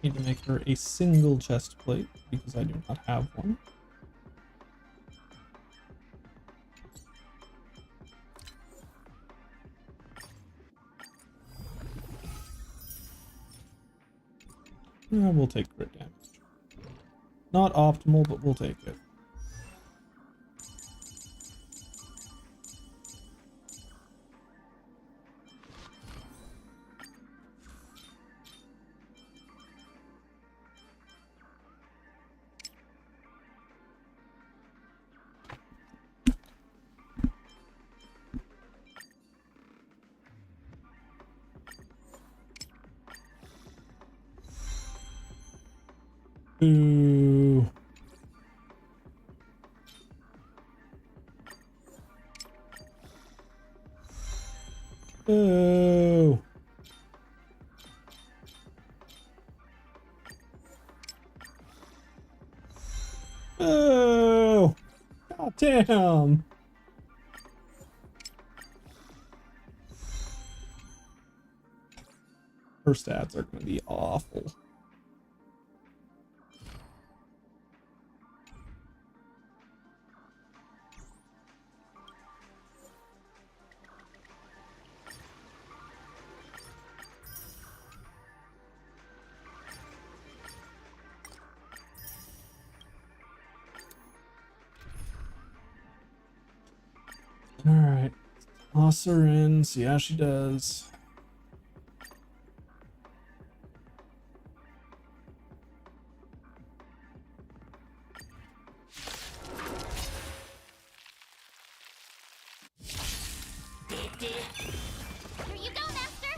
Need to make her a single chest plate because I do not have one. We'll take crit damage. Not optimal, but we'll take it. Ooh. Oh. Oh. God damn. Her stats are going to be awful. Alright. Toss her in, see how she does. Here you go, Master!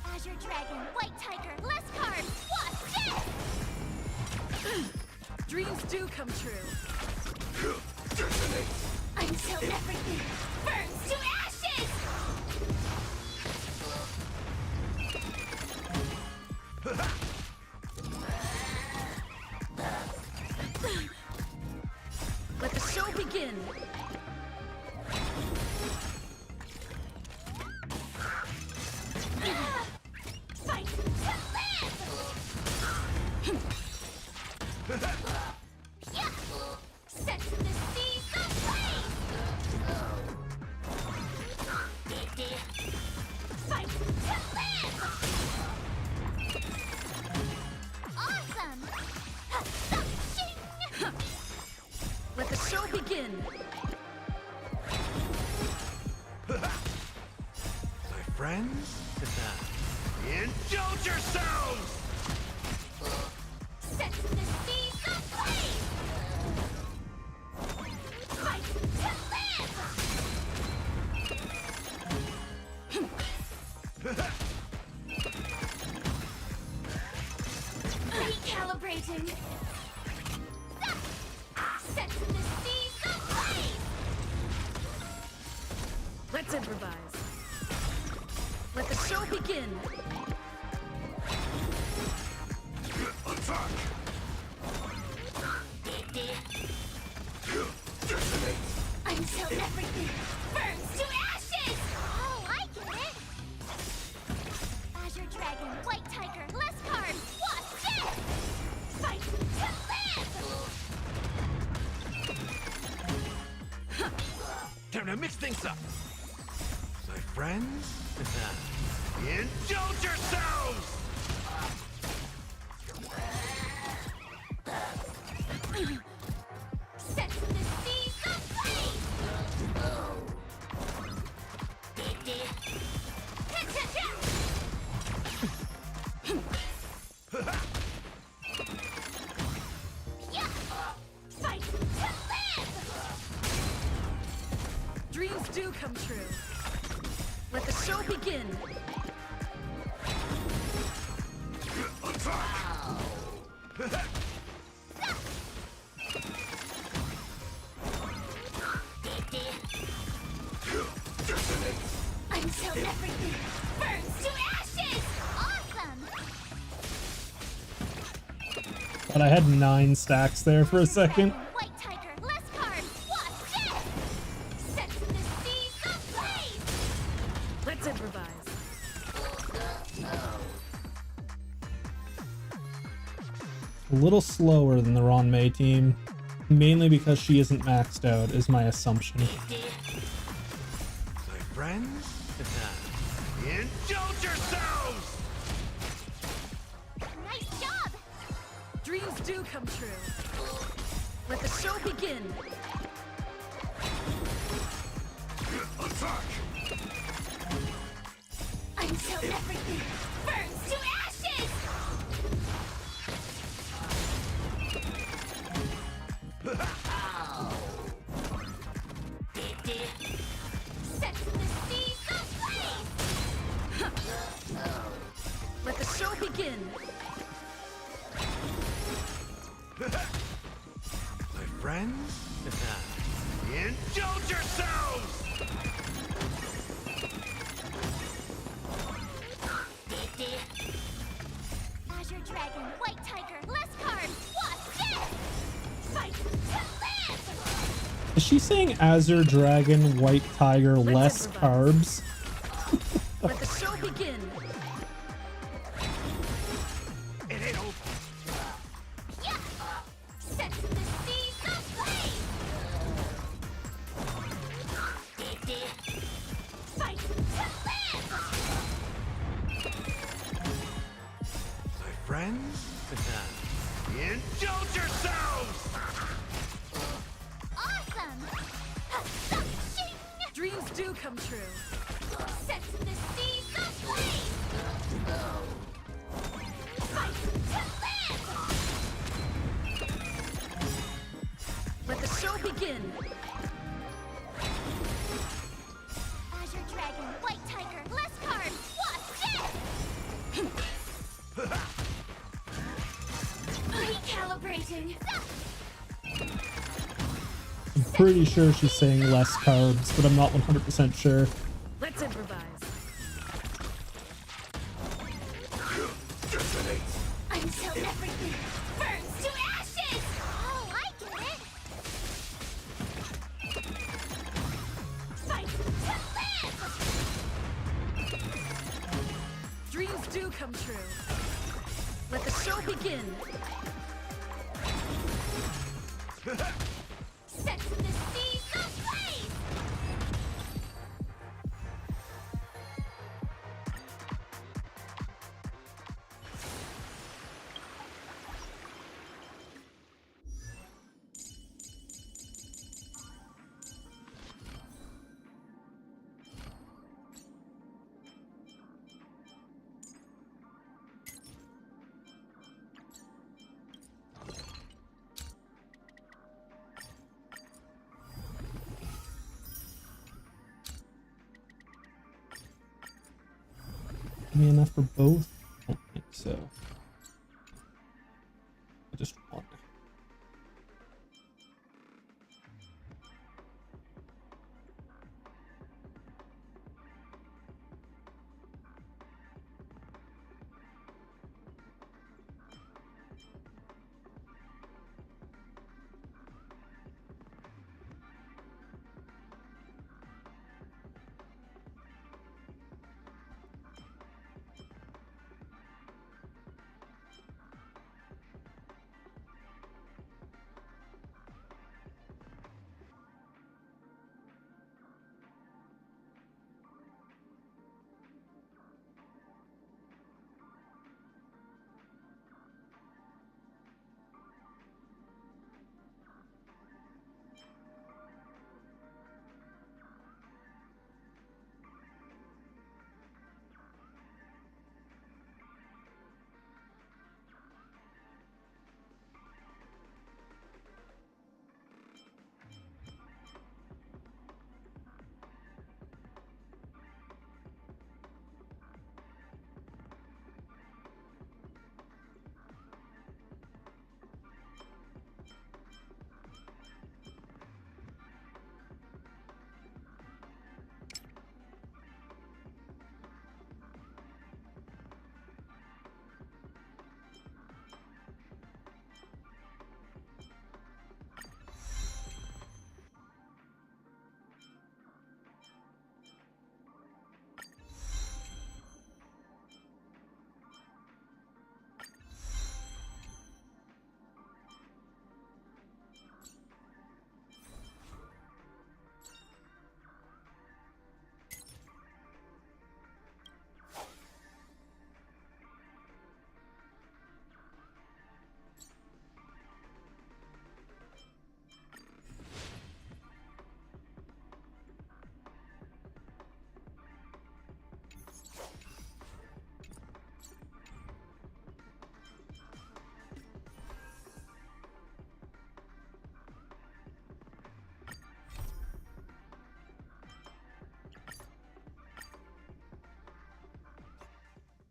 Azure Dragon, White Tiger, less cards, Wasp, death! Dreams do come true. Until everything burns to ashes! Let the show begin. Fight to live! Yeah! Set the seas aflame! Fight to live! Awesome! Shing! Let the show begin. My friends, indulge yourselves! Set the seas aflame! Fight to live! Recalibrating! Set the seas aflame! Let's improvise. Let the show begin. Attack! Until everything burns to ashes! Oh, I get it! Azure Dragon, White Tiger, less cards, Wasp, death! Fight to live! Time to mix things up! My friends, indulge yourselves! Set the seas aflame! Yeah! Fight to live! Dreams do come true. Let the show begin. Until everything burns to ashes! Awesome! But I had 9 stacks there for a second. White Tiger, less cards, Wasp, death! Set the seas aflame! Let's improvise. A little slower than the Ron May team, mainly because she isn't maxed out, is my assumption. My friends, indulge yourselves! Nice job! Dreams do come true. Let the show begin. Attack! Until everything burns to ashes! Set the seas aflame! Let the show begin. My friends, indulge yourselves! Azure Dragon, White Tiger, less carbs, wasp, death! Fight to live! Is she saying Azure Dragon, White Tiger, less carbs? Let the show begin. It ain't over. Yeah! Set the seas aflame! Fight to live! My friends, indulge yourselves! Awesome! Dreams do come true. Set the seas aflame! Fight to live! Let the show begin. Azure Dragon, White Tiger, less carbs, wasp, death! Recalibrating! I'm pretty sure she's saying less carbs, but I'm not 100% sure. Let's improvise. Until everything burns to ashes! Oh, I get it! Fight to live! Dreams do come true. Let the show begin. Set the seas aflame! Give me enough for both? I don't think so. Just one.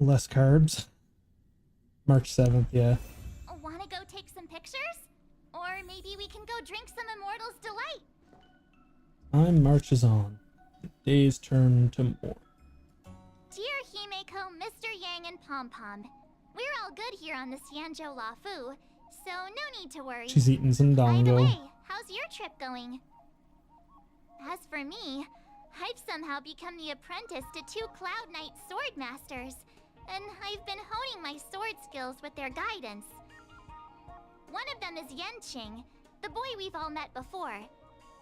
Less carbs. March 7th, yeah. Wanna go take some pictures? Or maybe we can go drink some Immortal's Delight. Time marches on. The days turn to more. Dear Hime Himiko, Mr. Yang, and Pom Pom. We're all good here on the Xianzhou Lafu, so no need to worry. She's eating some By the dongo. way, how's your trip going? As for me, I've somehow become the apprentice to 2 Cloud Knight sword masters, and I've been honing my sword skills with their guidance. One of them is Yanqing, the boy we've all met before.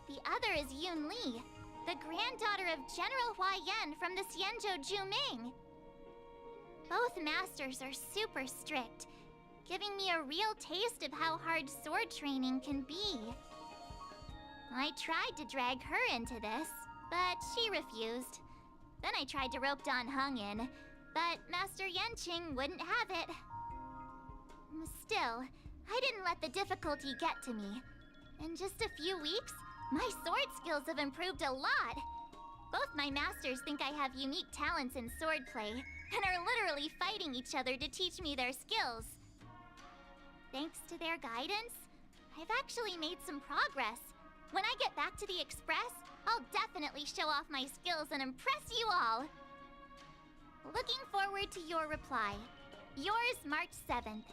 The other is Yun Li, the granddaughter of General Hua Yan from the Xianzhou Juming. Both masters are super strict, giving me a real taste of how hard sword training can be. I tried to drag her into this, but she refused. Then I tried to rope Dan Heng in, but Master Yanqing wouldn't have it. Still, I didn't let the difficulty get to me. In just a few weeks, my sword skills have improved a lot. Both my masters think I have unique talents in swordplay, and are literally fighting each other to teach me their skills. Thanks to their guidance, I've actually made some progress. When I get back to the Express, I'll definitely show off my skills and impress you all. Looking forward to your reply. Yours, March 7th.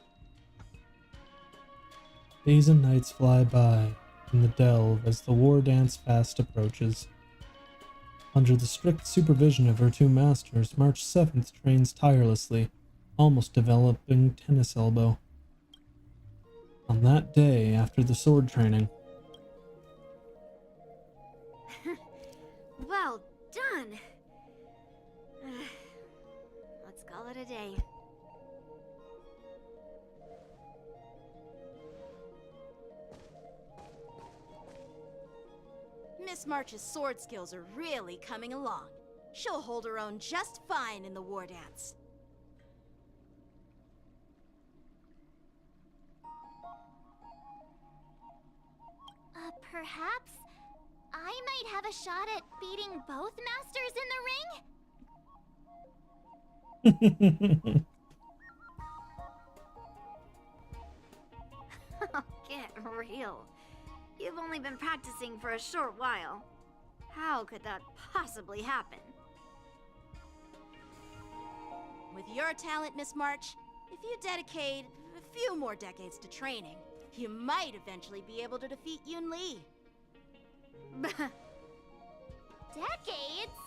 Days and nights fly by in the delve as the war dance fast approaches. Under the strict supervision of her 2 masters, March 7th trains tirelessly, almost developing tennis elbow. On that day after the sword training, Well done. Let's call it a day. Miss March's sword skills are really coming along. She'll hold her own just fine in the war dance. Perhaps I might have a shot at beating both masters in the ring? Get real. You've only been practicing for a short while. How could that possibly happen? With your talent, Miss March, if you dedicate a few more decades to training, you might eventually be able to defeat Yun Li. Decades?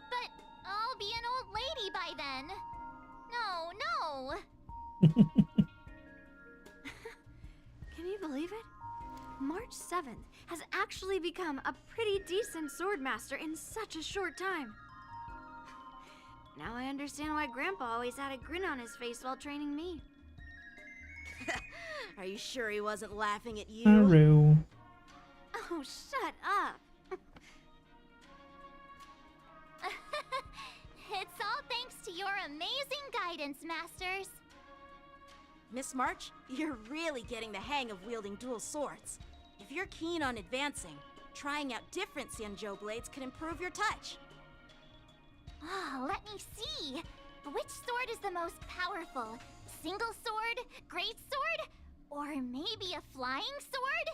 But I'll be an old lady by then. No. Can you believe it? March 7th has actually become a pretty decent swordmaster in such a short time. Now I understand why Grandpa always had a grin on his face while training me. Are you sure he wasn't laughing at you? Haru. Oh, shut up. It's all thanks to your amazing guidance, masters. Miss March, you're really getting the hang of wielding dual swords. If you're keen on advancing, trying out different Xianzhou blades can improve your touch. Oh, let me see. Which sword is the most powerful? Single sword? Great sword? Or maybe a flying sword?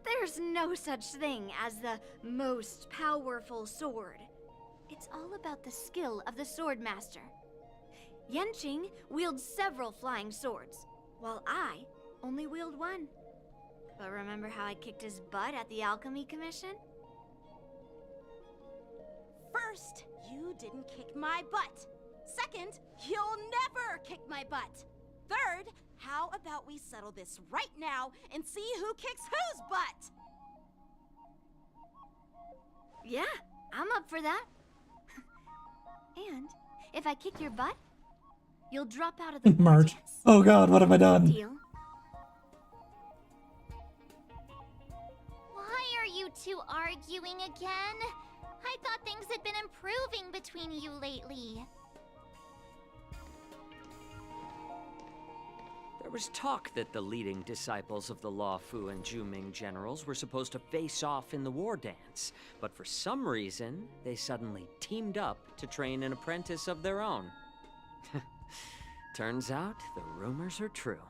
There's no such thing as the most powerful sword. It's all about the skill of the swordmaster. Yanqing wields several flying swords, while I only wield one. But remember how I kicked his butt at the Alchemy Commission? First, you didn't kick my butt. Second, you'll never kick my butt. Third, how about we settle this right now and see who kicks whose butt? Yeah, I'm up for that. And if I kick your butt, you'll drop out of the March. Oh god, what have I done? Deal. Why are you two arguing again? I thought things had been improving between you lately. There was talk that the leading disciples of the Luofu and Juming generals were supposed to face off in the war dance, but for some reason, they suddenly teamed up to train an apprentice of their own. Turns out, the rumors are true.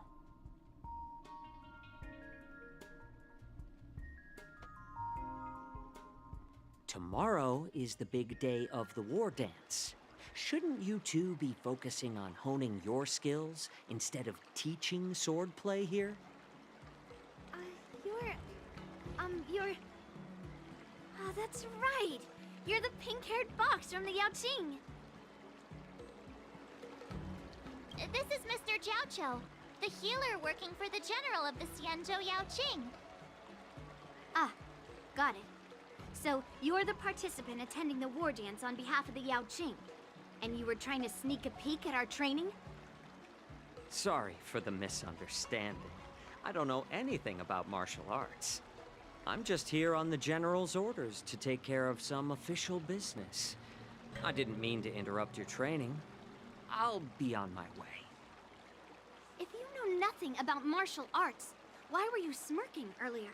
To tomorrow is the big day of the war dance. Shouldn't you two be focusing on honing your skills instead of teaching swordplay here? You're... Oh, that's right! You're the pink-haired box from the Yaoqing! This is Mr. Jiaoqiu, the healer working for the general of the Xianzhou Yaoqing. Ah, got it. So, you're the participant attending the war dance on behalf of the Yaoqing. And you were trying to sneak a peek at our training? Sorry for the misunderstanding. I don't know anything about martial arts. I'm just here on the General's orders to take care of some official business. I didn't mean to interrupt your training. I'll be on my way. If you know nothing about martial arts, why were you smirking earlier?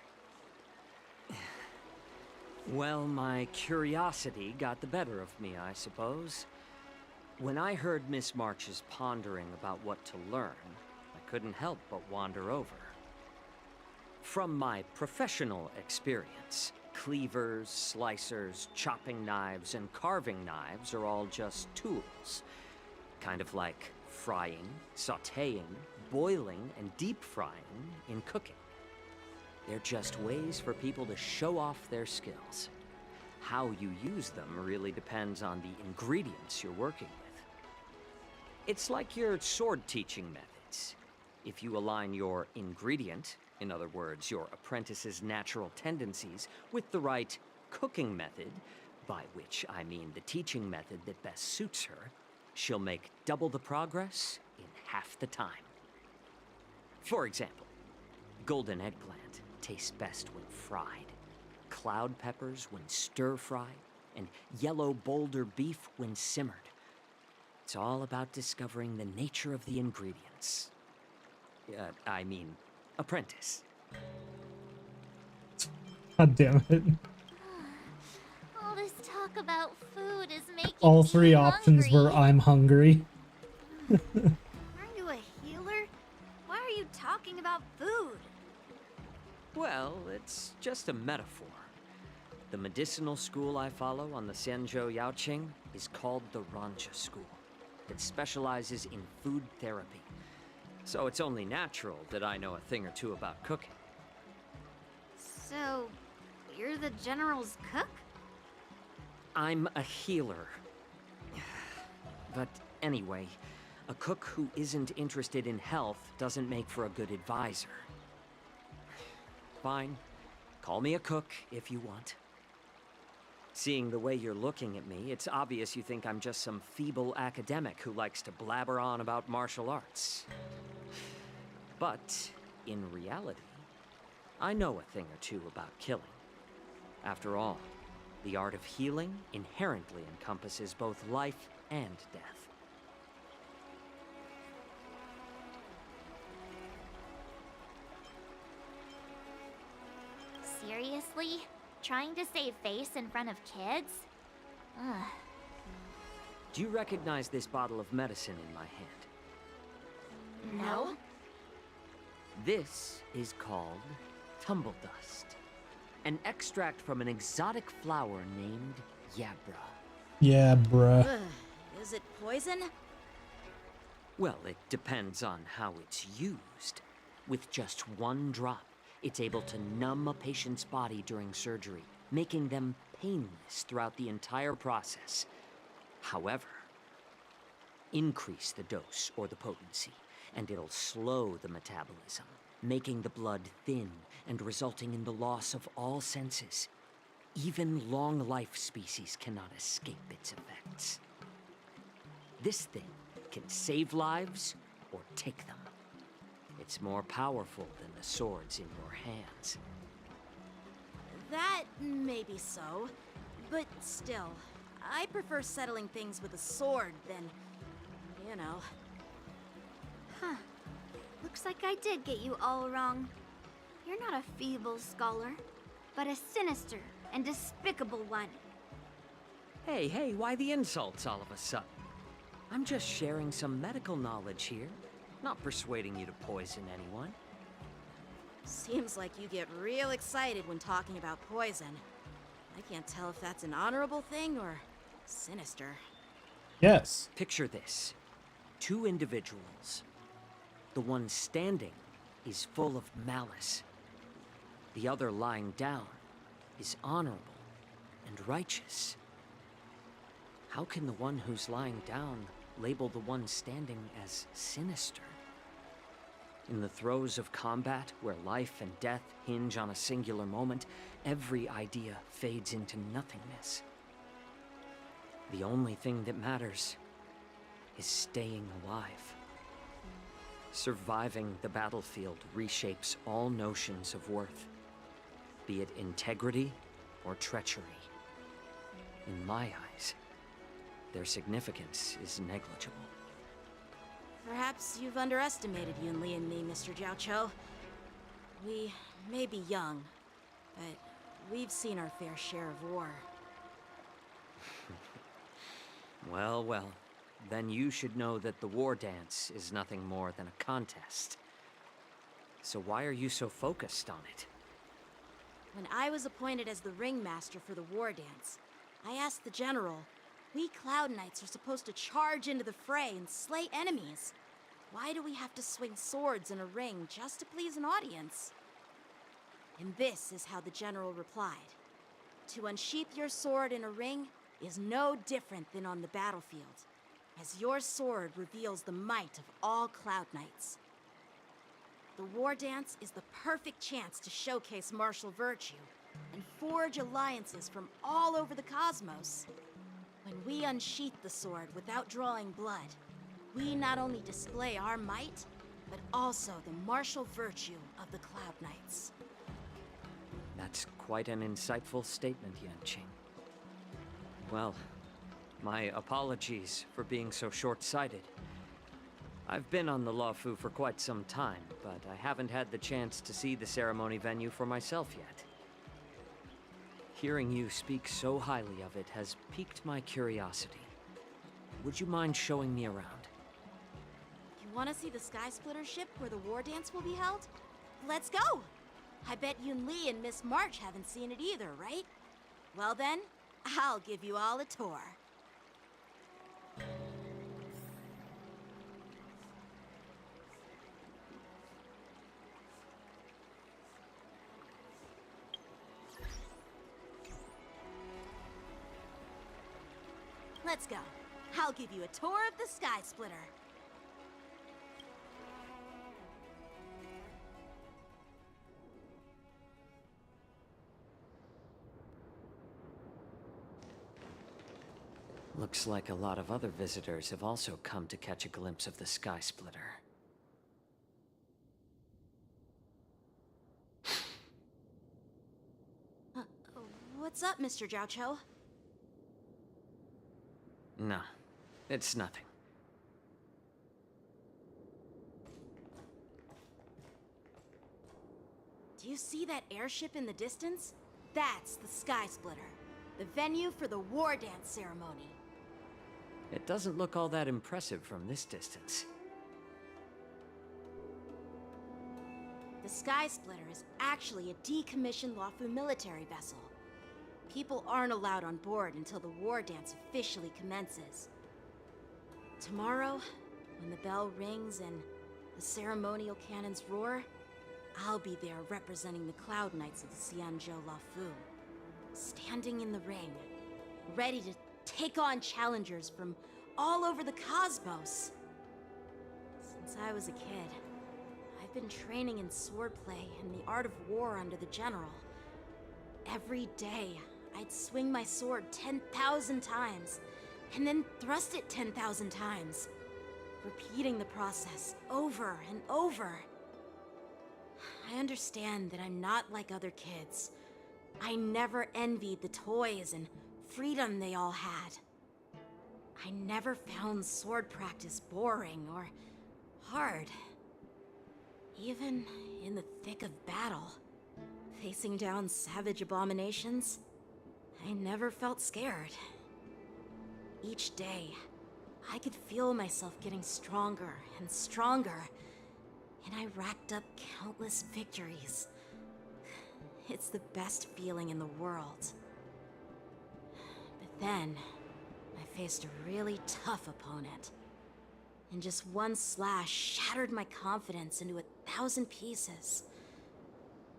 Well, my curiosity got the better of me, I suppose. When I heard Miss March's pondering about what to learn, I couldn't help but wander over. From my professional experience, cleavers, slicers, chopping knives, and carving knives are all just tools. Kind of like frying, sautéing, boiling, and deep frying in cooking. They're just ways for people to show off their skills. How you use them really depends on the ingredients you're working with. It's like your sword teaching methods. If you align your ingredient, in other words, your apprentice's natural tendencies, with the right cooking method, by which I mean the teaching method that best suits her, she'll make double the progress in half the time. For example, golden eggplant tastes best when fried, cloud peppers when stir-fried, and yellow boulder beef when simmered. It's all about discovering the nature of the ingredients. Apprentice. God damn it. All this talk about food is making All me three options hungry. were I'm hungry. Aren't you a healer? Why are you talking about food? Well, it's just a metaphor. The medicinal school I follow on the Xianzhou Yaoqing is called the Ranja School. It specializes in food therapy. So it's only natural that I know a thing or two about cooking. So, you're the General's cook? I'm a healer. But anyway, a cook who isn't interested in health doesn't make for a good advisor. Fine. Call me a cook if you want. Seeing the way you're looking at me, it's obvious you think I'm just some feeble academic who likes to blabber on about martial arts. But, in reality, I know a thing or two about killing. After all, the art of healing inherently encompasses both life and death. Seriously? Trying to save face in front of kids? Ugh. Do you recognize this bottle of medicine in my hand? No? This is called tumble dust, an extract from an exotic flower named Yabra. Yeah, bruh. Ugh, is it poison? Well, it depends on how it's used. With just one drop, it's able to numb a patient's body during surgery, making them painless throughout the entire process. However, increase the dose or the potency, and it'll slow the metabolism, making the blood thin and resulting in the loss of all senses. Even long-life species cannot escape its effects. This thing can save lives or take them. It's more powerful than the swords in your hands. That may be so, but still, I prefer settling things with a sword than, you know. Huh. Looks like I did get you all wrong. You're not a feeble scholar, but a sinister and despicable one. Hey, why the insults all of a sudden? I'm just sharing some medical knowledge here, not persuading you to poison anyone. Seems like you get real excited when talking about poison. I can't tell if that's an honorable thing or sinister. Yes. Picture this. Two individuals. The one standing is full of malice. The other lying down is honorable and righteous. How can the one who's lying down label the one standing as sinister? In the throes of combat, where life and death hinge on a singular moment, every idea fades into nothingness. The only thing that matters is staying alive. Surviving the battlefield reshapes all notions of worth, be it integrity or treachery. In my eyes, their significance is negligible. Perhaps you've underestimated Yun Li and me, Mr. Jiao Cho. We may be young, but we've seen our fair share of war. Well, well. Then you should know that the war dance is nothing more than a contest. So why are you so focused on it? When I was appointed as the ringmaster for the war dance, I asked the general, we Cloud Knights are supposed to charge into the fray and slay enemies. Why do we have to swing swords in a ring just to please an audience? And this is how the general replied. To unsheath your sword in a ring is no different than on the battlefield, as your sword reveals the might of all Cloud Knights. The war dance is the perfect chance to showcase martial virtue and forge alliances from all over the cosmos. When we unsheath the sword without drawing blood, we not only display our might, but also the martial virtue of the Cloud Knights. That's quite an insightful statement, Yanqing. Well, my apologies for being so short-sighted. I've been on the Luofu for quite some time, but I haven't had the chance to see the ceremony venue for myself yet. Hearing you speak so highly of it has piqued my curiosity. Would you mind showing me around? You want to see the Sky Splitter ship where the war dance will be held? Let's go! I bet Yun Li and Miss March haven't seen it either, right? Well then, I'll give you all a tour. Let's go. I'll give you a tour of the Sky Splitter. Looks like a lot of other visitors have also come to catch a glimpse of the Sky Splitter. What's up, Mr. Jiao Cho? No, it's nothing. Do you see that airship in the distance? That's the Sky Splitter, the venue for the war dance ceremony. It doesn't look all that impressive from this distance. The Sky Splitter is actually a decommissioned Luofu military vessel. People aren't allowed on board until the war dance officially commences. Tomorrow, when the bell rings and the ceremonial cannons roar, I'll be there representing the Cloud Knights of the Xianzhou Luofu, standing in the ring, ready to take on challengers from all over the cosmos. Since I was a kid, I've been training in swordplay and the art of war under the general. Every day, I'd swing my sword 10,000 times, and then thrust it 10,000 times, repeating the process over and over. I understand that I'm not like other kids. I never envied the toys and freedom they all had. I never found sword practice boring or hard. Even in the thick of battle, facing down savage abominations, I never felt scared. Each day, I could feel myself getting stronger and stronger, and I racked up countless victories. It's the best feeling in the world. then, I faced a really tough opponent. And just one slash shattered my confidence into 1,000 pieces.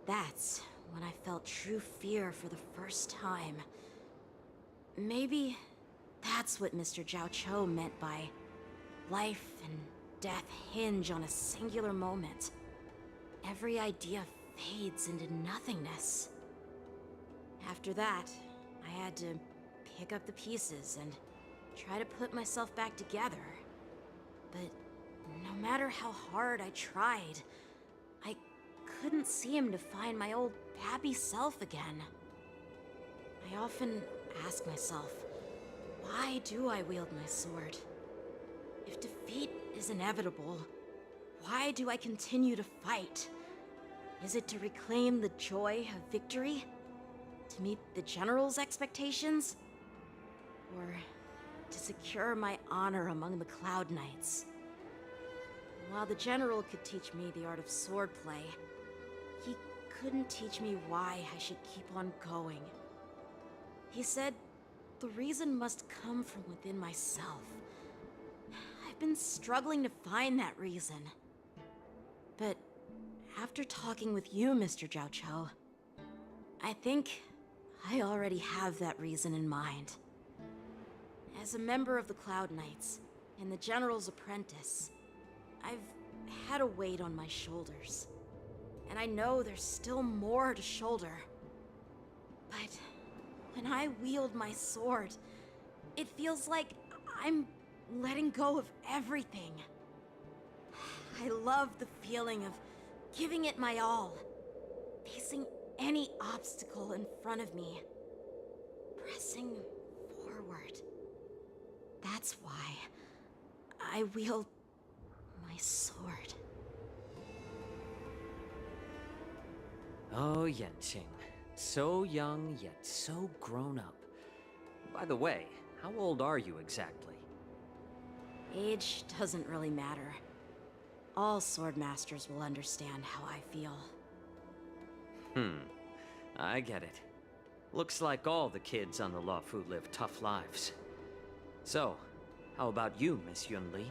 That's when I felt true fear for the first time. Maybe that's what Mr. Jiao Cho meant by life and death hinge on a singular moment. Every idea fades into nothingness. After that, I had to pick up the pieces and try to put myself back together. But no matter how hard I tried, I couldn't seem to find my old happy self again. I often ask myself, why do I wield my sword? If defeat is inevitable, why do I continue to fight? Is it to reclaim the joy of victory? To meet the General's expectations? Or to secure my honor among the Cloud Knights? While the General could teach me the art of swordplay, he couldn't teach me why I should keep on going. He said the reason must come from within myself. I've been struggling to find that reason. But after talking with you, Mr. Jiao Cho, I think I already have that reason in mind. As a member of the Cloud Knights and the General's apprentice, I've had a weight on my shoulders. And I know there's still more to shoulder. But when I wield my sword, it feels like I'm letting go of everything. I love the feeling of giving it my all, facing any obstacle in front of me, pressing forward. That's why I wield my sword. Oh, Yanqing. So young, yet so grown up. By the way, how old are you exactly? Age doesn't really matter. All sword masters will understand how I feel. I get it. Looks like all the kids on the Luofu live tough lives. So, how about you, Miss Yunli?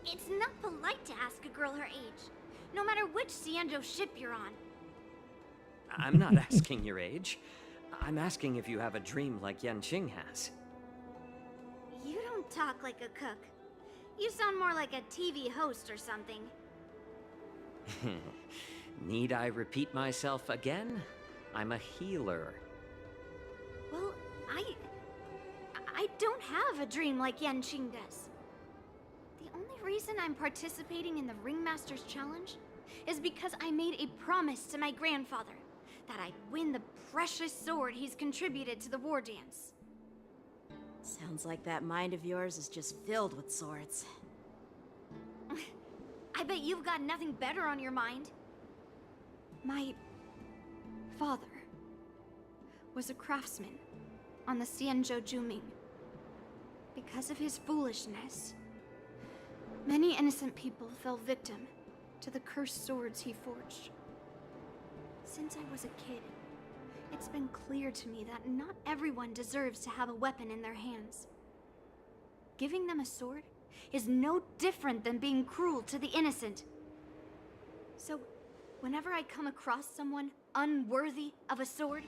It's not polite to ask a girl her age, no matter which Xianzhou ship you're on. I'm not asking your age. I'm asking if you have a dream like Yanqing has. You don't talk like a cook. You sound more like a TV host or something. Need I repeat myself again? I'm a healer. Well, I don't have a dream like Yanqing does. The only reason I'm participating in the Ringmaster's Challenge is because I made a promise to my grandfather that I'd win the precious sword he's contributed to the war dance. Sounds like that mind of yours is just filled with swords. I bet you've got nothing better on your mind. My father was a craftsman on the Xianzhou Juming. Because of his foolishness, many innocent people fell victim to the cursed swords he forged. Since I was a kid, it's been clear to me that not everyone deserves to have a weapon in their hands. Giving them a sword is no different than being cruel to the innocent. So, whenever I come across someone unworthy of a sword,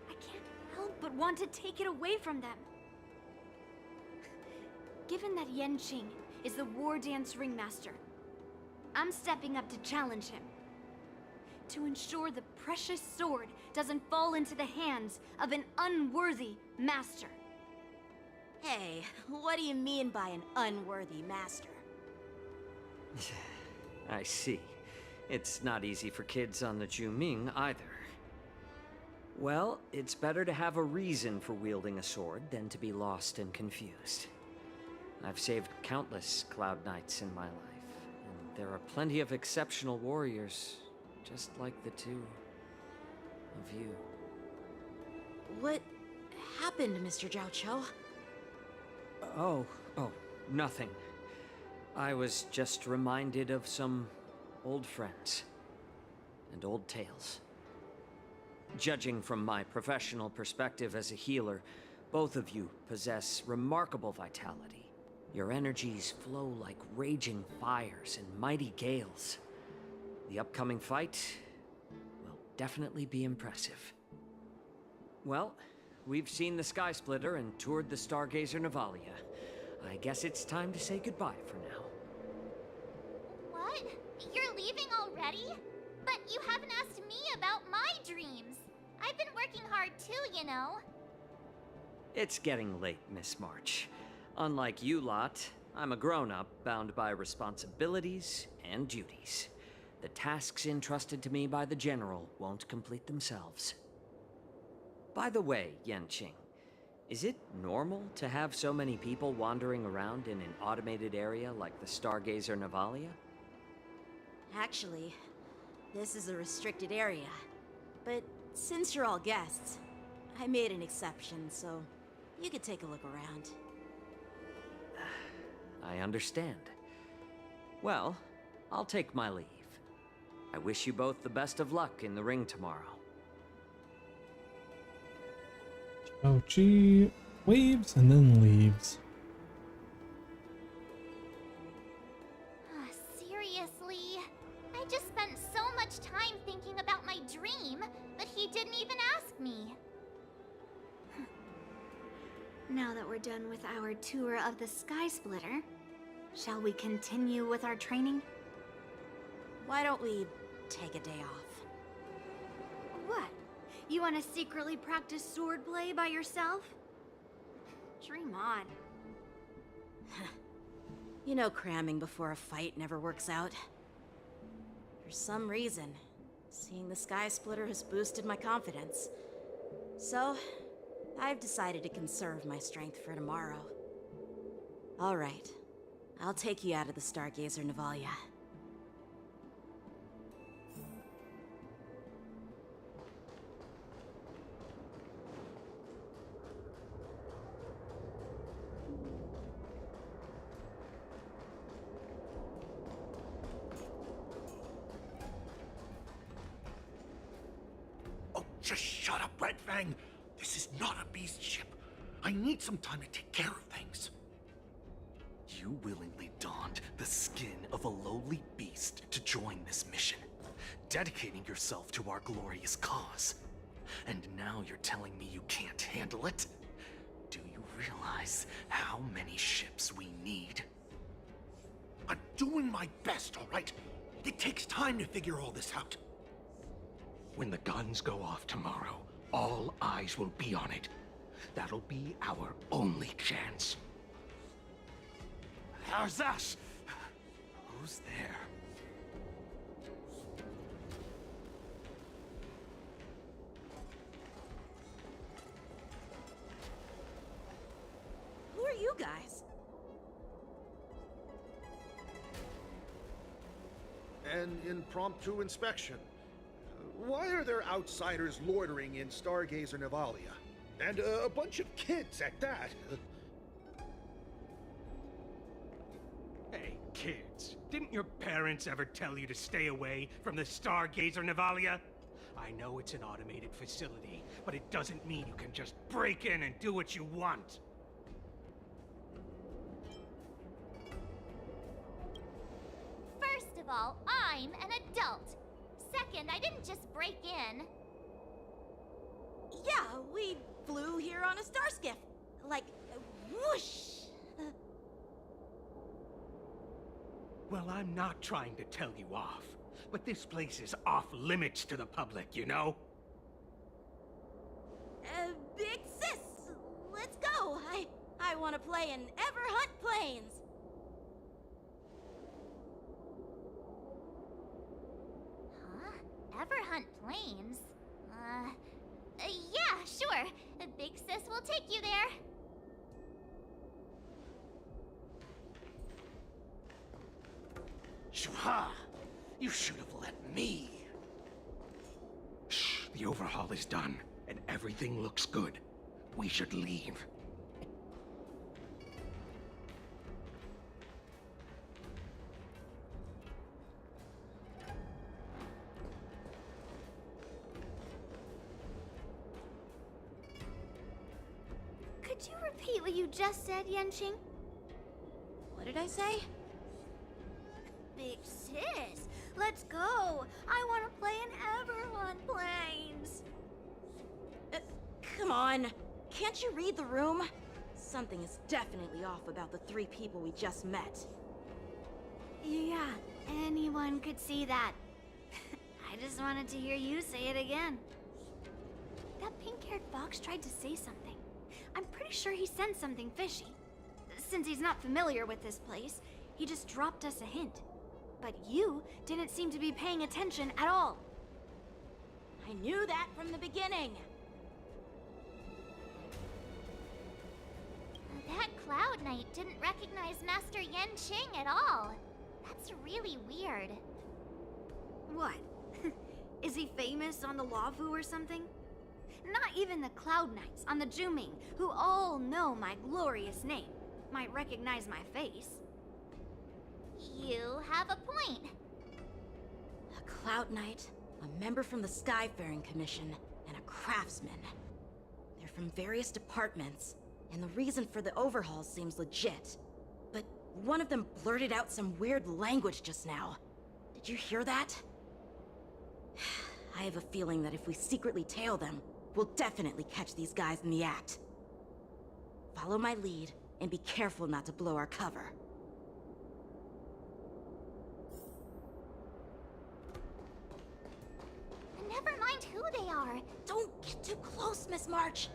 I can't help but want to take it away from them. Given that Yanqing is the war dance ringmaster, I'm stepping up to challenge him. To ensure the precious sword doesn't fall into the hands of an unworthy master. Hey, what do you mean by an unworthy master? I see. It's not easy for kids on the Juming either. Well, it's better to have a reason for wielding a sword than to be lost and confused. I've saved countless Cloud Knights in my life, and there are plenty of exceptional warriors, just like the two of you. What happened, Mr. Jiao Cho? Oh, nothing. I was just reminded of some old friends and old tales. Judging from my professional perspective as a healer, both of you possess remarkable vitality. Your energies flow like raging fires and mighty gales. The upcoming fight will definitely be impressive. Well, we've seen the Sky Splitter and toured the Stargazer Navalia. I guess it's time to say goodbye for now. What? You're leaving already? But you haven't asked me about my dreams. I've been working hard too, you know. It's getting late, Miss March. Unlike you lot, I'm a grown-up bound by responsibilities and duties. The tasks entrusted to me by the General won't complete themselves. By the way, Yanqing, is it normal to have so many people wandering around in an automated area like the Stargazer Navalia? Actually, this is a restricted area. But since you're all guests, I made an exception, so you could take a look around. I understand. Well, I'll take my leave. I wish you both the best of luck in the ring tomorrow. Oh, she waves and then leaves. Seriously? I just spent so much time thinking about my dream, but he didn't even ask me. Now that we're done with our tour of the Sky Splitter, shall we continue with our training? Why don't we take a day off? What? You want to secretly practice swordplay by yourself? Dream on. You know cramming before a fight never works out. For some reason, seeing the Sky Splitter has boosted my confidence. So, I've decided to conserve my strength for tomorrow. Alright, I'll take you out of the Stargazer Navalia. Just shut up, Red Fang! This is not a beast ship. I need some time to take care of things. You willingly donned the skin of a lowly beast to join this mission, dedicating yourself to our glorious cause. And now you're telling me you can't handle it? Do you realize how many ships we need? I'm doing my best, all right? It takes time to figure all this out. When the guns go off tomorrow, all eyes will be on it. That'll be our only chance. How's that? Who's there? Who are you guys? An impromptu inspection. Why are there outsiders loitering in Stargazer Navalia? And a bunch of kids at that. Hey, kids. Didn't your parents ever tell you to stay away from the Stargazer Navalia? I know it's an automated facility, but it doesn't mean you can just break in and do what you want. First of all, I'm an adult. Second, I didn't just break in. Yeah, we flew here on a star skiff. Like, whoosh! Well, I'm not trying to tell you off, but this place is off limits to the public, you know? Big sis, let's go. I want to play in Everhunt Plains. Huh? Everhunt Plains? Yeah, sure. Big Sis will take you there. Shuha! You should have let me. Shh, the overhaul is done, and everything looks good. We should leave. Could you repeat what you just said, Yenqing? What did I say? Big sis, let's go. I want to play in Everhorn Plains. Come on. Can't you read the room? Something is definitely off about the 3 people we just met. Yeah, anyone could see that. I just wanted to hear you say it again. That pink-haired fox tried to say something. I'm pretty sure he sensed something fishy. Since he's not familiar with this place, he just dropped us a hint. But you didn't seem to be paying attention at all. I knew that from the beginning. That Cloud Knight didn't recognize Master Yenqing at all. That's really weird. What? Is he famous on the Laofu or something? Not even the Cloud Knights on the Juming, who all know my glorious name, might recognize my face. You have a point. A Cloud Knight, a member from the Skyfaring Commission, and a craftsman. They're from various departments, and the reason for the overhaul seems legit. But one of them blurted out some weird language just now. Did you hear that? I have a feeling that if we secretly tail them, we'll definitely catch these guys in the act. Follow my lead, and be careful not to blow our cover. Never mind who they are. Don't get too close, Miss March.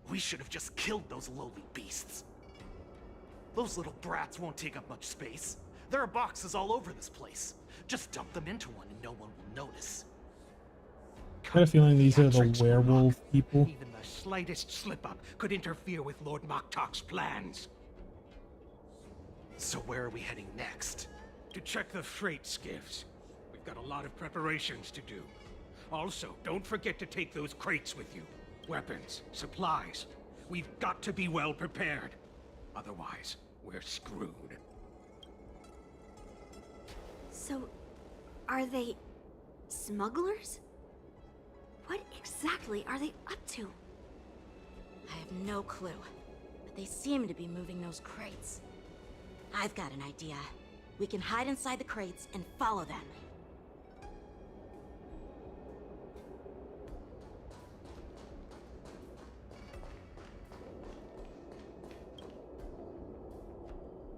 We should have just killed those lowly beasts. Those little brats won't take up much space. There are boxes all over this place. Just dump them into one and no one will notice. I got a feeling these are the werewolf people. Even the slightest slip-up could interfere with Lord Moktok's plans. So where are we heading next? To check the freight skiffs. We've got a lot of preparations to do. Also, don't forget to take those crates with you. Weapons, supplies. We've got to be well prepared. Otherwise, we're screwed. So, are they smugglers? What exactly are they up to? I have no clue, but they seem to be moving those crates. I've got an idea. We can hide inside the crates and follow them.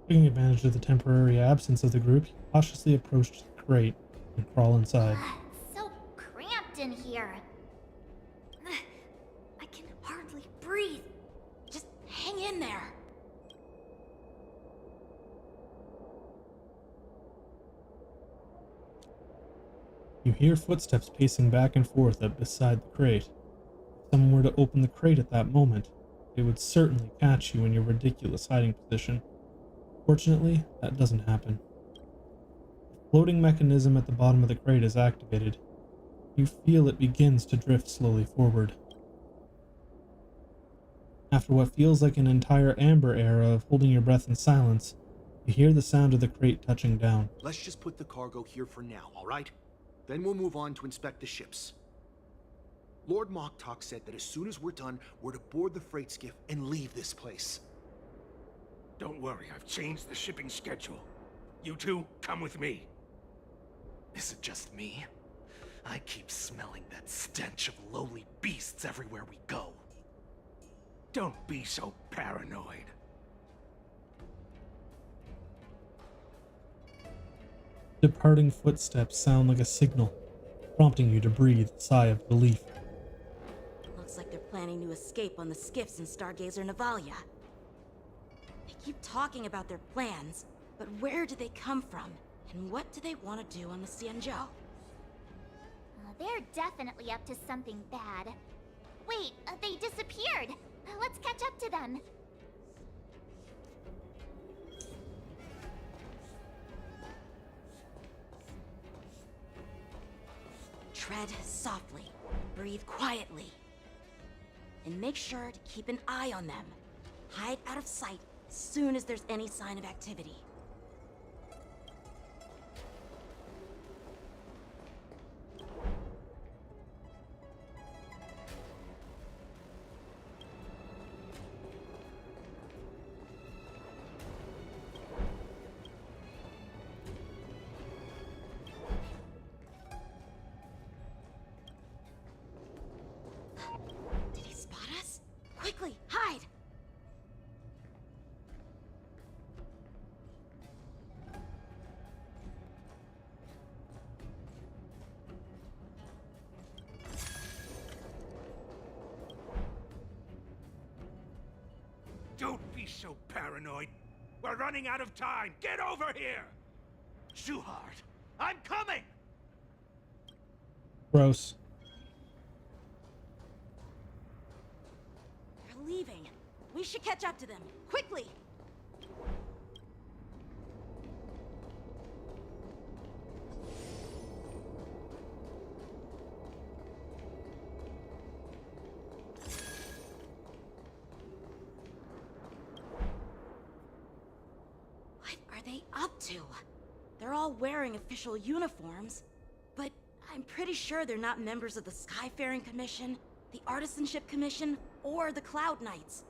Taking advantage of the temporary absence of the group, he cautiously approached the crate and crawled inside. So cramped in here. I can hardly breathe. Just hang in there. You hear footsteps pacing back and forth up beside the crate. If someone were to open the crate at that moment, they would certainly catch you in your ridiculous hiding position. Fortunately, that doesn't happen. The floating mechanism at the bottom of the crate is activated. You feel it begins to drift slowly forward. After what feels like an entire Amber era of holding your breath in silence, you hear the sound of the crate touching down. Let's just put the cargo here for now, all right? Then we'll move on to inspect the ships. Lord Moktok said that as soon as we're done, we're to board the freight skiff and leave this place. Don't worry, I've changed the shipping schedule. You two, come with me. Is it just me? I keep smelling that stench of lowly beasts everywhere we go. Don't be so paranoid. Departing footsteps sound like a signal, prompting you to breathe a sigh of relief. Looks like they're planning to escape on the skiffs in Stargazer Navalia. They keep talking about their plans, but where do they come from? And what do they want to do on the Xianzhou? They're definitely up to something bad. Wait, they disappeared. Let's catch up to them. Tread softly, breathe quietly, and make sure to keep an eye on them. Hide out of sight as soon as there's any sign of activity. Did he spot us? Quickly, hide! Don't be so paranoid. We're running out of time. Get over here! Shuhard, I'm coming! Gross. They're leaving. We should catch up to them. Quickly! What are they up to? They're all wearing official uniforms, but I'm pretty sure they're not members of the Skyfaring Commission, the Artisanship Commission, or the Cloud Knights.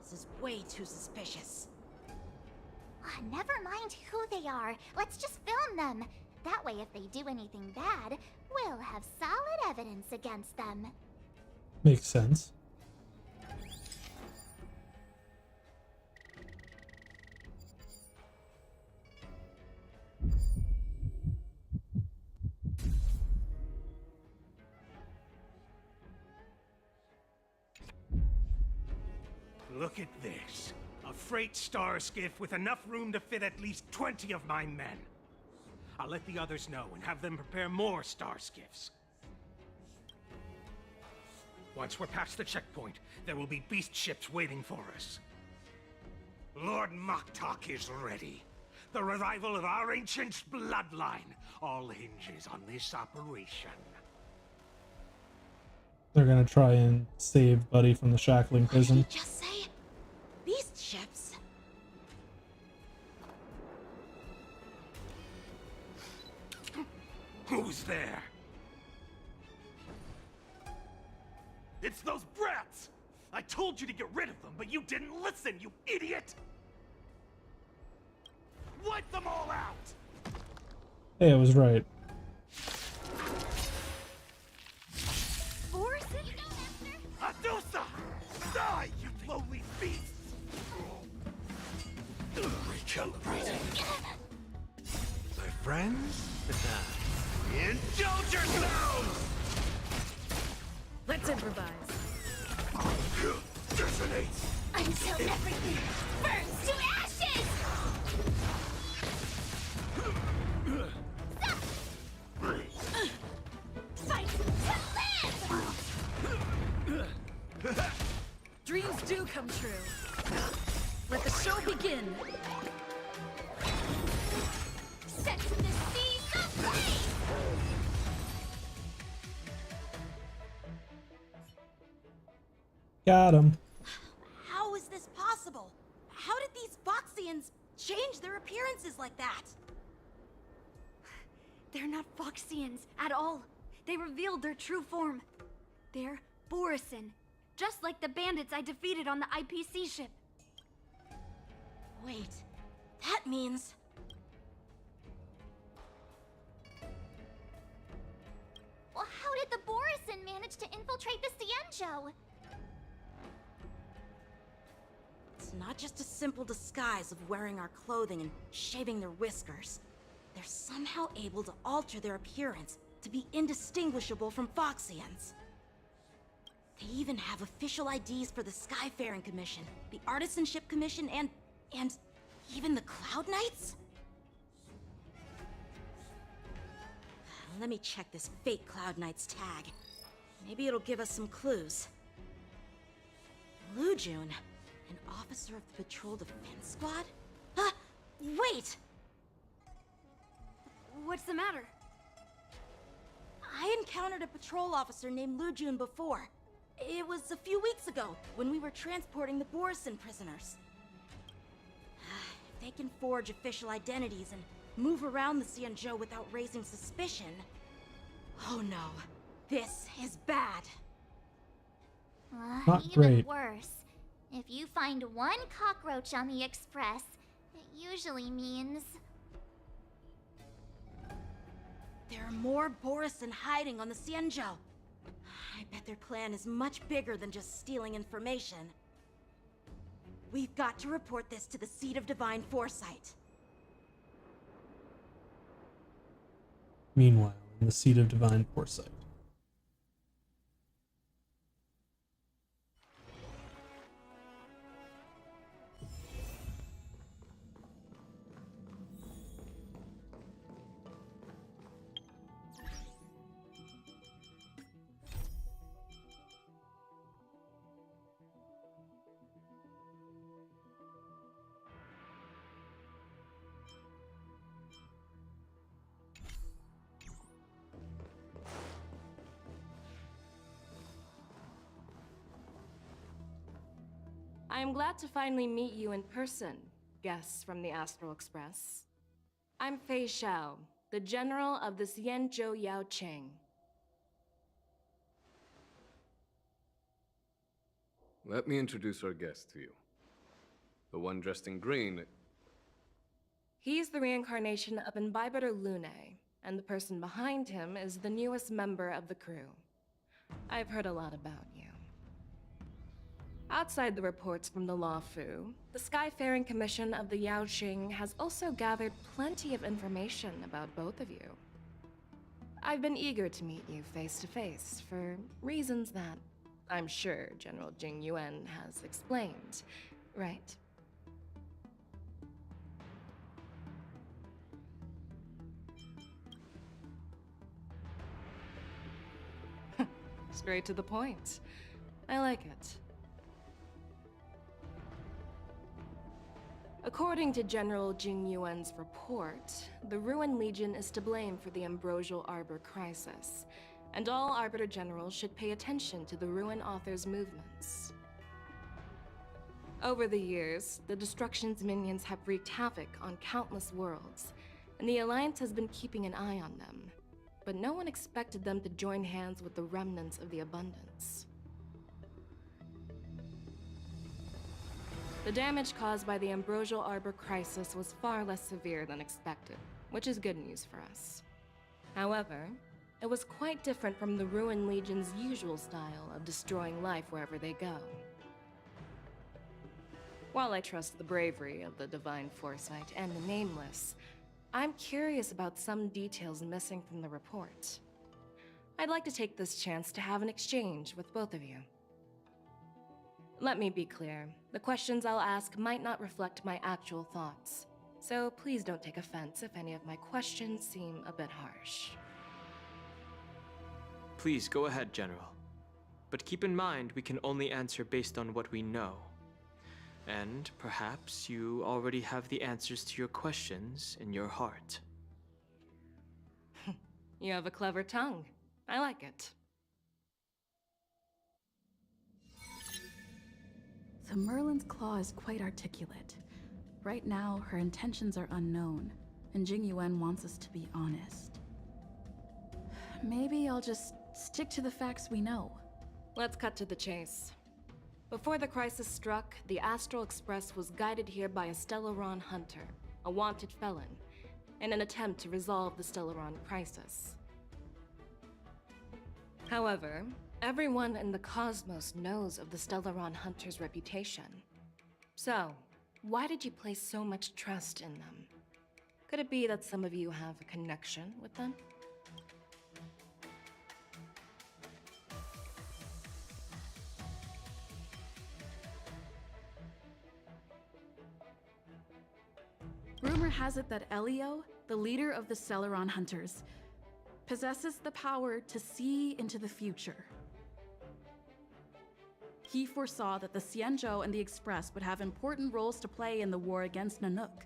This is way too suspicious. Never mind who they are. Let's just film them. That way, if they do anything bad, we'll have solid evidence against them. Makes sense. Look at this. A freight star skiff with enough room to fit at least 20 of my men. I'll let the others know and have them prepare more star skiffs. Once we're past the checkpoint, there will be beast ships waiting for us. Lord Moktok is ready. The revival of our ancient bloodline all hinges on this operation. They're gonna try and save Buddy from the shackling prison. What did he just say? Beast ships? Who's there? It's those brats! I told you to get rid of them, but you didn't listen, you idiot! Wipe them all out! Hey, I was right. Adusa! Die, you lowly beasts! Recalibrating. My friends? Indulge yourselves! Let's improvise. Detonate! Until everything burns to ashes! Fight to live! Dreams do come true. Let the show begin. Set the seas ablaze! Got him. How is this possible? How did these Foxians change their appearances like that? They're not Foxians at all. They revealed their true form. They're Borisin, just like the bandits I defeated on the IPC ship. Wait, that means... Well, how did the Borisin manage to infiltrate the Cienjo? It's not just a simple disguise of wearing our clothing and shaving their whiskers. They're somehow able to alter their appearance to be indistinguishable from Foxians. They even have official IDs for the Skyfaring Commission, the Artisanship Commission, and even the Cloud Knights? Let me check this fake Cloud Knight's tag. Maybe it'll give us some clues. Lujun, an officer of the Patrol Defense Squad? Wait! What's the matter? I encountered a patrol officer named Lu Jun before. It was a few weeks ago, when we were transporting the Borisin prisoners. If they can forge official identities and move around the Xianzhou without raising suspicion... Oh no, this is bad. Not Even great. worse. If you find one cockroach on the Express, it usually means... There are more Borisin hiding on the Xianzhou. I bet their plan is much bigger than just stealing information. We've got to report this to the Seat of Divine Foresight. Meanwhile, in the Seat of Divine Foresight. I am glad to finally meet you in person, guests from the Astral Express. I'm Fei Xiao, the general of the Xianzhou Yao Cheng. Let me introduce our guest to you. The one dressed in green. He's the reincarnation of Imbibitor Lune, and the person behind him is the newest member of the crew. I've heard a lot about you. Outside the reports from the Law Fu, the Skyfaring Commission of the Yaoqing has also gathered plenty of information about both of you. I've been eager to meet you face to face for reasons that I'm sure General Jing Yuan has explained, right? Straight to the point. I like it. According to General Jing Yuan's report, the Ruin Legion is to blame for the Ambrosial Arbor crisis, and all Arbiter Generals should pay attention to the Ruin Author's movements. Over the years, the Destruction's minions have wreaked havoc on countless worlds, and the Alliance has been keeping an eye on them, but no one expected them to join hands with the remnants of the Abundance. The damage caused by the Ambrosial Arbor crisis was far less severe than expected, which is good news for us. However, it was quite different from the Ruin Legion's usual style of destroying life wherever they go. While I trust the bravery of the Divine Foresight and the Nameless, I'm curious about some details missing from the report. I'd like to take this chance to have an exchange with both of you. Let me be clear, the questions I'll ask might not reflect my actual thoughts, so please don't take offense if any of my questions seem a bit harsh. Please go ahead, General. But keep in mind we can only answer based on what we know. And perhaps you already have the answers to your questions in your heart. You have a clever tongue. I like it. So Merlin's claw is quite articulate. Right now, her intentions are unknown, and Jing Yuan wants us to be honest. Maybe I'll just stick to the facts we know. Let's cut to the chase. Before the crisis struck, the Astral Express was guided here by a Stellaron hunter, a wanted felon, in an attempt to resolve the Stellaron crisis. However, everyone in the cosmos knows of the Stellaron hunter's reputation. So, why did you place so much trust in them? Could it be that some of you have a connection with them? Rumor has it that Elio, the leader of the Stellaron hunters, possesses the power to see into the future. He foresaw that the Xianzhou and the Express would have important roles to play in the war against Nanook.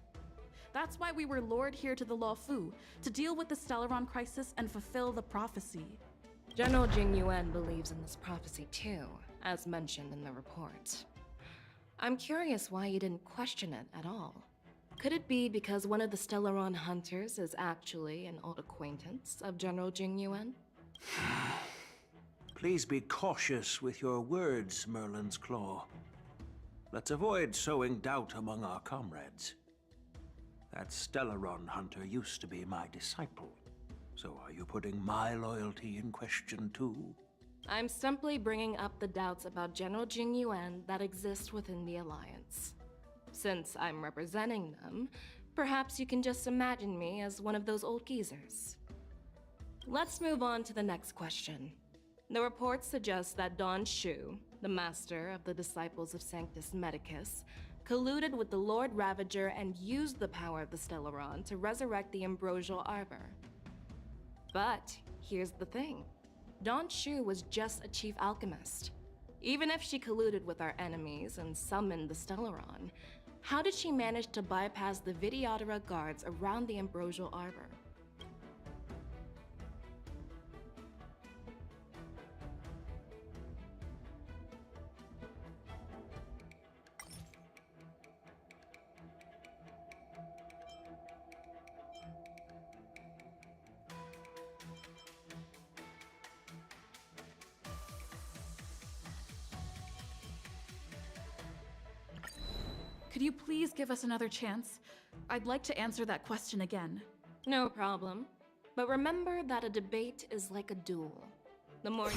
That's why we were lured here to the Luofu, to deal with the Stellaron crisis and fulfill the prophecy. General Jing Yuan believes in this prophecy too, as mentioned in the report. I'm curious why you didn't question it at all. Could it be because one of the Stellaron hunters is actually an old acquaintance of General Jing Yuan? Please be cautious with your words, Merlin's Claw. Let's avoid sowing doubt among our comrades. That Stellaron hunter used to be my disciple. So are you putting my loyalty in question too? I'm simply bringing up the doubts about General Jing Yuan that exist within the Alliance. Since I'm representing them, perhaps you can just imagine me as one of those old geezers. Let's move on to the next question. The report suggests that Don Shu, the master of the Disciples of Sanctus Medicus, colluded with the Lord Ravager and used the power of the Stellaron to resurrect the Ambrosial Arbor. But here's the thing. Don Shu was just a chief alchemist. Even if she colluded with our enemies and summoned the Stellaron, how did she manage to bypass the Videodora guards around the Ambrosial Arbor? Could you please give us another chance? I'd like to answer that question again. No problem. But remember that a debate is like a duel. The more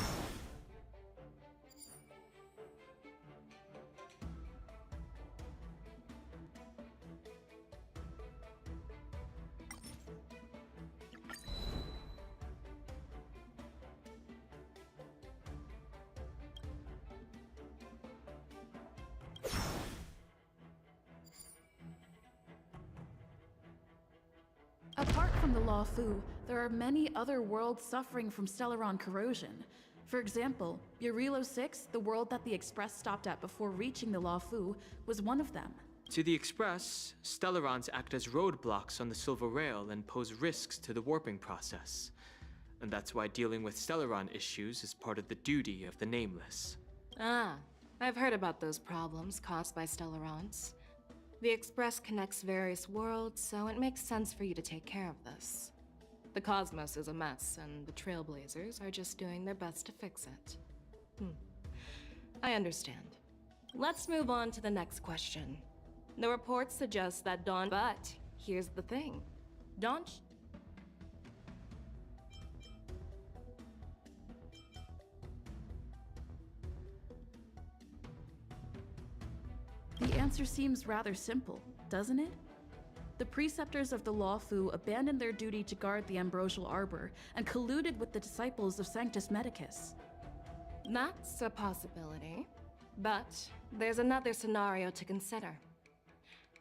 Apart from the Luofu, there are many other worlds suffering from Stellaron corrosion. For example, Urilo 6, the world that the Express stopped at before reaching the Luofu, was one of them. To the Express, Stellarons act as roadblocks on the Silver Rail and pose risks to the warping process. And that's why dealing with Stellaron issues is part of the duty of the Nameless. Ah, I've heard about those problems caused by Stellarons. The Express connects various worlds, so it makes sense for you to take care of this. The cosmos is a mess, and the Trailblazers are just doing their best to fix it. I understand. Let's move on to the next question. The report suggests that Dawn... But here's the thing. Dawn... The answer seems rather simple, doesn't it? The preceptors of the Luofu abandoned their duty to guard the Ambrosial Arbor and colluded with the disciples of Sanctus Medicus. That's a possibility. But there's another scenario to consider.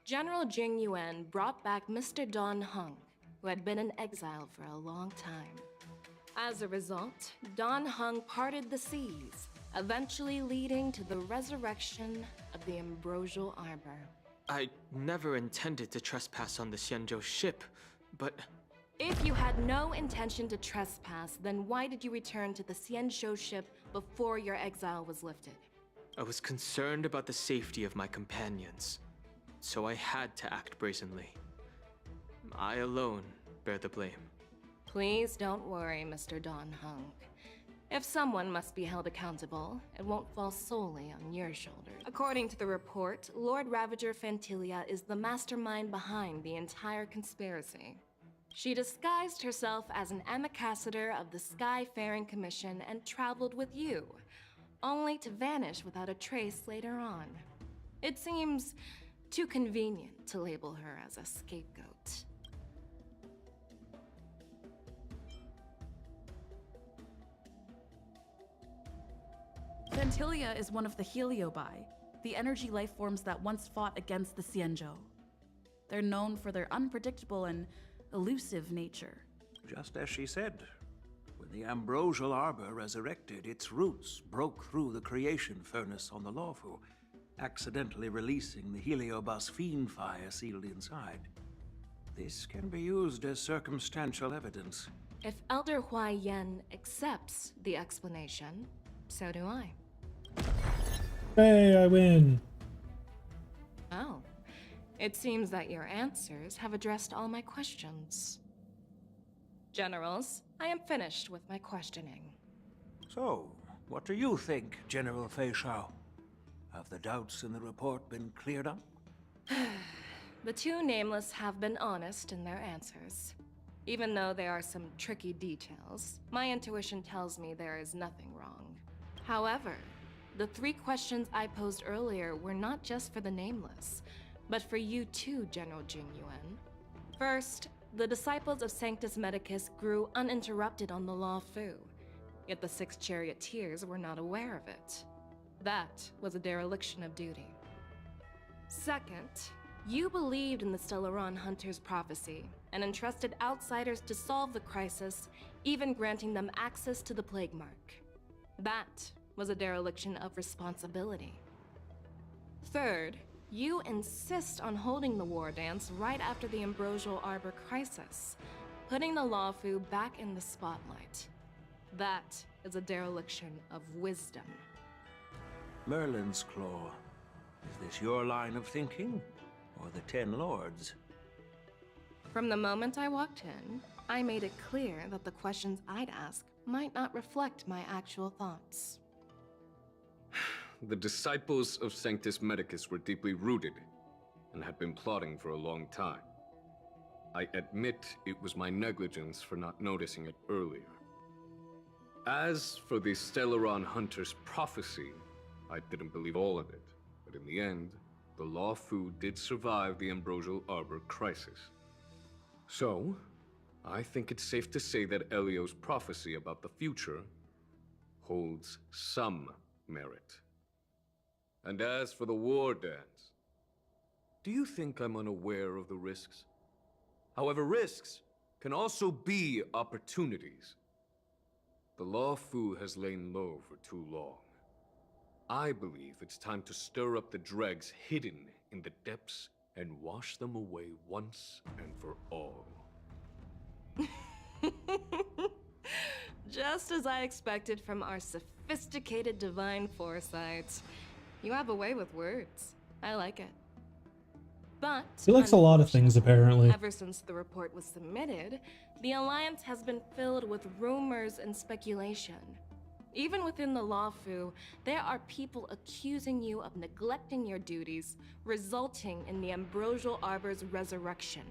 General Jing Yuan brought back Mr. Don Hung, who had been in exile for a long time. As a result, Don Hung parted the seas, eventually leading to the resurrection of the Ambrosial Arbor. I never intended to trespass on the Xianzhou ship, but... If you had no intention to trespass, then why did you return to the Xianzhou ship before your exile was lifted? I was concerned about the safety of my companions, so I had to act brazenly. I alone bear the blame. Please don't worry, Mr. Don Hung. If someone must be held accountable, it won't fall solely on your shoulders. According to the report, Lord Ravager Fantilia is the mastermind behind the entire conspiracy. She disguised herself as an ambassador of the Skyfaring Commission and traveled with you, only to vanish without a trace later on. It seems too convenient to label her as a scapegoat. Fantilia is one of the Heliobi, the energy life forms that once fought against the Xianzhou. They're known for their unpredictable and elusive nature. Just as she said, when the Ambrosial Arbor resurrected, its roots broke through the creation furnace on the Luofu, accidentally releasing the Heliobus fiend fire sealed inside. This can be used as circumstantial evidence. If Elder Hua Yan accepts the explanation, so do I. Hey, I win. Oh. It seems that your answers have addressed all my questions. Generals, I am finished with my questioning. So, what do you think, General Fei Shao? Have the doubts in the report been cleared up? The two nameless have been honest in their answers. Even though there are some tricky details, my intuition tells me there is nothing wrong. However, the 3 questions I posed earlier were not just for the nameless, but for you too, General Jing Yuan. First, the disciples of Sanctus Medicus grew uninterrupted on the Law Fu, yet the 6 charioteers were not aware of it. That was a dereliction of duty. Second, you believed in the Stellaron Hunter's prophecy and entrusted outsiders to solve the crisis, even granting them access to the Plague Mark. That was a dereliction of responsibility. Third, you insist on holding the war dance right after the Ambrosial Arbor crisis, putting the Lawfu back in the spotlight. That is a dereliction of wisdom. Merlin's Claw. Is this your line of thinking? Or the 10 Lords? From the moment I walked in, I made it clear that the questions I'd ask might not reflect my actual thoughts. The disciples of Sanctus Medicus were deeply rooted and had been plotting for a long time. I admit it was my negligence for not noticing it earlier. As for the Stellaron Hunter's prophecy, I didn't believe all of it, but in the end, the Law Fu did survive the Ambrosial Arbor crisis. So, I think it's safe to say that Elio's prophecy about the future holds some merit. And as for the war dance, do you think I'm unaware of the risks? However, risks can also be opportunities. The Law Fu has lain low for too long. I believe it's time to stir up the dregs hidden in the depths and wash them away once and for all. Just as I expected from our sophisticated divine foresight. You have a way with words. I like it. But He likes a lot of things, apparently. ever since the report was submitted, the Alliance has been filled with rumors and speculation. Even within the Law Fu, there are people accusing you of neglecting your duties, resulting in the Ambrosial Arbor's resurrection.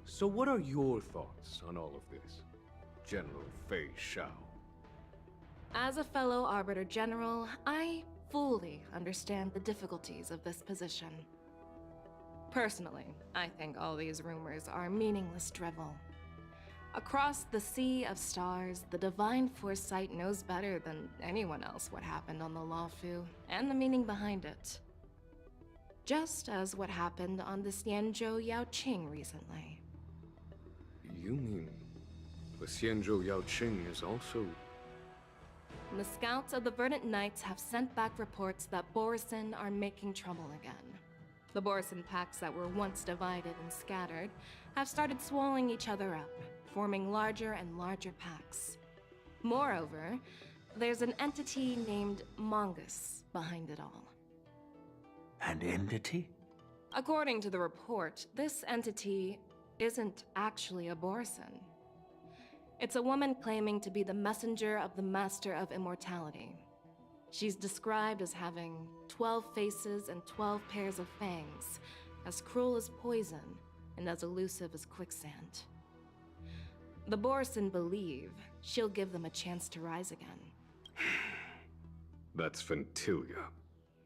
So what are your thoughts on all of this, General Fei Shao? As a fellow Arbiter General, I fully understand the difficulties of this position. Personally, I think all these rumors are meaningless drivel. Across the sea of stars, the Divine Foresight knows better than anyone else what happened on the Law Fu and the meaning behind it. Just as what happened on the Xianzhou Yaoqing recently. You mean the Xianzhou Yaoqing is also... The scouts of the Verdant Knights have sent back reports that Borisin are making trouble again. The Borisin packs that were once divided and scattered have started swallowing each other up, forming larger and larger packs. Moreover, there's an entity named Mongus behind it all. An entity? According to the report, this entity isn't actually a Borisin. It's a woman claiming to be the messenger of the Master of Immortality. She's described as having 12 faces and 12 pairs of fangs, as cruel as poison and as elusive as quicksand. The Borisin believe she'll give them a chance to rise again. That's Ventilia.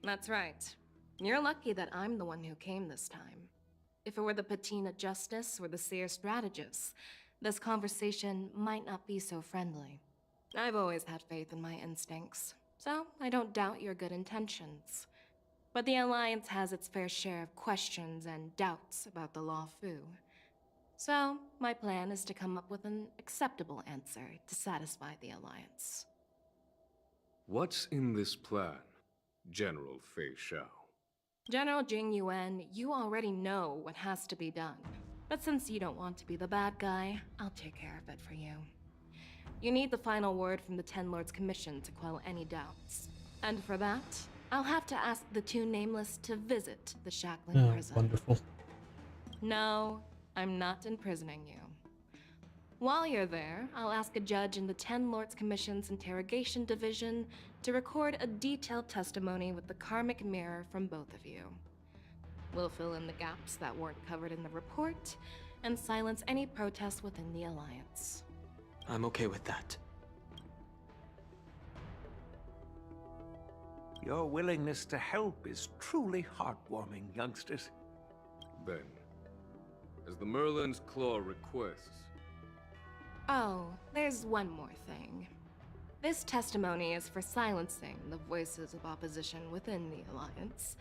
That's right. You're lucky that I'm the one who came this time. If it were the Patina Justice or the Seer Strategist, this conversation might not be so friendly. I've always had faith in my instincts, so I don't doubt your good intentions. But the Alliance has its fair share of questions and doubts about the Law Fu. So, my plan is to come up with an acceptable answer to satisfy the Alliance. What's in this plan, General Fei Shao? General Jing Yuan, you already know what has to be done. But since you don't want to be the bad guy, I'll take care of it for you. You need the final word from the Ten Lords Commission to quell any doubts. And for that, I'll have to ask the two nameless to visit the Shackling prison. Wonderful. No, I'm not imprisoning you. While you're there, I'll ask a judge in the Ten Lords Commission's Interrogation Division to record a detailed testimony with the karmic mirror from both of you. We'll fill in the gaps that weren't covered in the report, and silence any protests within the Alliance. I'm okay with that. Your willingness to help is truly heartwarming, youngsters. Ben, as the Merlin's Claw requests... Oh, there's one more thing. This testimony is for silencing the voices of opposition within the Alliance,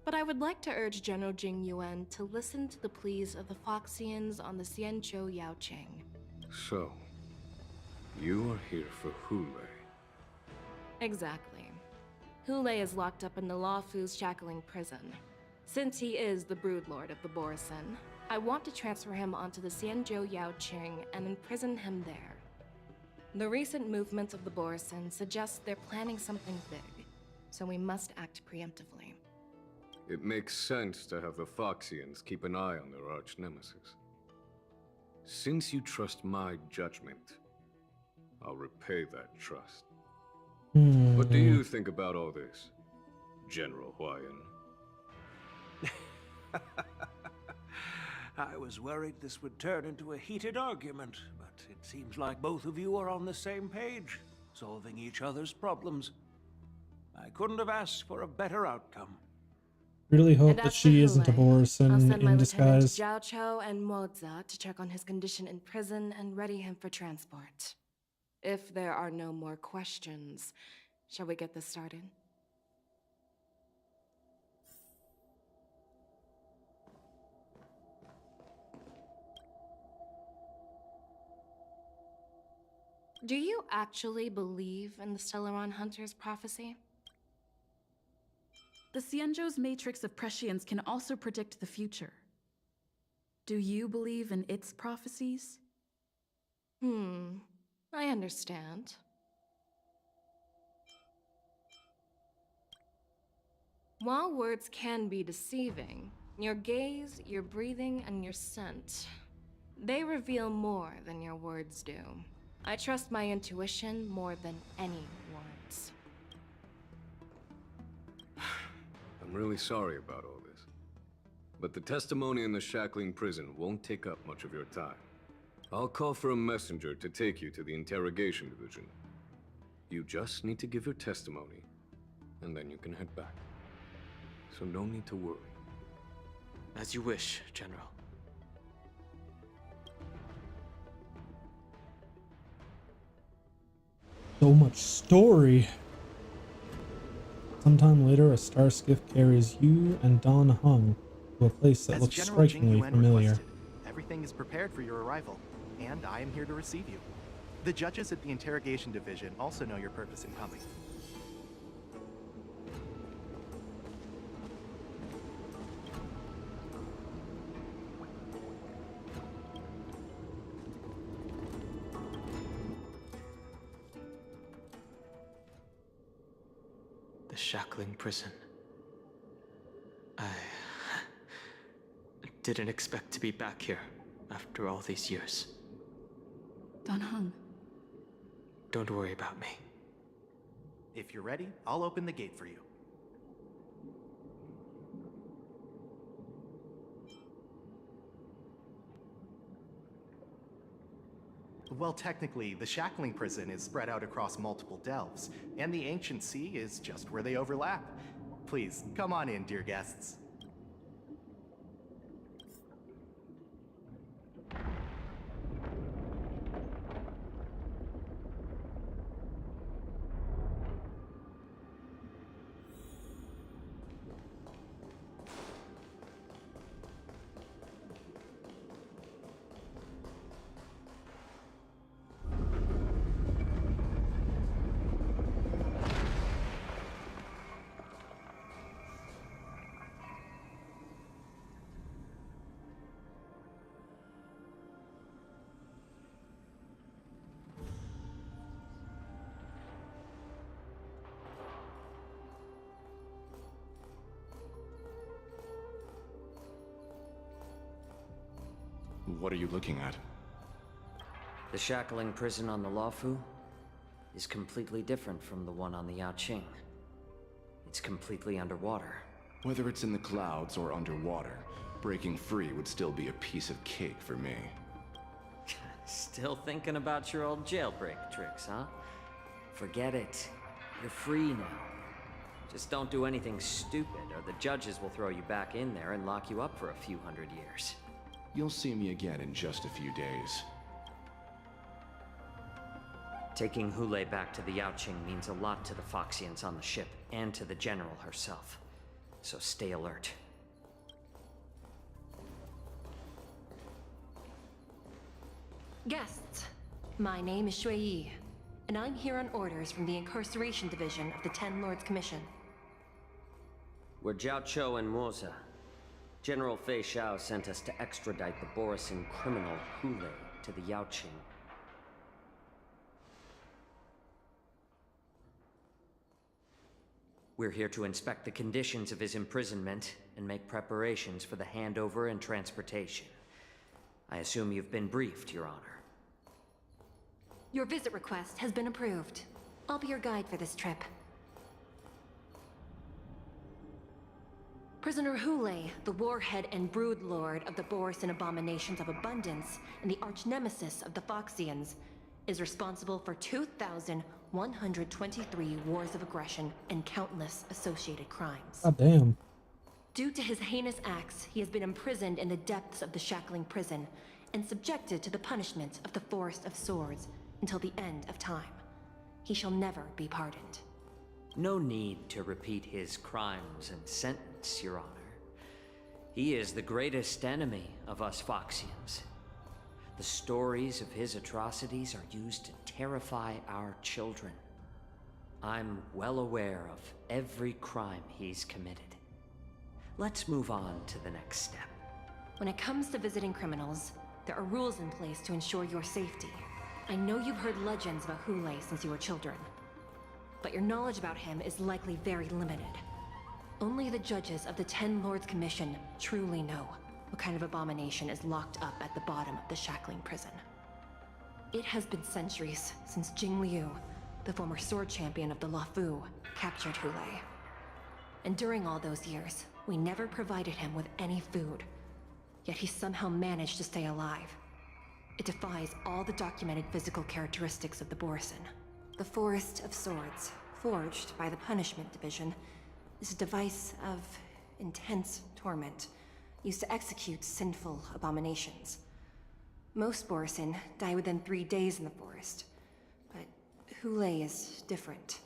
but I would like to urge General Jing Yuan to listen to the pleas of the Foxians on the Xianzhou Yaoqing. So, you are here for Hule. Exactly. Hule is locked up in the Luofu's Shackling prison. Since he is the broodlord of the Borisin, I want to transfer him onto the Xianzhou Yaoqing and imprison him there. The recent movements of the Borisin suggest they're planning something big, so we must act preemptively. It makes sense to have the Foxians keep an eye on their arch-nemesis. Since you trust my judgment, I'll repay that trust. What do you think about all this, General Huayan? I was worried this would turn into a heated argument, but it seems like both of you are on the same page, solving each other's problems. I couldn't have asked for a better outcome. Really hope that she isn't a Borisin I'll send my in disguise. Lieutenant Zhao Cho and Moza to check on his condition in prison and ready him for transport. If there are no more questions, shall we get this started? Do you actually believe in the Stellaron Hunter's prophecy? The Xianzhou's matrix of prescience can also predict the future. Do you believe in its prophecies? I understand. While words can be deceiving, your gaze, your breathing, and your scent, they reveal more than your words do. I trust my intuition more than any words. I'm really sorry about all this. But the testimony in the Shackling prison won't take up much of your time. I'll call for a messenger to take you to the Interrogation Division. You just need to give your testimony, and then you can head back. So no need to worry. As you wish, General. So much story. Sometime later, a star skiff carries you and Don Hung to a place that looks General Jing strikingly Yuan familiar. requested, everything is prepared for your arrival, and I am here to receive you. The judges at the Interrogation Division also know your purpose in coming. The Shackling prison. I didn't expect to be back here after all these years. Don Hung. Don't worry about me. If you're ready, I'll open the gate for you. Well, technically, the Shackling prison is spread out across multiple delves, and the Ancient Sea is just where they overlap. Please, come on in, dear guests. What are you looking at? The shackling prison on the Luofu is completely different from the one on the Yaoqing. It's completely underwater. Whether it's in the clouds or underwater, breaking free would still be a piece of cake for me. Still thinking about your old jailbreak tricks, huh? Forget it. You're free now. Just don't do anything stupid, or the judges will throw you back in there and lock you up for a few hundred years. You'll see me again in just a few days. Taking Hule back to the Yaoqing means a lot to the Foxians on the ship, and to the General herself. So stay alert. Guests, my name is Shui Yi, and I'm here on orders from the Incarceration Division of the Ten Lords Commission. We're Jiao Cho and Moza. General Fei Xiao sent us to extradite the Borisin criminal Hule to the Yaoqing. We're here to inspect the conditions of his imprisonment and make preparations for the handover and transportation. I assume you've been briefed, Your Honor. Your visit request has been approved. I'll be your guide for this trip. Prisoner Hule, the warhead and brood lord of the Borisin Abominations of Abundance and the arch-nemesis of the Foxians, is responsible for 2,123 wars of aggression and countless associated crimes. God damn. Due to his heinous acts, he has been imprisoned in the depths of the shackling prison and subjected to the punishment of the Forest of Swords until the end of time. He shall never be pardoned. No need to repeat his crimes and sentence, Your Honor. He is the greatest enemy of us Foxians. The stories of his atrocities are used to terrify our children. I'm well aware of every crime he's committed. Let's move on to the next step. When it comes to visiting criminals, there are rules in place to ensure your safety. I know you've heard legends about Hule since you were children, but your knowledge about him is likely very limited. Only the judges of the Ten Lords Commission truly know what kind of abomination is locked up at the bottom of the shackling prison. It has been centuries since Jing Liu, the former sword champion of the Luofu, captured Hule. And during all those years, we never provided him with any food. Yet he somehow managed to stay alive. It defies all the documented physical characteristics of the Borisin. The Forest of Swords, forged by the Punishment Division, is a device of intense torment, used to execute sinful abominations. Most Borisin die within 3 days in the forest, but Hule is different.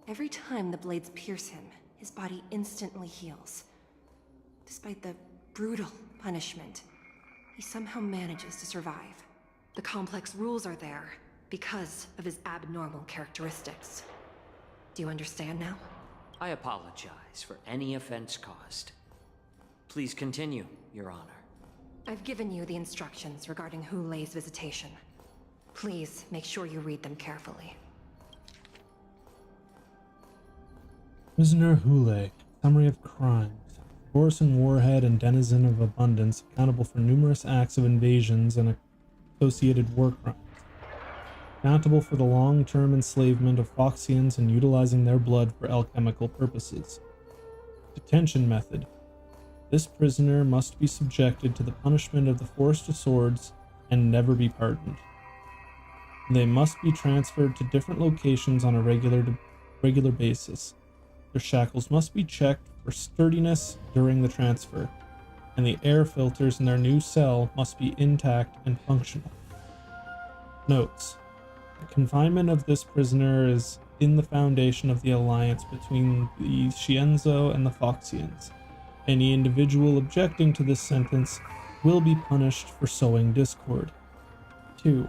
Every time the blades pierce him, his body instantly heals. Despite the brutal punishment, he somehow manages to survive. The complex rules are there because of his abnormal characteristics. Do you understand now? I apologize for any offense caused. Please continue, Your Honor. I've given you the instructions regarding Hule's visitation. Please make sure you read them carefully. Prisoner Hule, summary of crimes. Borisin warhead and denizen of abundance, accountable for numerous acts of invasions and associated war crimes. Accountable for the long-term enslavement of Foxians and utilizing their blood for alchemical purposes. Detention method. This prisoner must be subjected to the punishment of the Forest of Swords and never be pardoned. They must be transferred to different locations on a regular basis. Their shackles must be checked for sturdiness during the transfer, and the air filters in their new cell must be intact and functional. Notes: the confinement of this prisoner is in the foundation of the alliance between the Xianzhou and the Foxians. Any individual objecting to this sentence will be punished for sowing discord. 2.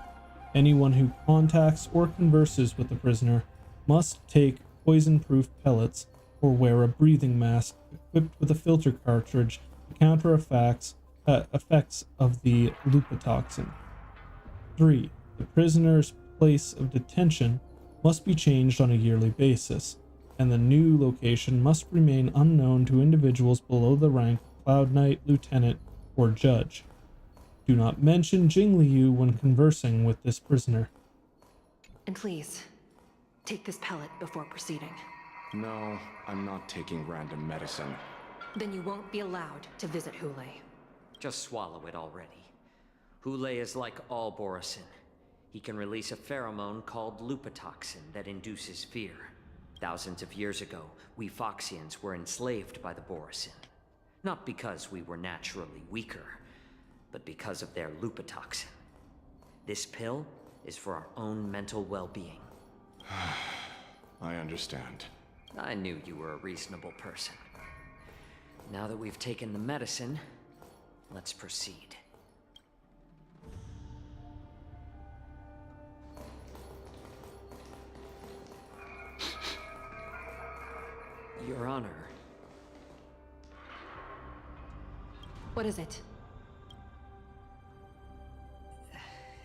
Anyone who contacts or converses with the prisoner must take poison-proof pellets or wear a breathing mask equipped with a filter cartridge to counter effects of the lupatoxin. 3. The prisoner's place of detention must be changed on a yearly basis, and the new location must remain unknown to individuals below the rank of Cloud Knight, Lieutenant, or Judge. Do not mention Jingliu when conversing with this prisoner. And please, take this pellet before proceeding. No, I'm not taking random medicine. Then you won't be allowed to visit Hulei. Just swallow it already. Hulei is like all Borisin. He can release a pheromone called lupatoxin that induces fear. Thousands of years ago, we Foxians were enslaved by the Borisin. Not because we were naturally weaker, but because of their lupatoxin. This pill is for our own mental well-being. I understand. I knew you were a reasonable person. Now that we've taken the medicine, let's proceed. Your Honor. What is it?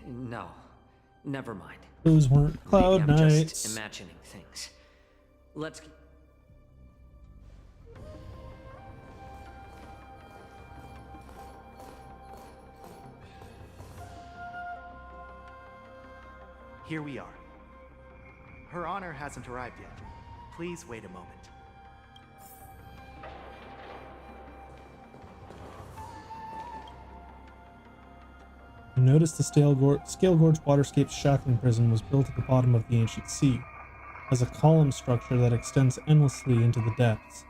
No. Never mind. Those weren't cloud Maybe I'm nights. just imagining things. Let's... Here we are. Her Honor hasn't arrived yet. Please wait a moment. You notice the Scale Gorge Waterscape's shackling prison was built at the bottom of the ancient sea, as a column structure that extends endlessly into the depths.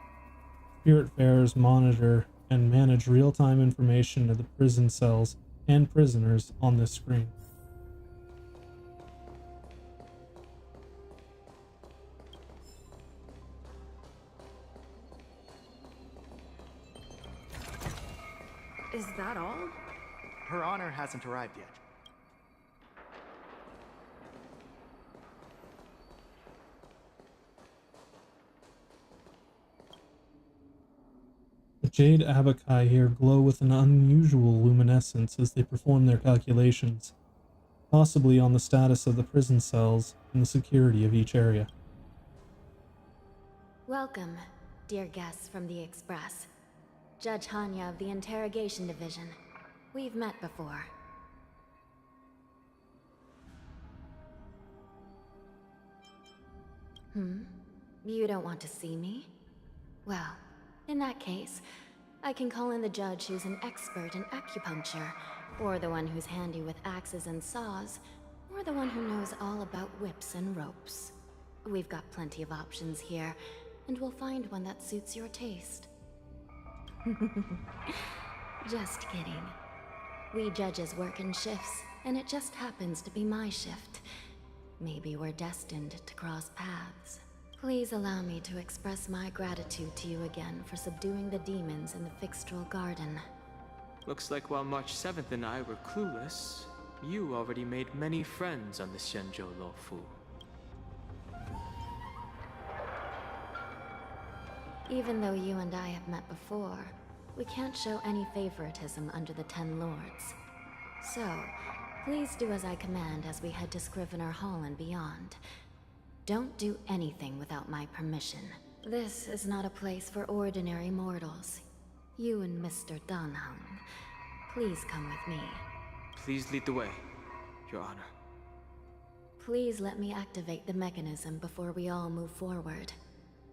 Spiritfarers monitor and manage real-time information of the prison cells and prisoners on this screen. Is that all? Her Honor hasn't arrived yet. The Jade Abakai here glow with an unusual luminescence as they perform their calculations, possibly on the status of the prison cells and the security of each area. Welcome, dear guests from the Express. Judge Hanya of the Interrogation Division. We've met before. You don't want to see me? Well, in that case, I can call in the judge who's an expert in acupuncture, or the one who's handy with axes and saws, or the one who knows all about whips and ropes. We've got plenty of options here, and we'll find one that suits your taste. Just kidding. We judges work in shifts, and it just happens to be my shift. Maybe we're destined to cross paths. Please allow me to express my gratitude to you again for subduing the demons in the Fixtral Garden. Looks like while March 7th and I were clueless, you already made many friends on the Xianzhou Luofu. Even though you and I have met before, we can't show any favoritism under the Ten Lords. So, please do as I command as we head to Scrivener Hall and beyond. Don't do anything without my permission. This is not a place for ordinary mortals. You and Mr. Danheng, please come with me. Please lead the way, Your Honor. Please let me activate the mechanism before we all move forward.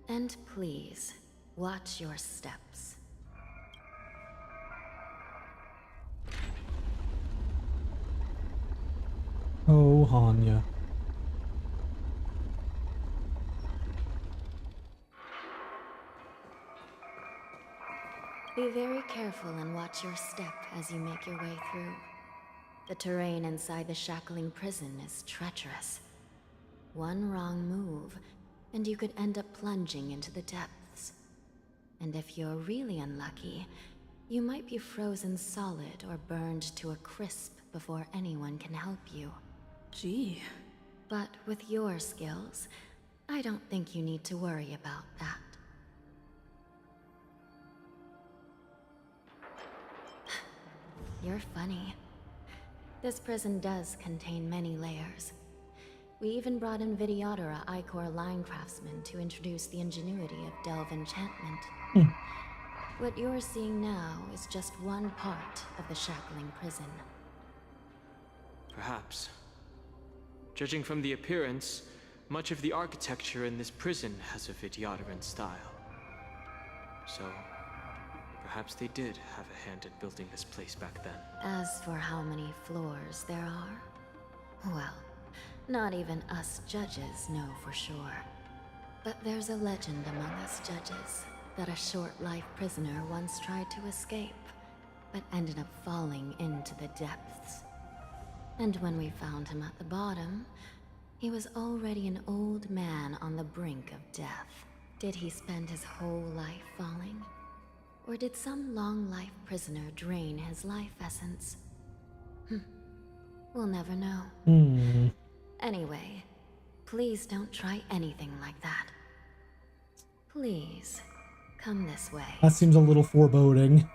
And please, watch your steps. Oh, Hanya. Be very careful and watch your step as you make your way through. The terrain inside the shackling prison is treacherous. One wrong move, and you could end up plunging into the depths. And if you're really unlucky, you might be frozen solid or burned to a crisp before anyone can help you. Gee. But with your skills, I don't think you need to worry about that. You're funny. This prison does contain many layers. We even brought in Videodora Icor line craftsmen to introduce the ingenuity of delve enchantment. What you're seeing now is just one part of the shackling prison. Perhaps. Judging from the appearance, much of the architecture in this prison has a Vidyaran style. So, perhaps they did have a hand in building this place back then. As for how many floors there are, well, not even us judges know for sure. But there's a legend among us judges that a short-life prisoner once tried to escape, but ended up falling into the depths. And when we found him at the bottom, he was already an old man on the brink of death. Did he spend his whole life falling? Or did some long-life prisoner drain his life essence? We'll never know. Anyway, please don't try anything like that. Please, come this way. That seems a little foreboding.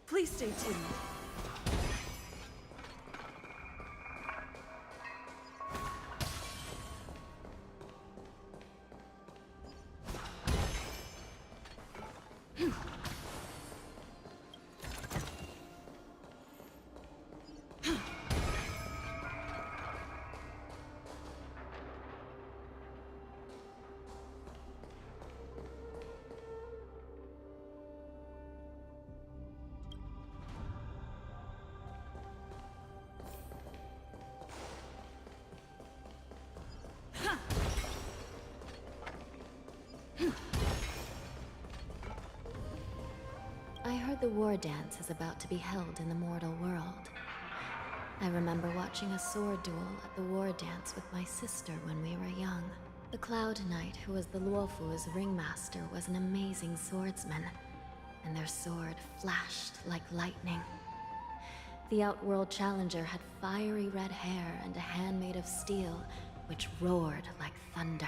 Please stay tuned. I heard the war dance is about to be held in the mortal world. I remember watching a sword duel at the war dance with my sister when we were young. The Cloud Knight, who was the Luofu's ringmaster, was an amazing swordsman, and their sword flashed like lightning. The Outworld Challenger had fiery red hair and a hand made of steel, which roared like thunder.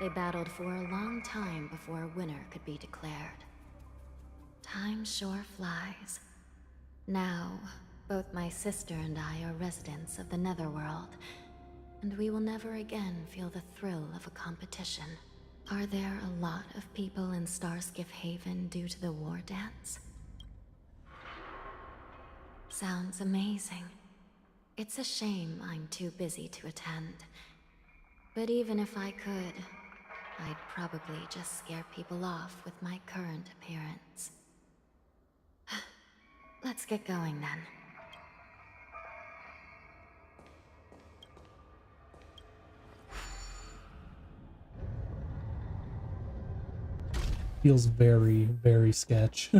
They battled for a long time before a winner could be declared. Time sure flies. Now, both my sister and I are residents of the Netherworld, and we will never again feel the thrill of a competition. Are there a lot of people in Starskiff Haven due to the war dance? Sounds amazing. It's a shame I'm too busy to attend. But even if I could, I'd probably just scare people off with my current appearance. Let's get going then. Feels very, very sketch.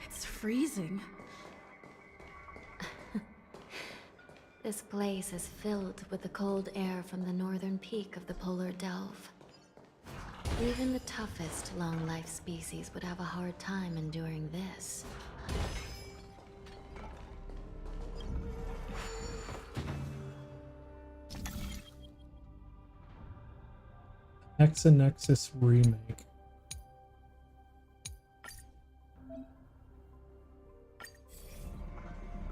It's freezing. This place is filled with the cold air from the northern peak of the polar delve. Even the toughest long-life species would have a hard time enduring this. Exonexus remake.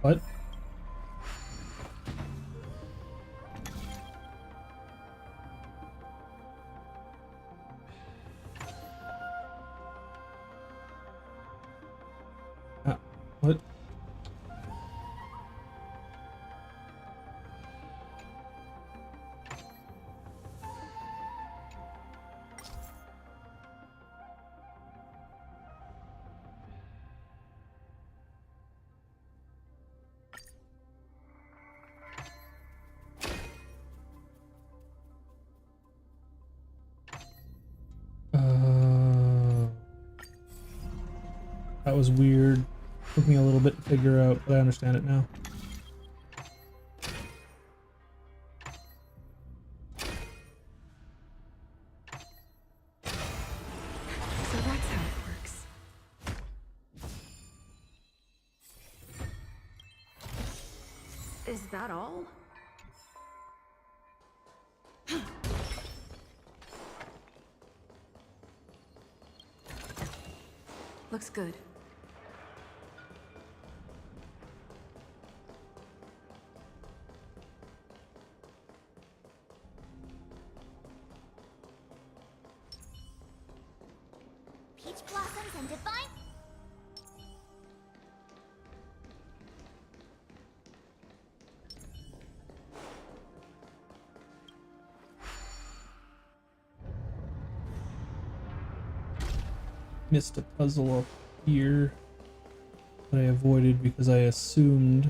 What? What? That was weird. Took me a little bit to figure out, but I understand it now. Is that all? Looks good. Peach blossoms and divine. Missed a puzzle up here that I avoided because I assumed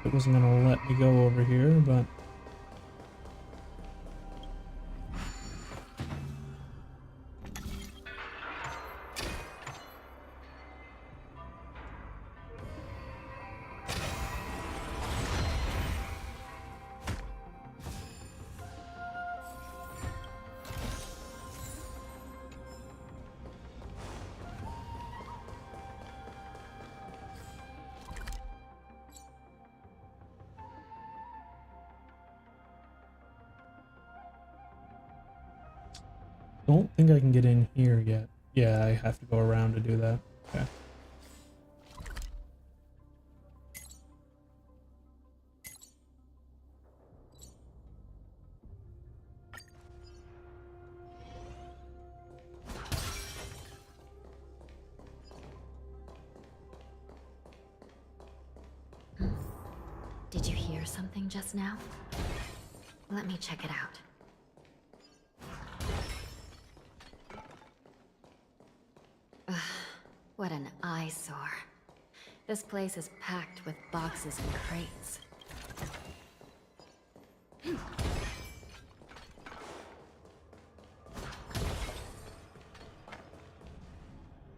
it wasn't gonna let me go over here, but don't think I can get in here yet. Yeah, I have to go around to do that. Okay. Did you hear something just now? Let me check it out. Ugh, what an eyesore. This place is packed with boxes and crates.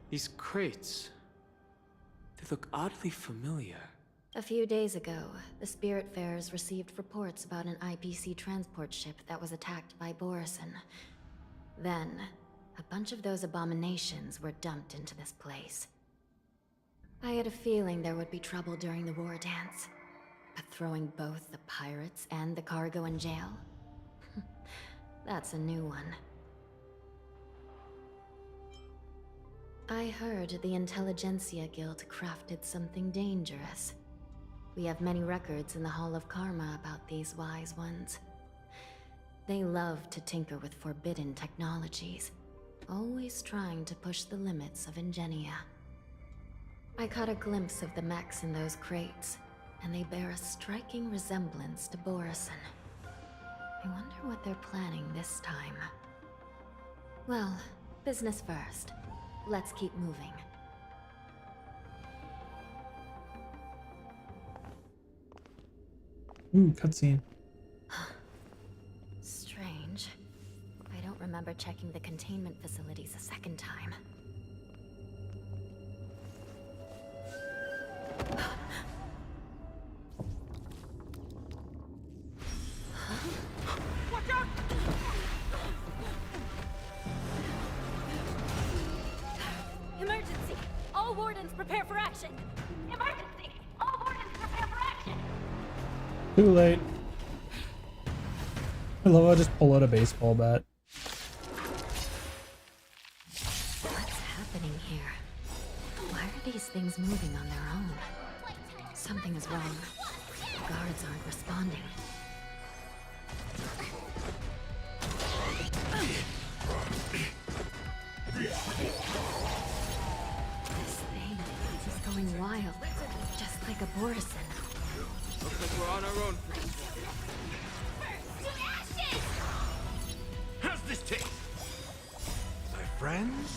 These crates, they look oddly familiar. A few days ago, the Spiritfarers received reports about an IPC transport ship that was attacked by Borison. Then, a bunch of those abominations were dumped into this place. I had a feeling there would be trouble during the war dance, but throwing both the pirates and the cargo in jail? That's a new one. I heard the Intelligentsia Guild crafted something dangerous. We have many records in the Hall of Karma about these wise ones. They love to tinker with forbidden technologies, always trying to push the limits of Ingenia. I caught a glimpse of the mechs in those crates, and they bear a striking resemblance to Borison. I wonder what they're planning this time. Well, business first. Let's keep moving. Ooh, cutscene. Strange. I don't remember checking the containment facilities a second time. Watch out! Emergency! All wardens prepare for action! Emergency! All wardens prepare for action! Too late. I love how I just pull out a baseball bat. What's happening here? Why are these things moving on their own? Something is wrong. The guards aren't responding. This thing is going wild, just like a Borison. Looks like we're on our own. How's this taste? My friends?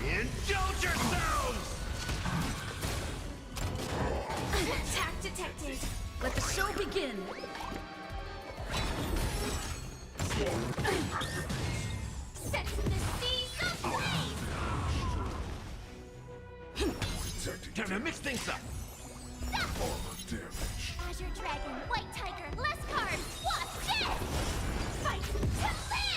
Indulge yourselves! Attack detected! Let the show begin! Set the seas ablaze! Time to mix things up! Azure Dragon, White Tiger, less cards! What's this? Fight to live!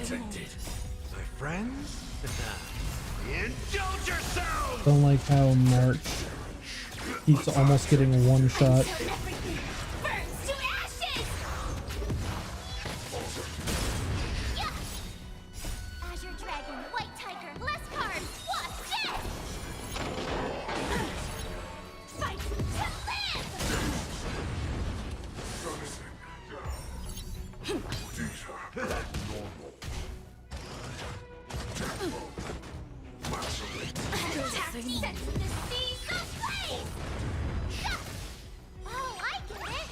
protected. My friends? Indulge yourselves! Don't like how March keeps almost getting one shot. Burns to ashes! Azure Dragon, White Tiger, less cards, Wasp, death! Fight to live! Sense the seas of flame! Oh, I get it!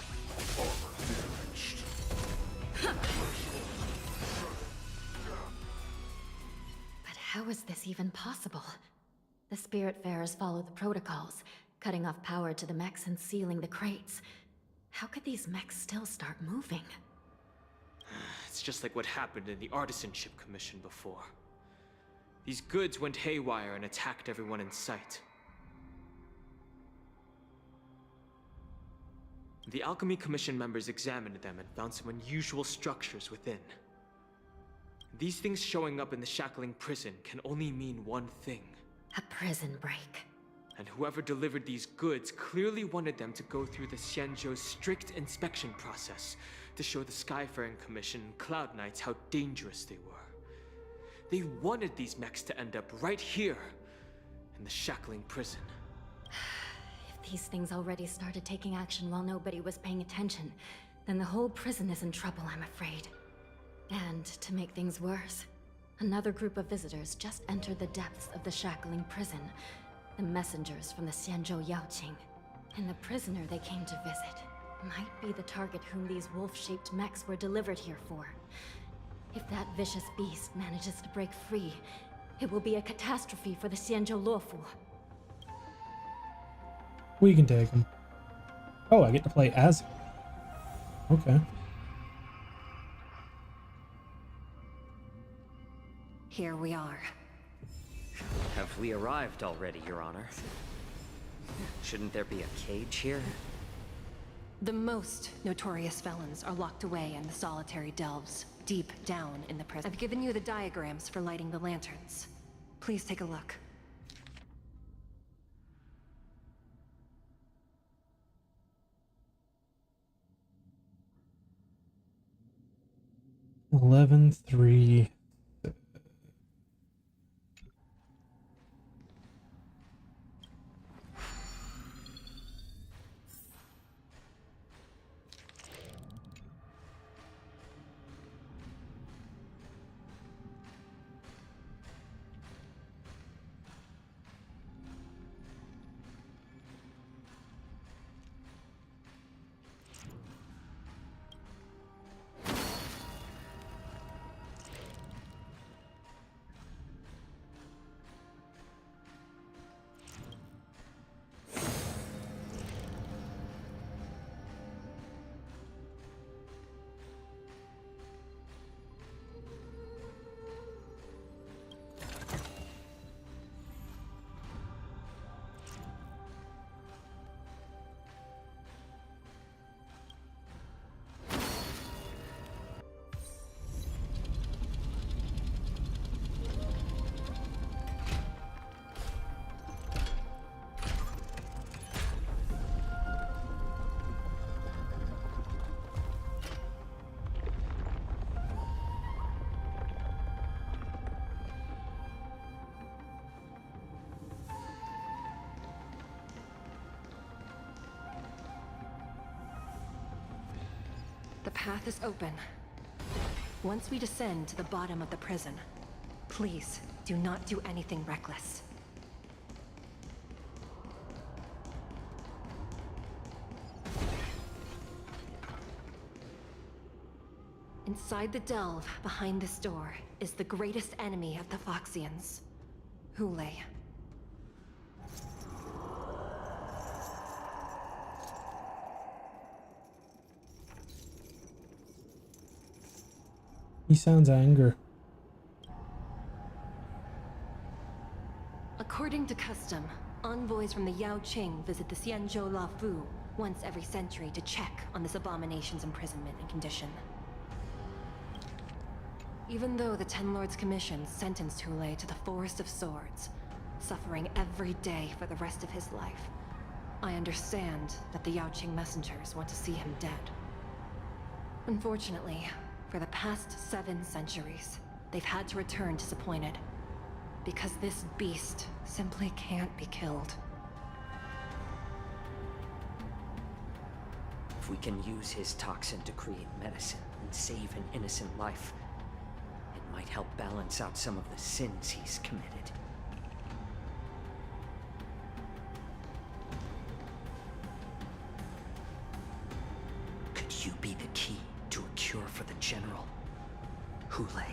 But how is this even possible? The Spiritfarers follow the protocols, cutting off power to the mechs and sealing the crates. How could these mechs still start moving? It's just like what happened in the Artisanship Commission before. These goods went haywire and attacked everyone in sight. The Alchemy Commission members examined them and found some unusual structures within. These things showing up in the shackling prison can only mean one thing. A prison break. And whoever delivered these goods clearly wanted them to go through the Xianzhou's strict inspection process to show the Skyfaring Commission and Cloud Knights how dangerous they were. They wanted these mechs to end up right here, in the shackling prison. If these things already started taking action while nobody was paying attention, then the whole prison is in trouble, I'm afraid. And to make things worse, another group of visitors just entered the depths of the shackling prison. The messengers from the Xianzhou Yaoqing. And the prisoner they came to visit might be the target whom these wolf-shaped mechs were delivered here for. If that vicious beast manages to break free, it will be a catastrophe for the Xianzhou Luofu. We can take him. Oh, I get to play as him. Okay. Here we are. Have we arrived already, Your Honor? Shouldn't there be a cage here? The most notorious felons are locked away in the solitary delves, deep down in the prison. I've given you the diagrams for lighting the lanterns. Please take a look. Eleven 3. The path is open. Once we descend to the bottom of the prison, please do not do anything reckless. Inside the delve, behind this door, is the greatest enemy of the Foxians, Hulei. He sounds angry. According to custom, envoys from the Yaoqing visit the Xianzhou Luofu once every century to check on this abomination's imprisonment and condition. Even though the Ten Lords Commission sentenced Hulei to the Forest of Swords, suffering every day for the rest of his life, I understand that the Yaoqing messengers want to see him dead. Unfortunately, for the past 7 centuries, they've had to return disappointed. Because this beast simply can't be killed. If we can use his toxin to create medicine and save an innocent life, it might help balance out some of the sins he's committed. Could you be the key to a cure for the General, Hulei?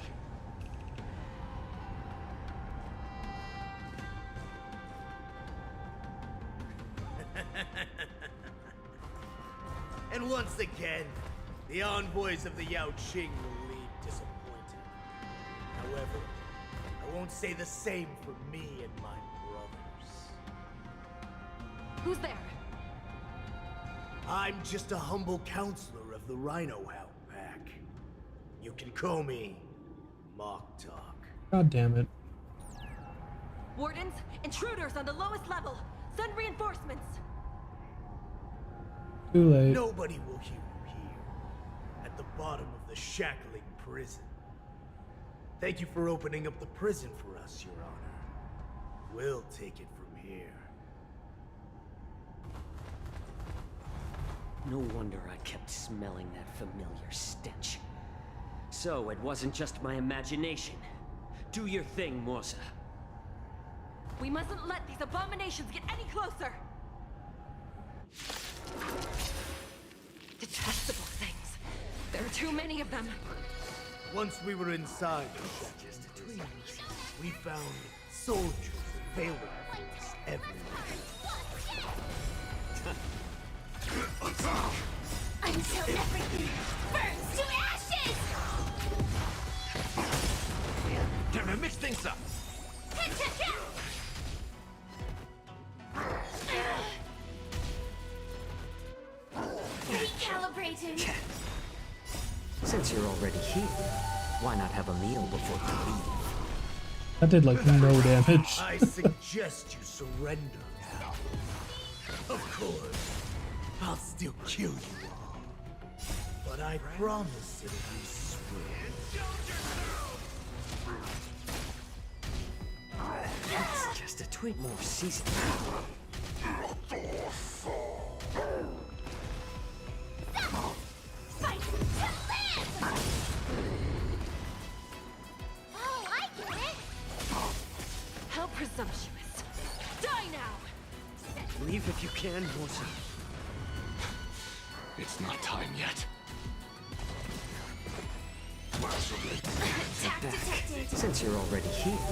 And once again, the envoys of the Yaoqing will leave disappointed. However, I won't say the same for me and my brothers. Who's there? I'm just a humble counselor of the Rhino Hound Pack. You can call me Mock Talk. God damn it. Wardens, intruders on the lowest level. Send reinforcements. Too late. Nobody will hear you here, at the bottom of the shackling prison. Thank you for opening up the prison for us, Your Honor. We'll take it from here. No wonder I kept smelling that familiar stench. So it wasn't just my imagination. Do your thing, Morsa. We mustn't let these abominations get any closer! Detestable things. There are too many of them. Once we were inside the shackling prison, we found soldiers available for us everywhere. Until everything burns to ashes! Time to mix things up! Recalibrating. Since you're already here, why not have a meal before you leave? That did like no damage. I suggest you surrender now. Of course, I'll still kill you all. But I promise it'll be swift. It's just a tweak more seasoned. Fight to live! Oh, I get it! How presumptuous. Die now! Leave if you can, Morsa. It's not time yet. Attack detected! Since you're already here,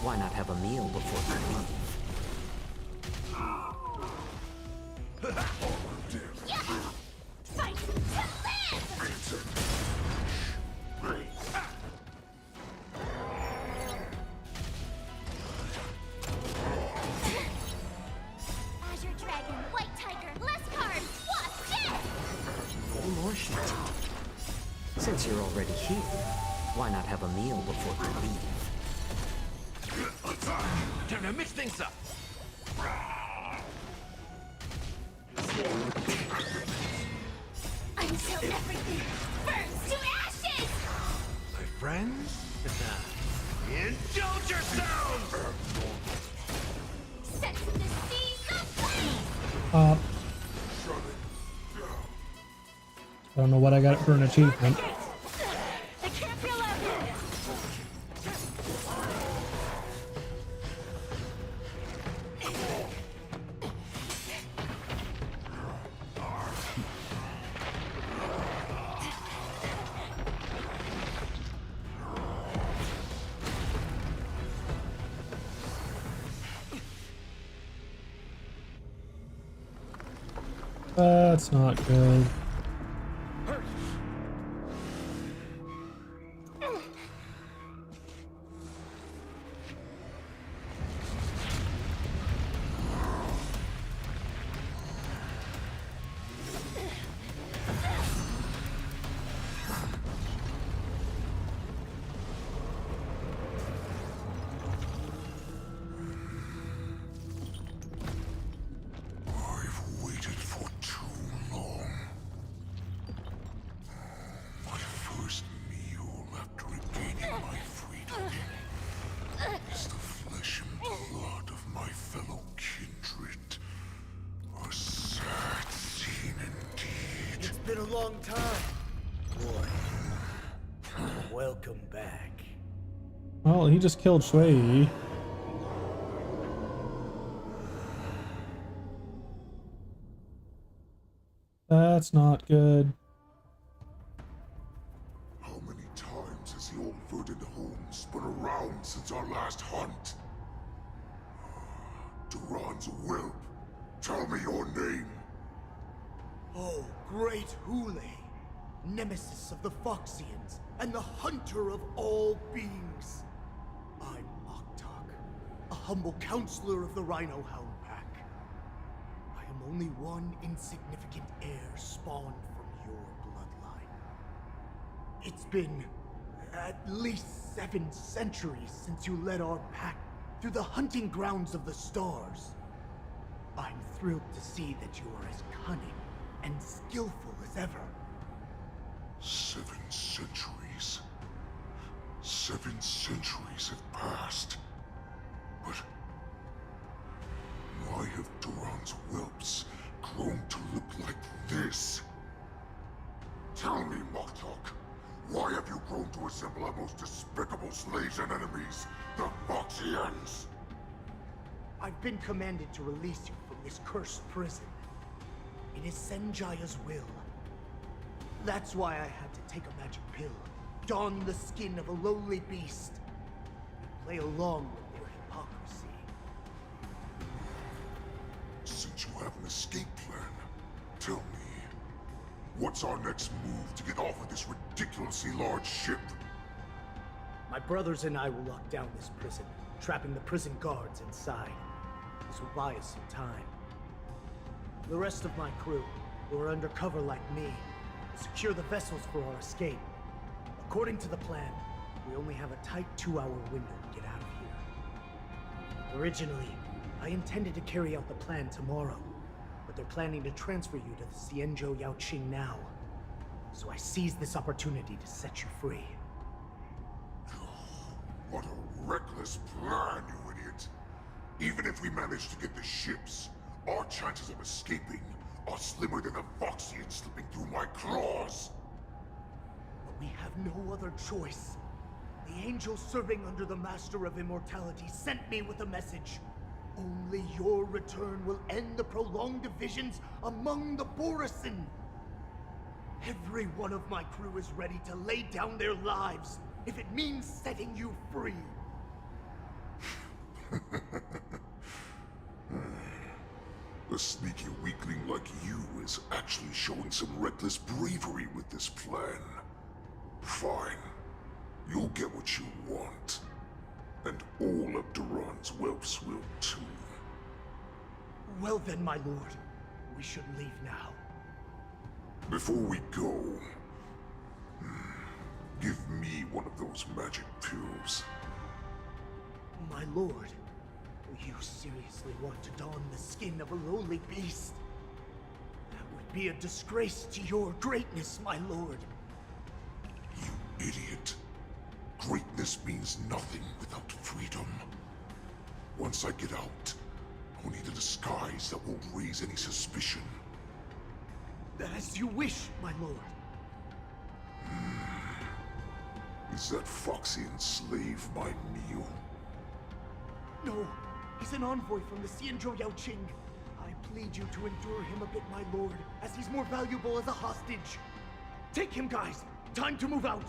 why not have a meal before you leave? Fight to live! Azure Dragon, White Tiger, less cards, Wasp, death! No more shit. Since you're already here, why not have a meal before you leave? Time to mix things up! Until everything burns to ashes! My friends? Indulge yourselves! Set the seas aflame! I don't know what I got for an achievement. They can't be allowed in! That's not good. long time. Boy, welcome back. Well, he just killed Shui. That's not good. How many times has the old verdant home spun around since our last hunt? Duran's whelp, tell me your name. Oh, great Hule, nemesis of the Foxians, and the hunter of all beings. I'm Moktok, a humble counselor of the Rhino Hound Pack. I am only one insignificant heir spawned from your bloodline. It's been at least 7 centuries since you led our pack through the hunting grounds of the stars. I'm thrilled to see that you are as cunning and skillful as ever. 7 centuries. 7 centuries have passed. But why have Duran's whelps grown to look like this? Tell me, Moktok, why have you grown to assemble our most despicable slaves and enemies, the Foxians? I've been commanded to release you from this cursed prison. It is Senjaya's will. That's why I had to take a magic pill, don the skin of a lowly beast, and play along with their hypocrisy. Since you have an escape plan, tell me, what's our next move to get off of this ridiculously large ship? My brothers and I will lock down this prison, trapping the prison guards inside. This will buy us some time. The rest of my crew, who are undercover like me, will secure the vessels for our escape. According to the plan, we only have a tight 2-hour window to get out of here. Originally, I intended to carry out the plan tomorrow, but they're planning to transfer you to the Xianzhou Yaoqing now. So I seized this opportunity to set you free. What a reckless plan, you idiot! Even if we manage to get the ships, our chances of escaping are slimmer than a Foxian slipping through my claws. But we have no other choice. The angel serving under the Master of Immortality sent me with a message. Only your return will end the prolonged divisions among the Borisin. Every one of my crew is ready to lay down their lives if it means setting you free. A sneaky weakling like you is actually showing some reckless bravery with this plan. Fine. You'll get what you want. And all of Duran's whelps will too. Well then, my lord. We should leave now. Before we go, give me one of those magic pills. My lord, you seriously want to don the skin of a lowly beast? That would be a disgrace to your greatness, my lord. You idiot. Greatness means nothing without freedom. Once I get out, I'll need a disguise that won't raise any suspicion. As you wish, my lord. Is that Foxian slave my meal? No, he's an envoy from the Xianzhou Yaoqing. I plead you to endure him a bit, my lord, as he's more valuable as a hostage. Take him, guys. Time to move out.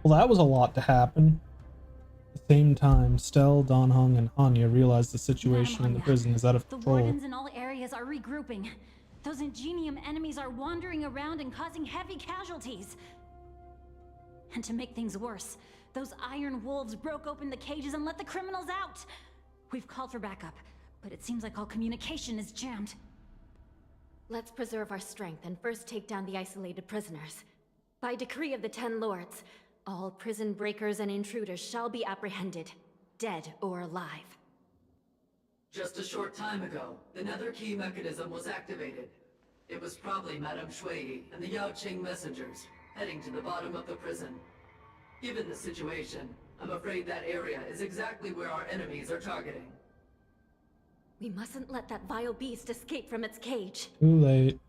Well, that was a lot to happen. At the same time, Stell, Donhong, and Hanya realize the situation in the prison is out of The control. wardens in all areas are regrouping. Those Ingenium enemies are wandering around and causing heavy casualties. And to make things worse, those iron wolves broke open the cages and let the criminals out. We've called for backup, but it seems like all communication is jammed. Let's preserve our strength and first take down the isolated prisoners. By decree of the 10 Lords, all prison breakers and intruders shall be apprehended, dead or alive. Just a short time ago, the nether key mechanism was activated. It was probably Madame Shui and the Yaoqing messengers, heading to the bottom of the prison. Given the situation, I'm afraid that area is exactly where our enemies are targeting. We mustn't let that vile beast escape from its cage. Too late.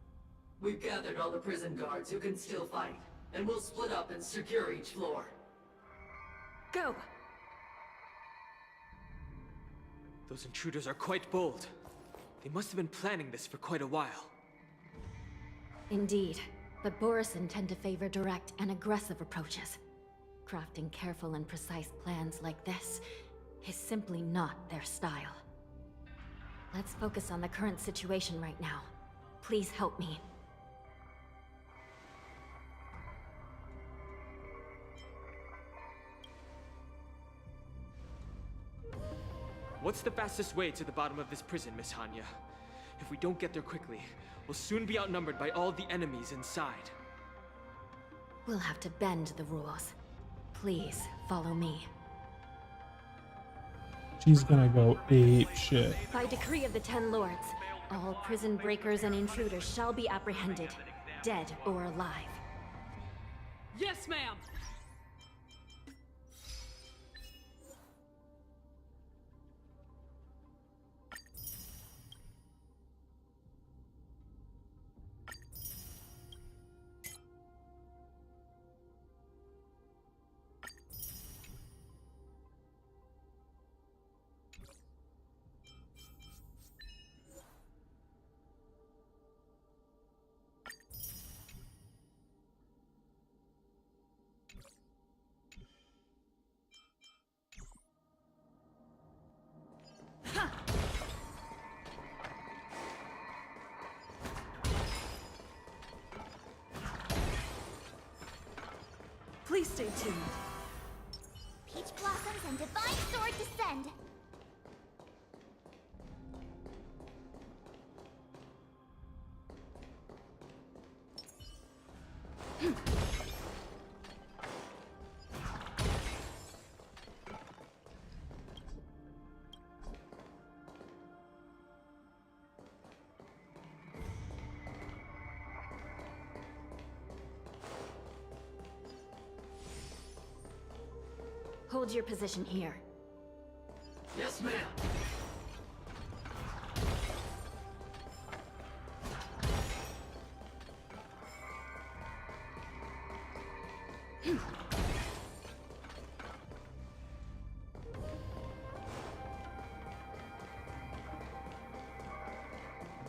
We've gathered all the prison guards who can still fight, and we'll split up and secure each floor. Go! Those intruders are quite bold. They must have been planning this for quite a while. Indeed, but Borisin tend to favor direct and aggressive approaches. Crafting careful and precise plans like this is simply not their style. Let's focus on the current situation right now. Please help me. What's the fastest way to the bottom of this prison, Miss Hanya? If we don't get there quickly, we'll soon be outnumbered by all the enemies inside. We'll have to bend the rules. Please, follow me. She's gonna go ape shit. By decree of the Ten Lords, all prison breakers and intruders shall be apprehended, dead or alive. Yes, ma'am! Please stay tuned. Peach blossoms and divine sword descend. Hold your position here. Yes, ma'am.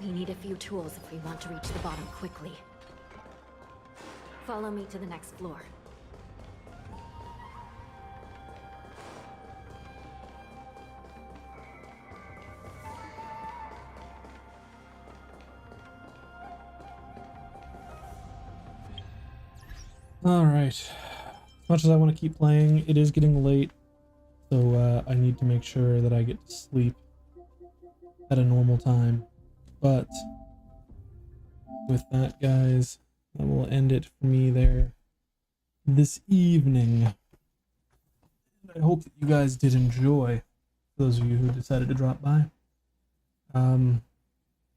We need a few tools if we want to reach the bottom quickly. Follow me to the next floor. Alright. As much as I want to keep playing, it is getting late. So I need to make sure that I get to sleep at a normal time. But with that, guys, that will end it for me there this evening. I hope that you guys did enjoy, those of you who decided to drop by.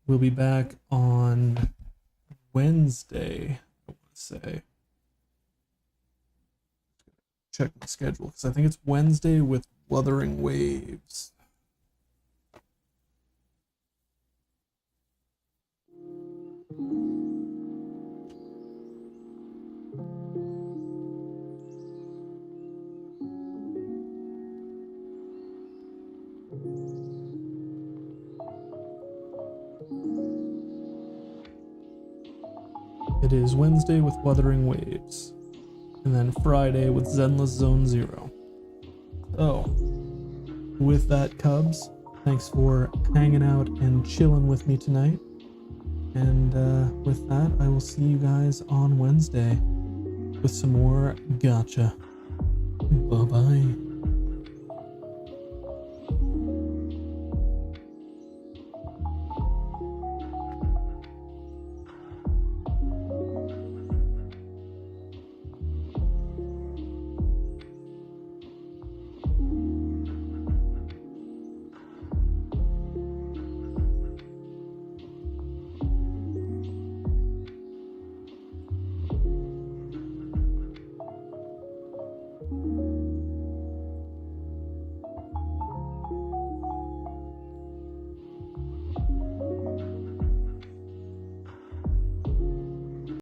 We'll be back on Wednesday, I want to say. Check my schedule, because I think it's Wednesday with Wuthering Waves. It is Wednesday with Wuthering Waves, and then Friday with Zenless Zone Zero. So, with that, Cubs, thanks for hanging out and chilling with me tonight. And with that, I will see you guys on Wednesday with some more gacha. Bye-bye.